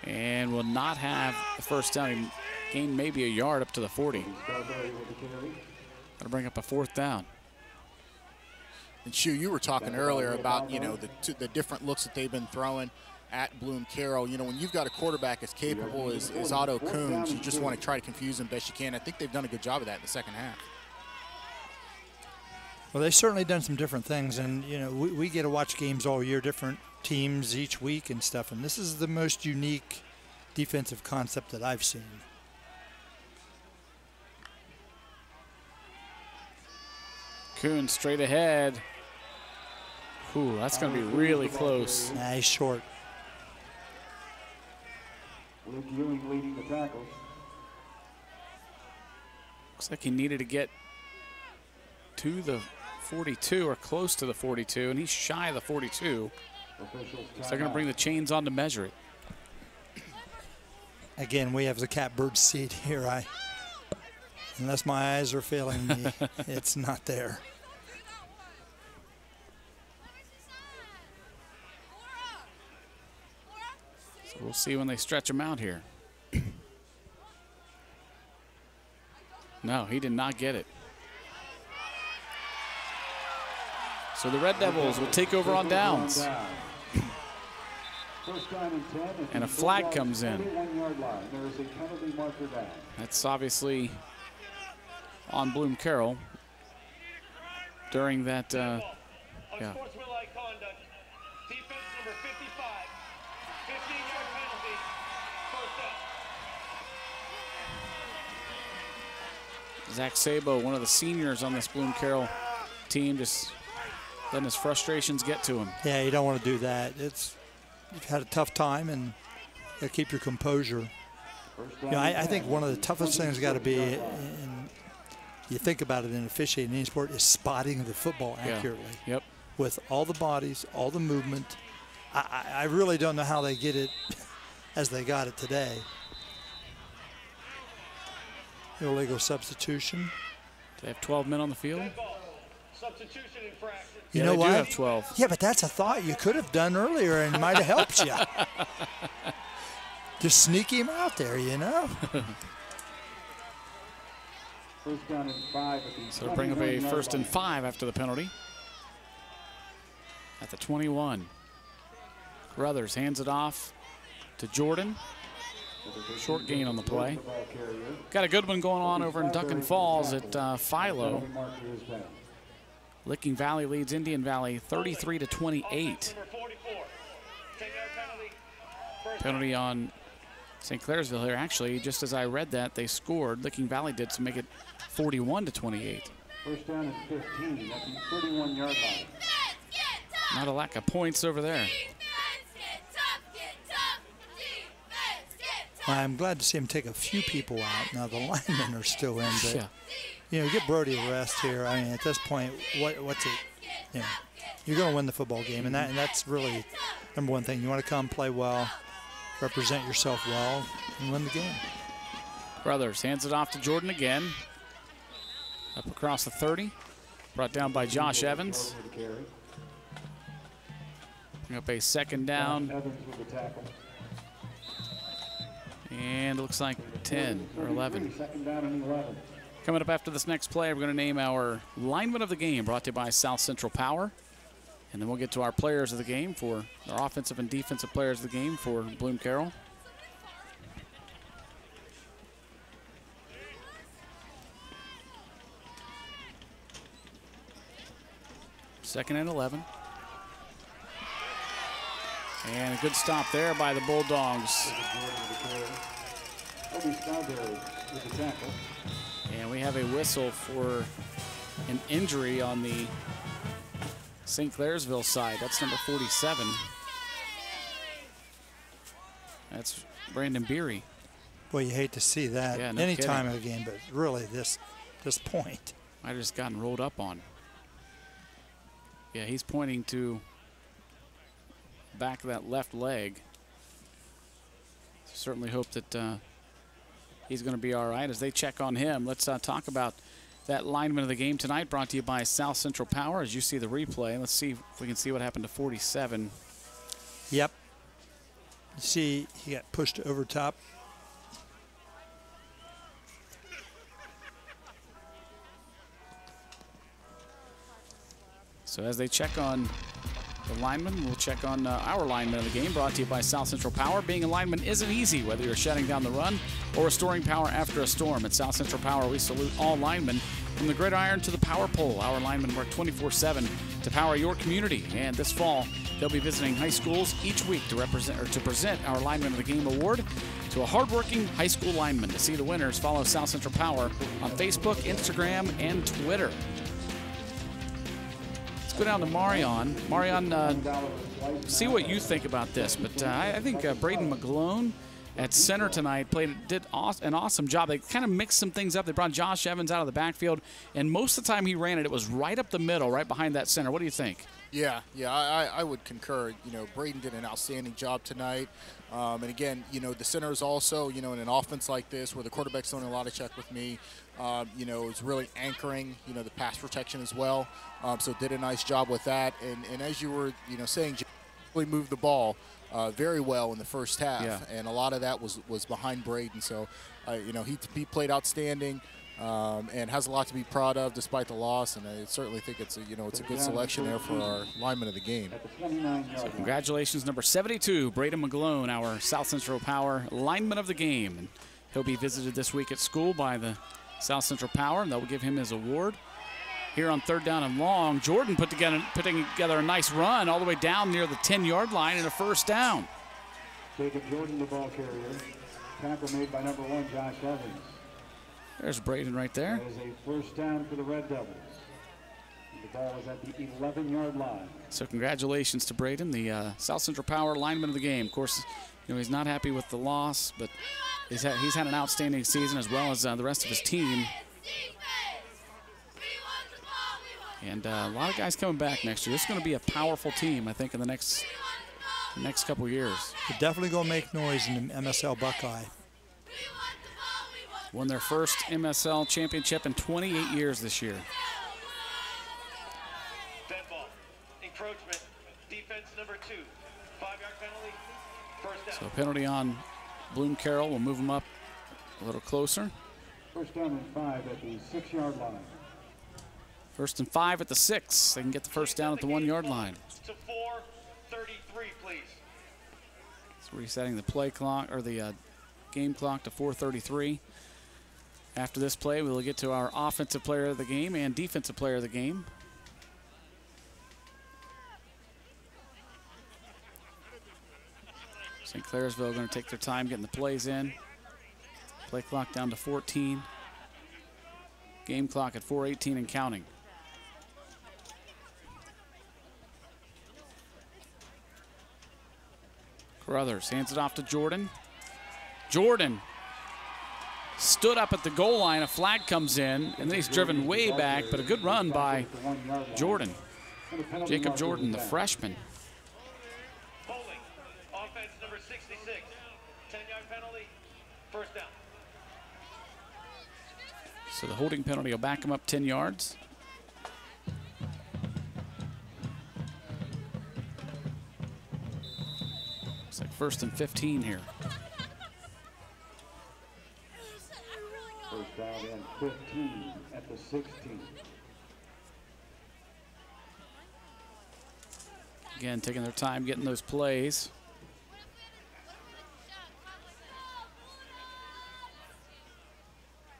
And will not have the first down. He gained maybe a yard up to the 40. That'll bring up a 4th down. And Shu, you were talking earlier about, you know, the different looks that they've been throwing at Bloom Carroll. You know, when you've got a quarterback as capable as Otto Coons, you just want to try to confuse him best you can. I think they've done a good job of that in the second half. Well, they've certainly done some different things, and, you know, we get to watch games all year, different teams each week and stuff, and this is the most unique defensive concept that I've seen. Coons straight ahead. Ooh, that's going to be really close. Nah, he's short. Luke Ewing leading the tackles. Looks like he needed to get to the 42 or close to the 42, and he's shy of the 42. So they're going to bring the chains on to measure it. Again, we have the catbird seat here. Unless my eyes are failing me, it's not there. So we'll see when they stretch him out here. No, he did not get it. So the Red Devils will take over on downs. And a flag comes in. That's obviously on Bloom Carroll during that, yeah. Unsportsmanlike conduct. Defense number 55. 15-yard penalty. First down. Zach Sabo, one of the seniors on this Bloom Carroll team, just letting his frustrations get to him. Yeah, you don't want to do that. You've had a tough time, and you got to keep your composure. You know, I think one of the toughest things got to be, and you think about it in officiating any sport, is spotting the football accurately. Yeah. Yep. With all the bodies, all the movement. I really don't know how they get it as they got it today. Illegal substitution. They have 12 men on the field. Substitution infraction. You know they what? do have 12. Yeah, but that's a thought you could have done earlier and might have helped you. Just sneak him out there, you know? First down and 5 at the So they'll bring up a 1st and 5 after the penalty. At the 21. Brothers hands it off to Jordan. Short gain on the play. Got a good one going on over in Duncan Falls at Philo. Licking Valley leads Indian Valley 33-28. Penalty on St. Clairsville here. Actually, just as I read that, they scored. Licking Valley did to make it 41-28. First down and 15 at the 31-yard line. Not a lack of points over there. Well, I'm glad to see him take a few people out. Now the linemen are still in, but yeah. You know, get Brody a rest here. I mean, at this point, what's it? You know, you're going to win the football game, and that's really number one thing. You want to come play well, represent yourself well, and win the game. Brothers hands it off to Jordan again. Up across the 30. Brought down by Josh Evans. Bring up a 2nd down. And it looks like 10 or 11. Coming up after this next play, we're going to name our lineman of the game, brought to you by South Central Power. And then we'll get to our players of the game for our offensive and defensive players of the game for Bloom Carroll. 2nd and 11. And a good stop there by the Bulldogs. And we have a whistle for an injury on the St. Clairsville side. That's number 47. That's Brandon Beery. Boy, you hate to see that any time of the game, but really this point. I just gotten rolled up on. Yeah, he's pointing to back of that left leg. Certainly hope that he's going to be all right as they check on him. Let's talk about that lineman of the game tonight, brought to you by South Central Power. As you see the replay, let's see if we can see what happened to 47. Yep. You see he got pushed over top. So as they check on the lineman, we'll check on our lineman of the game, brought to you by South Central Power. Being a lineman isn't easy, whether you're shutting down the run or restoring power after a storm. At South Central Power, we salute all linemen, from the gridiron to the power pole. Our linemen work 24/7 to power your community. And this fall, they'll be visiting high schools each week to present our Lineman of the Game award to a hardworking high school lineman. To see the winners, follow South Central Power on Facebook, Instagram, and Twitter. Go down to Mareion. Mareion, see what you think about this, but I think Braden McGlone at center tonight did an awesome job. They kind of mixed some things up. They brought Josh Evans out of the backfield, and most of the time he ran it was right up the middle, right behind that center. What do you think? Yeah, I would concur. You know, Braden did an outstanding job tonight. And again, you know, the centers also, you know, in an offense like this where the quarterback's throwing a lot of check with me, you know, is really anchoring, you know, the pass protection as well. So did a nice job with that. And as you were, you know, saying, really moved the ball very well in the first half. Yeah. And a lot of that was behind Braden. So, you know, he played outstanding. And has a lot to be proud of despite the loss, and I certainly think it's a good selection there for our lineman of the game. So congratulations, number 72, Braden McGlone, our South Central Power lineman of the game, and he'll be visited this week at school by the South Central Power, and they'll give him his award. Here on 3rd down and long, Jordan putting together a nice run all the way down near the 10-yard line and a first down. Jacob Jordan, the ball carrier. Tackle made by number 1, Josh Evans. There's Braden right there. That is a first down for the Red Devils. And the ball is at the 11-yard line. So congratulations to Braden, the South Central Power lineman of the game. Of course, you know, he's not happy with the loss, but he's had an outstanding season as well as the rest of his team. And a lot of guys coming back next year. This is going to be a powerful team, I think, in the next couple years. They're definitely going to make noise in the MSL Buckeye. Won their first MSL championship in 28 years this year. Dead ball. Encroachment. Defense number 2. 5-yard penalty. First down. So penalty on Bloom Carroll. We'll move them up a little closer. First down and 5 at the 6-yard line. 1st and 5 at the 6. They can get the first down at the 1-yard line. To 4:33, please. So resetting the play clock, or the game clock, to 4:33. After this play, we will get to our offensive player of the game and defensive player of the game. St. Clairsville going to take their time getting the plays in. Play clock down to 14. Game clock at 4:18 and counting. Carruthers hands it off to Jordan. Jordan stood up at the goal line. A flag comes in, and then he's driven way back, but a good run by Jordan. Jacob Jordan, the freshman. Holding. Offense number 66. 10-yard penalty. First down. So the holding penalty will back him up 10 yards. Looks like 1st and 15 here. First down and 15 at the 16. Again, taking their time getting those plays.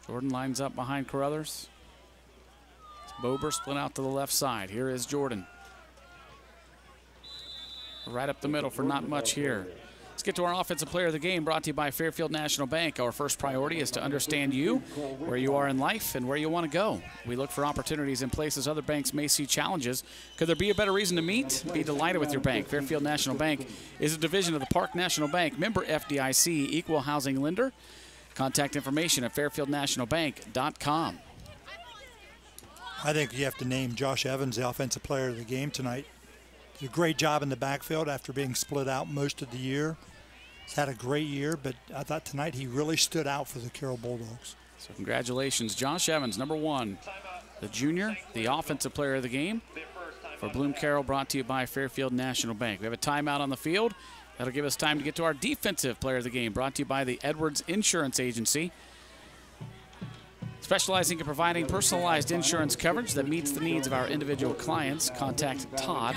Jordan lines up behind Carruthers. Bober split out to the left side. Here is Jordan. right up the middle for not much here. Let's get to our Offensive Player of the Game, brought to you by Fairfield National Bank. Our first priority is to understand you, where you are in life, and where you want to go. We look for opportunities in places other banks may see challenges. Could there be a better reason to meet? Be delighted with your bank. Fairfield National Bank is a division of the Park National Bank, member FDIC, equal housing lender. Contact information at fairfieldnationalbank.com. I think you have to name Josh Evans the Offensive Player of the Game tonight. Did a great job in the backfield after being split out most of the year. He's had a great year, but I thought tonight he really stood out for the Carroll Bulldogs. So congratulations, Josh Evans, number 1, the junior, the Offensive Player of the Game for Bloom Carroll, brought to you by Fairfield National Bank. We have a timeout on the field. That'll give us time to get to our Defensive Player of the Game, brought to you by the Edwards Insurance Agency. Specializing in providing personalized insurance coverage that meets the needs of our individual clients. Contact Todd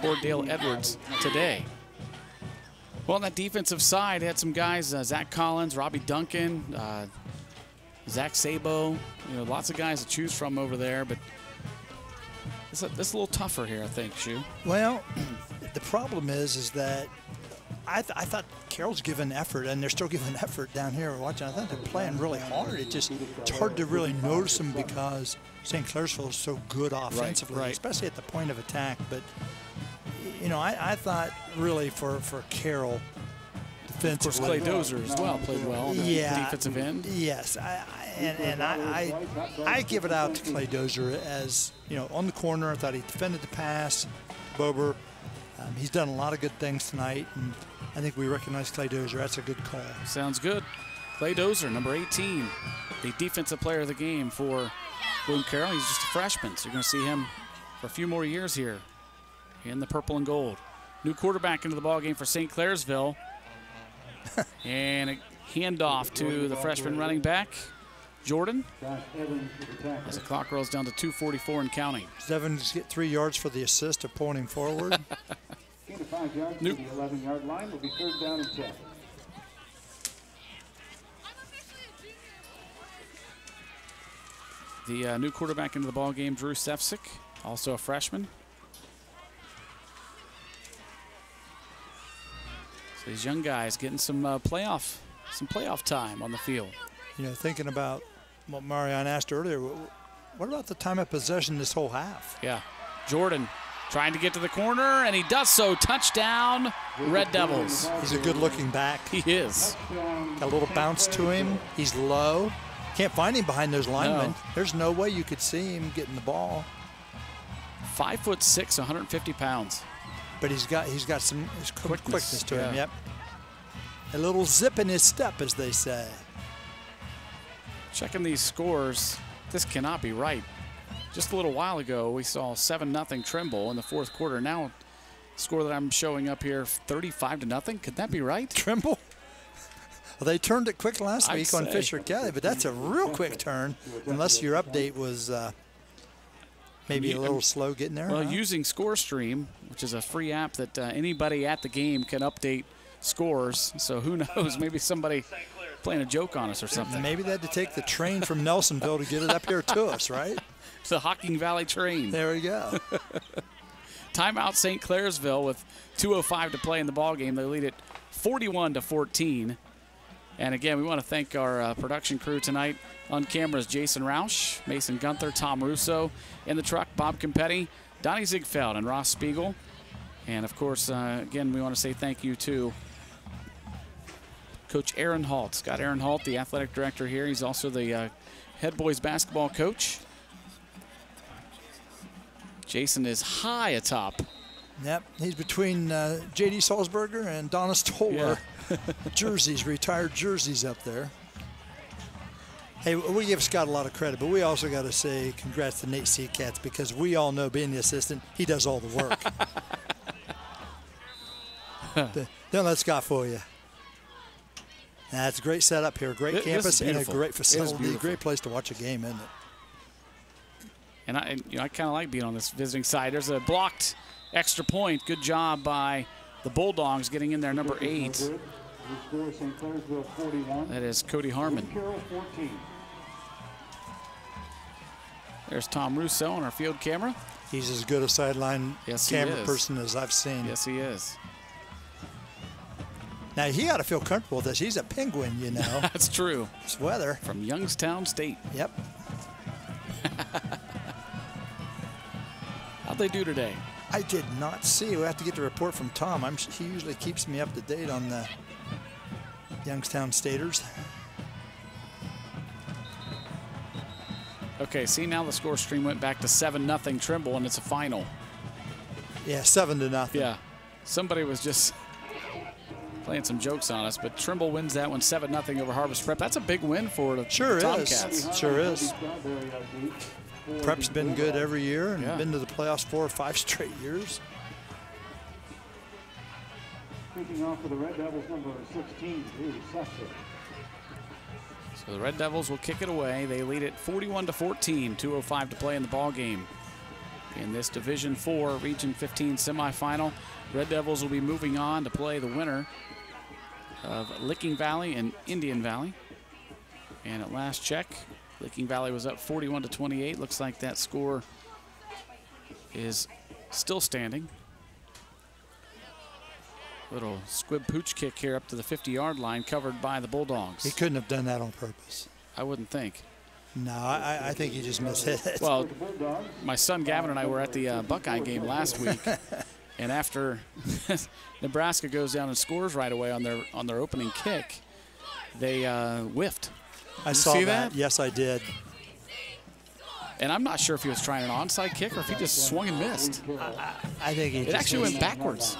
or Dale Edwards today. Well, on that defensive side, had some guys, Zach Collins, Robbie Duncan, Zach Sabo, lots of guys to choose from over there, but this is a little tougher here, I think, Shu. Well, the problem is that I thought Carroll's given effort, and they're still giving effort down here watching. I thought they're playing really hard. It's hard to really notice them because St. Clairsville is so good offensively, especially at the point of attack. But, I thought really for Carroll, defensively. Of course, Clay Dozer as well played well. Yeah. Defensive end. Yes. I give it out to Clay Dozer as, on the corner. I thought he defended the pass. Bober, he's done a lot of good things tonight, and I think we recognize Clay Dozer. That's a good call. Sounds good. Clay Dozer, number 18, the Defensive Player of the Game for Bloom Carroll. He's just a freshman, so you're going to see him for a few more years here in the purple and gold. New quarterback into the ballgame for St. Clairsville. And a handoff to the freshman running back, Jordan, as the clock rolls down to 2:44 and counting. Does Evans get 3 yards for the assist of pointing forward? 5 yards to the 11-yard line will be 3rd down and 10. The new quarterback into the ball game, Drew Sefcik, also a freshman. So these young guys getting some playoff time on the field. Thinking about what Mareion asked earlier, what about the time of possession this whole half? Yeah, Jordan trying to get to the corner, and he does so. Touchdown, Red Devils. He's a good-looking back. He is. Got a little bounce to him. He's low. Can't find him behind those linemen. No. There's no way you could see him getting the ball. 5'6", 150 pounds. But he's got some quickness to him. Yep. A little zip in his step, as they say. Checking these scores, this cannot be right. Just a little while ago, we saw 7-0 Trimble in the 4th quarter. Now, score that I'm showing up here, 35-0. Could that be right? Trimble? Well, they turned it quick last week on Fisher Kelly, but that's a real quick turn, unless your update was maybe a little slow getting there. Well, using ScoreStream, which is a free app that anybody at the game can update scores. So who knows? Maybe somebody playing a joke on us or something. Maybe they had to take the train from Nelsonville to get it up here to us, right? It's the Hocking Valley train. There we go. Timeout St. Clairsville with 2:05 to play in the ballgame. They lead it 41-14. And again, we want to thank our production crew tonight. On cameras, Jason Roush, Mason Gunther, Tom Russo. In the truck, Bob Campetti, Donnie Ziegfeld, and Ross Spiegel. And of course, again, we want to say thank you to Coach Aaron Halt. Scott Aaron Halt, the athletic director here. He's also the head boys basketball coach. Jason is high atop. Yep, he's between J.D. Salzberger and Donna Stoller. Yeah. Jerseys, retired jerseys up there. Hey, we give Scott a lot of credit, but we also got to say congrats to Nate Seacats, because we all know, being the assistant, he does all the work. Don't let Scott fool you. That's a great setup here, great campus, and a great facility, great place to watch a game, isn't it? And I kind of like being on this visiting side. There's a blocked extra point. Good job by the Bulldogs getting in there, number 8. That is Cody Harmon. There's Tom Russo on our field camera. He's as good a sideline camera person as I've seen. Yes, he is. Now, he got to feel comfortable with this. He's a Penguin, you know. That's true. It's weather. From Youngstown State. Yep. How'd they do today? I did not see. We have to get the report from Tom. He usually keeps me up to date on the Youngstown Staters. Okay, see, now the score stream went back to 7-0 Trimble, and it's a final. Yeah, 7-0. Yeah. Somebody was just playing some jokes on us, but Trimble wins that one 7-0 over Harvest Prep. That's a big win for the Tomcats. Sure is. Prep's been good every year and been to the playoffs 4 or 5 straight years. Kicking off for the Red Devils, number 16, Sesser. So the Red Devils will kick it away. They lead it 41-14, 2:05 to play in the ball game. In this Division 4 Region 15 semifinal, Red Devils will be moving on to play the winner of Licking Valley and Indian Valley. And at last check, Licking Valley was up 41-28. Looks like that score is still standing. Little squib pooch kick here up to the 50-yard line, covered by the Bulldogs. He couldn't have done that on purpose. I wouldn't think. No, I think he just mishit it. Well, my son Gavin and I were at the Buckeye game last week, and after Nebraska goes down and scores right away on their opening kick, they whiffed. I saw that. Yes, I did. And I'm not sure if he was trying an onside kick or if he just swung and missed. I think it actually went backwards.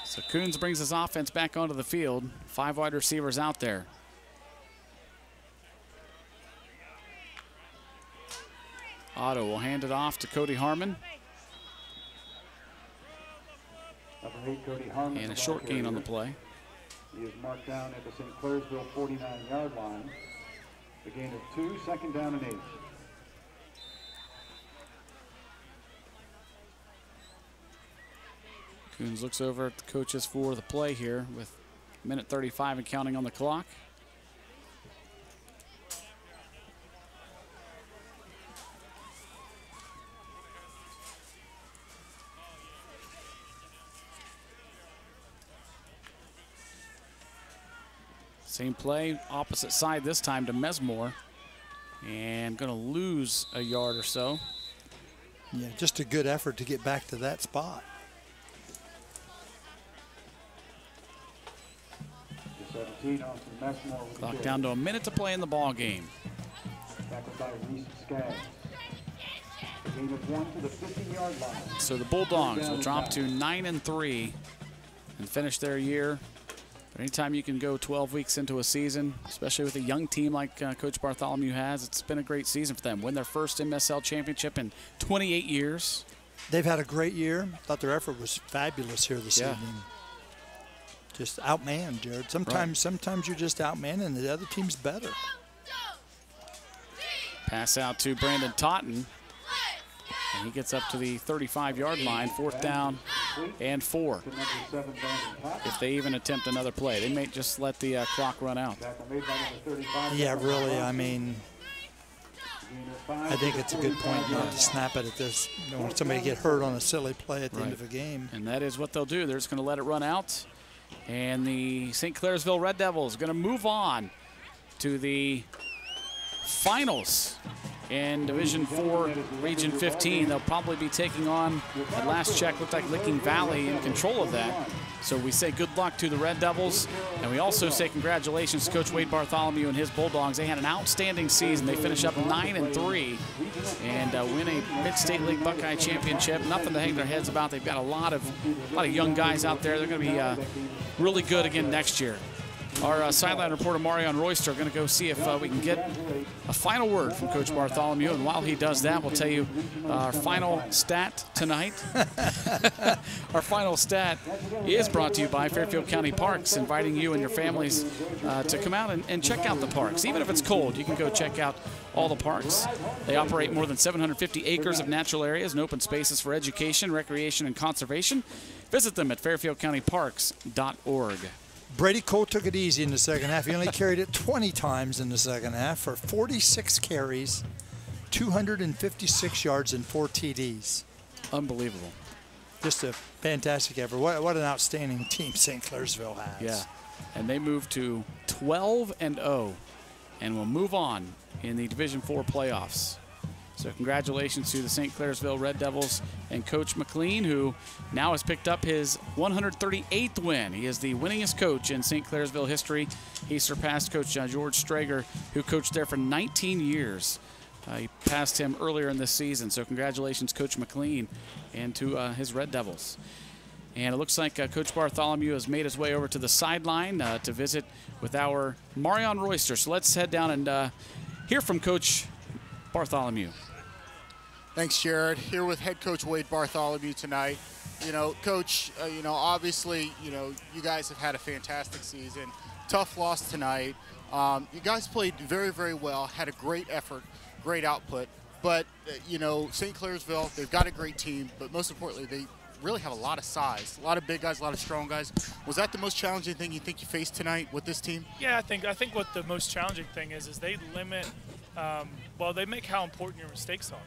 So Coons brings his offense back onto the field. 5 wide receivers out there. Otto will hand it off to Cody Harmon. Number 8, Cody Harmon. And a short gain on the play. He is marked down at the St. Clairsville 49-yard line. The gain of 2, 2nd down and 8. Coons looks over at the coaches for the play here with minute 35 and counting on the clock. Same play, opposite side this time to Mesmore. And going to lose a yard or so. Yeah, just a good effort to get back to that spot. Clock down to a minute to play in the ball game. So the Bulldogs will drop to 9-3 and finish their year. But anytime you can go 12 weeks into a season, especially with a young team like Coach Bartholomew has, it's been a great season for them. Win their first MSL championship in 28 years. They've had a great year. Thought their effort was fabulous here this evening. Just outmanned, Jared. Sometimes you're just outmanned and the other team's better. Pass out to Brandon Totten. And he gets up to the 35-yard line, 4th down and 4. If they even attempt another play, they may just let the clock run out. Yeah, really. I mean, I think it's a good point not to snap it at this. You don't want somebody to get hurt on a silly play at the end of a game. And that is what they'll do. They're just going to let it run out. And the St. Clairsville Red Devils going to move on to the finals in Division 4, Region 15. They'll probably be taking on, at last check, looked like Licking Valley in control of that. So we say good luck to the Red Devils, and we also say congratulations to Coach Wade Bartholomew and his Bulldogs. They had an outstanding season. They finish up 9-3 and win a Mid-State League Buckeye Championship. Nothing to hang their heads about. They've got a lot of young guys out there. They're going to be really good again next year. Our sideline reporter, Mareion Royster, are going to go see if we can get a final word from Coach Bartholomew. And while he does that, we'll tell you our final stat tonight. Our final stat is brought to you by Fairfield County Parks, inviting you and your families to come out and check out the parks. Even if it's cold, you can go check out all the parks. They operate more than 750 acres of natural areas and open spaces for education, recreation, and conservation. Visit them at fairfieldcountyparks.org. Brady Cole took it easy in the second half. He only carried it 20 times in the second half for 46 carries, 256 yards, and 4 TDs. Unbelievable. Just a fantastic effort. What an outstanding team St. Clairsville has. Yeah, and they move to 12-0 and will move on in the Division IV playoffs. So congratulations to the St. Clairsville Red Devils and Coach McLean, who now has picked up his 138th win. He is the winningest coach in St. Clairsville history. He surpassed Coach George Strager, who coached there for 19 years. He passed him earlier in this season. So congratulations, Coach McLean, and to his Red Devils. And it looks like Coach Bartholomew has made his way over to the sideline to visit with our Mareion Royster. So let's head down and hear from Coach Bartholomew. Thanks, Jared. Here with head coach Wade Bartholomew tonight. You know, Coach, obviously, you guys have had a fantastic season. Tough loss tonight. You guys played very, very well, had a great effort, great output. But, St. Clairsville, they've got a great team, but most importantly, they really have a lot of size, a lot of big guys, a lot of strong guys. Was that the most challenging thing you think you faced tonight with this team? Yeah, I think what the most challenging thing is they limit, they make how important your mistakes are.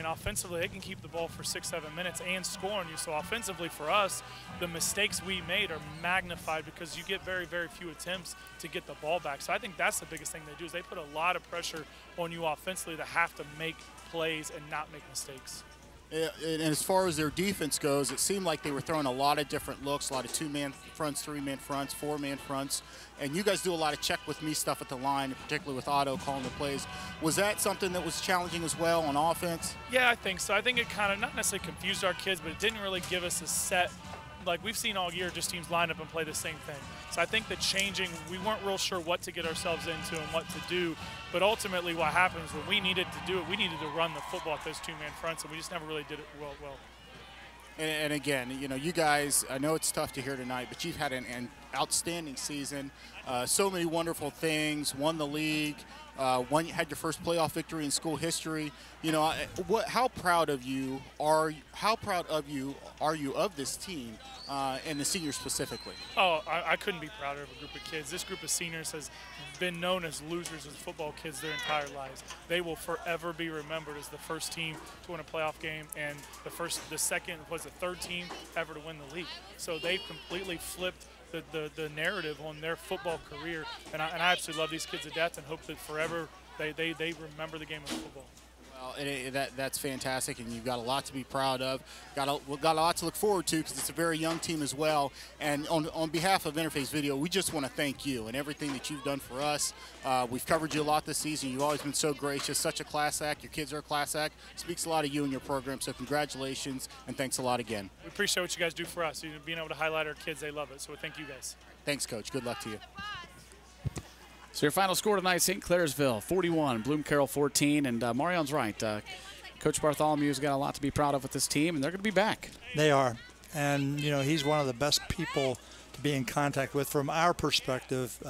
Offensively, they can keep the ball for 6-7 minutes and score on you. So offensively for us, the mistakes we made are magnified because you get very, very few attempts to get the ball back. So I think that's the biggest thing they do is they put a lot of pressure on you offensively to have to make plays and not make mistakes. And as far as their defense goes, it seemed like they were throwing a lot of different looks, a lot of two-man fronts, three-man fronts, four-man fronts. And you guys do a lot of check-with-me stuff at the line, particularly with Otto calling the plays. Was that something that was challenging as well on offense? Yeah, I think so. I think it kind of not necessarily confused our kids, but it didn't really give us a set. Like we've seen all year, just teams line up and play the same thing. So I think the changing, we weren't real sure what to get ourselves into and what to do. But ultimately what happens when we needed to do it, we needed to run the football at those two-man fronts, and we just never really did it well. And again, you guys, I know it's tough to hear tonight, but you've had an outstanding season. So many wonderful things, won the league, had your first playoff victory in school history. How proud of you are you of this team and the seniors specifically? Oh, I couldn't be prouder of a group of kids. This group of seniors has been known as losers as football kids their entire lives. They will forever be remembered as the first team to win a playoff game and the third team ever to win the league. So they've completely flipped the narrative on their football career, and I absolutely love these kids to death and hope that forever they remember the game of football. Well, that's fantastic, and you've got a lot to be proud of. We've got a lot to look forward to because it's a very young team as well. And on behalf of Interface Video, we just want to thank you and everything that you've done for us. We've covered you a lot this season. You've always been so gracious, such a class act. Your kids are a class act. Speaks a lot of you and your program, so congratulations, and thanks a lot again. We appreciate what you guys do for us. Being able to highlight our kids, they love it, so thank you guys. Thanks, Coach. Good luck to you. So your final score tonight, St. Clairsville 41, Bloom Carroll 14, and Marion's right. Coach Bartholomew's got a lot to be proud of with this team, and they're going to be back. They are, and he's one of the best people to be in contact with from our perspective.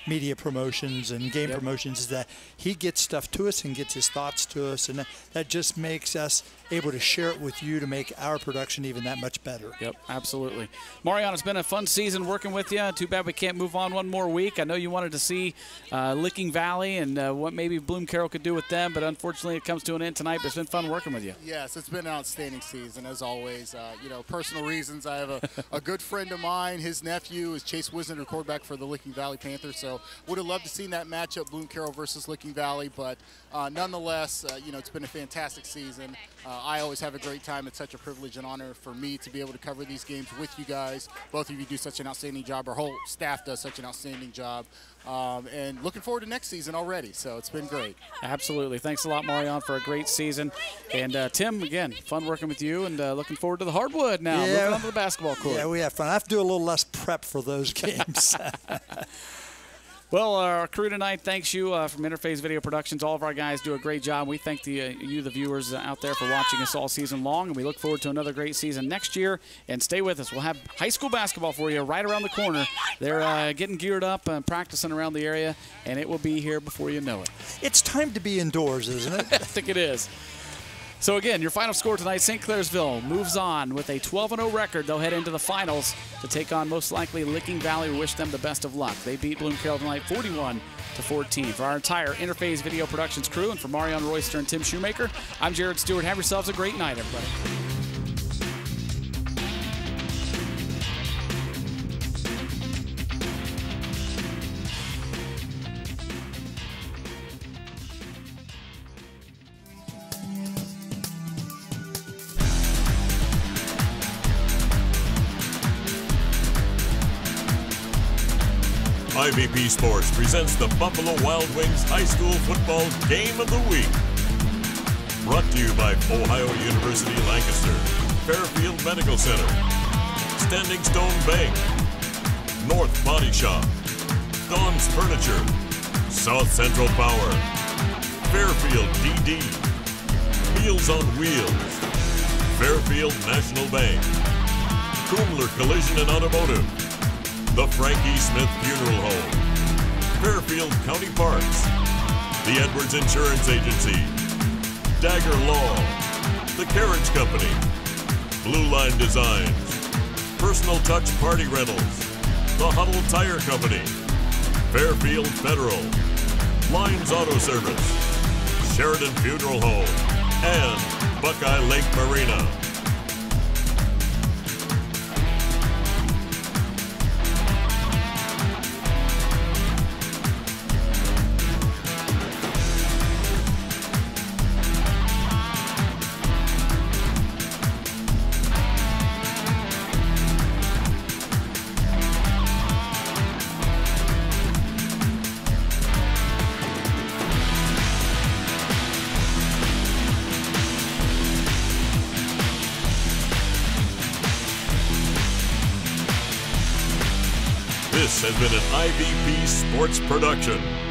Media promotions and game promotions is that he gets stuff to us and gets his thoughts to us, and that just makes us able to share it with you to make our production even that much better. Yep, absolutely. Mareion, it's been a fun season working with you. Too bad we can't move on one more week. I know you wanted to see Licking Valley and what maybe Bloom Carroll could do with them, but unfortunately it comes to an end tonight, but it's been fun working with you. Yes, it's been an outstanding season, as always. Personal reasons, I have a good friend of mine. His nephew is Chase Wisner, quarterback for the Licking Valley Panthers, so would have loved to see that matchup, Bloom Carroll versus Licking Valley, but nonetheless, it's been a fantastic season. I always have a great time. It's such a privilege and honor for me to be able to cover these games with you guys. Both of you do such an outstanding job. Our whole staff does such an outstanding job. And looking forward to next season already, so it's been great. Absolutely. Thanks a lot, Mareion, for a great season. And Tim, again, fun working with you, and looking forward to the hardwood now. Yeah. Moving on to the basketball court. Yeah, we have fun. I have to do a little less prep for those games. Well, our crew tonight thanks you from Interface Video Productions. All of our guys do a great job. We thank you, the viewers out there, for watching us all season long, and we look forward to another great season next year. And stay with us. We'll have high school basketball for you right around the corner. They're getting geared up and practicing around the area, and it will be here before you know it. It's time to be indoors, isn't it? I think it is. So again, your final score tonight, St. Clairsville moves on with a 12-0 record. They'll head into the finals to take on most likely Licking Valley. We wish them the best of luck. They beat Bloom Carroll tonight 41-14. For our entire Interface Video Productions crew and for Mareion Royster and Tim Shumaker, I'm Jared Stewart. Have yourselves a great night, everybody. IVP Sports presents the Buffalo Wild Wings High School Football Game of the Week. Brought to you by Ohio University Lancaster, Fairfield Medical Center, Standing Stone Bank, North Body Shop, Dawn's Furniture, South Central Power, Fairfield DD, Meals on Wheels, Fairfield National Bank, Kumler Collision and Automotive, the Frankie Smith Funeral Home, Fairfield County Parks, the Edwards Insurance Agency, Dagger Law, the Carriage Company, Blue Line Designs, Personal Touch Party Rentals, the Huddle Tire Company, Fairfield Federal, Limes Auto Service, Sheridan Funeral Home, and Buckeye Lake Marina. This has been an IVP Sports production.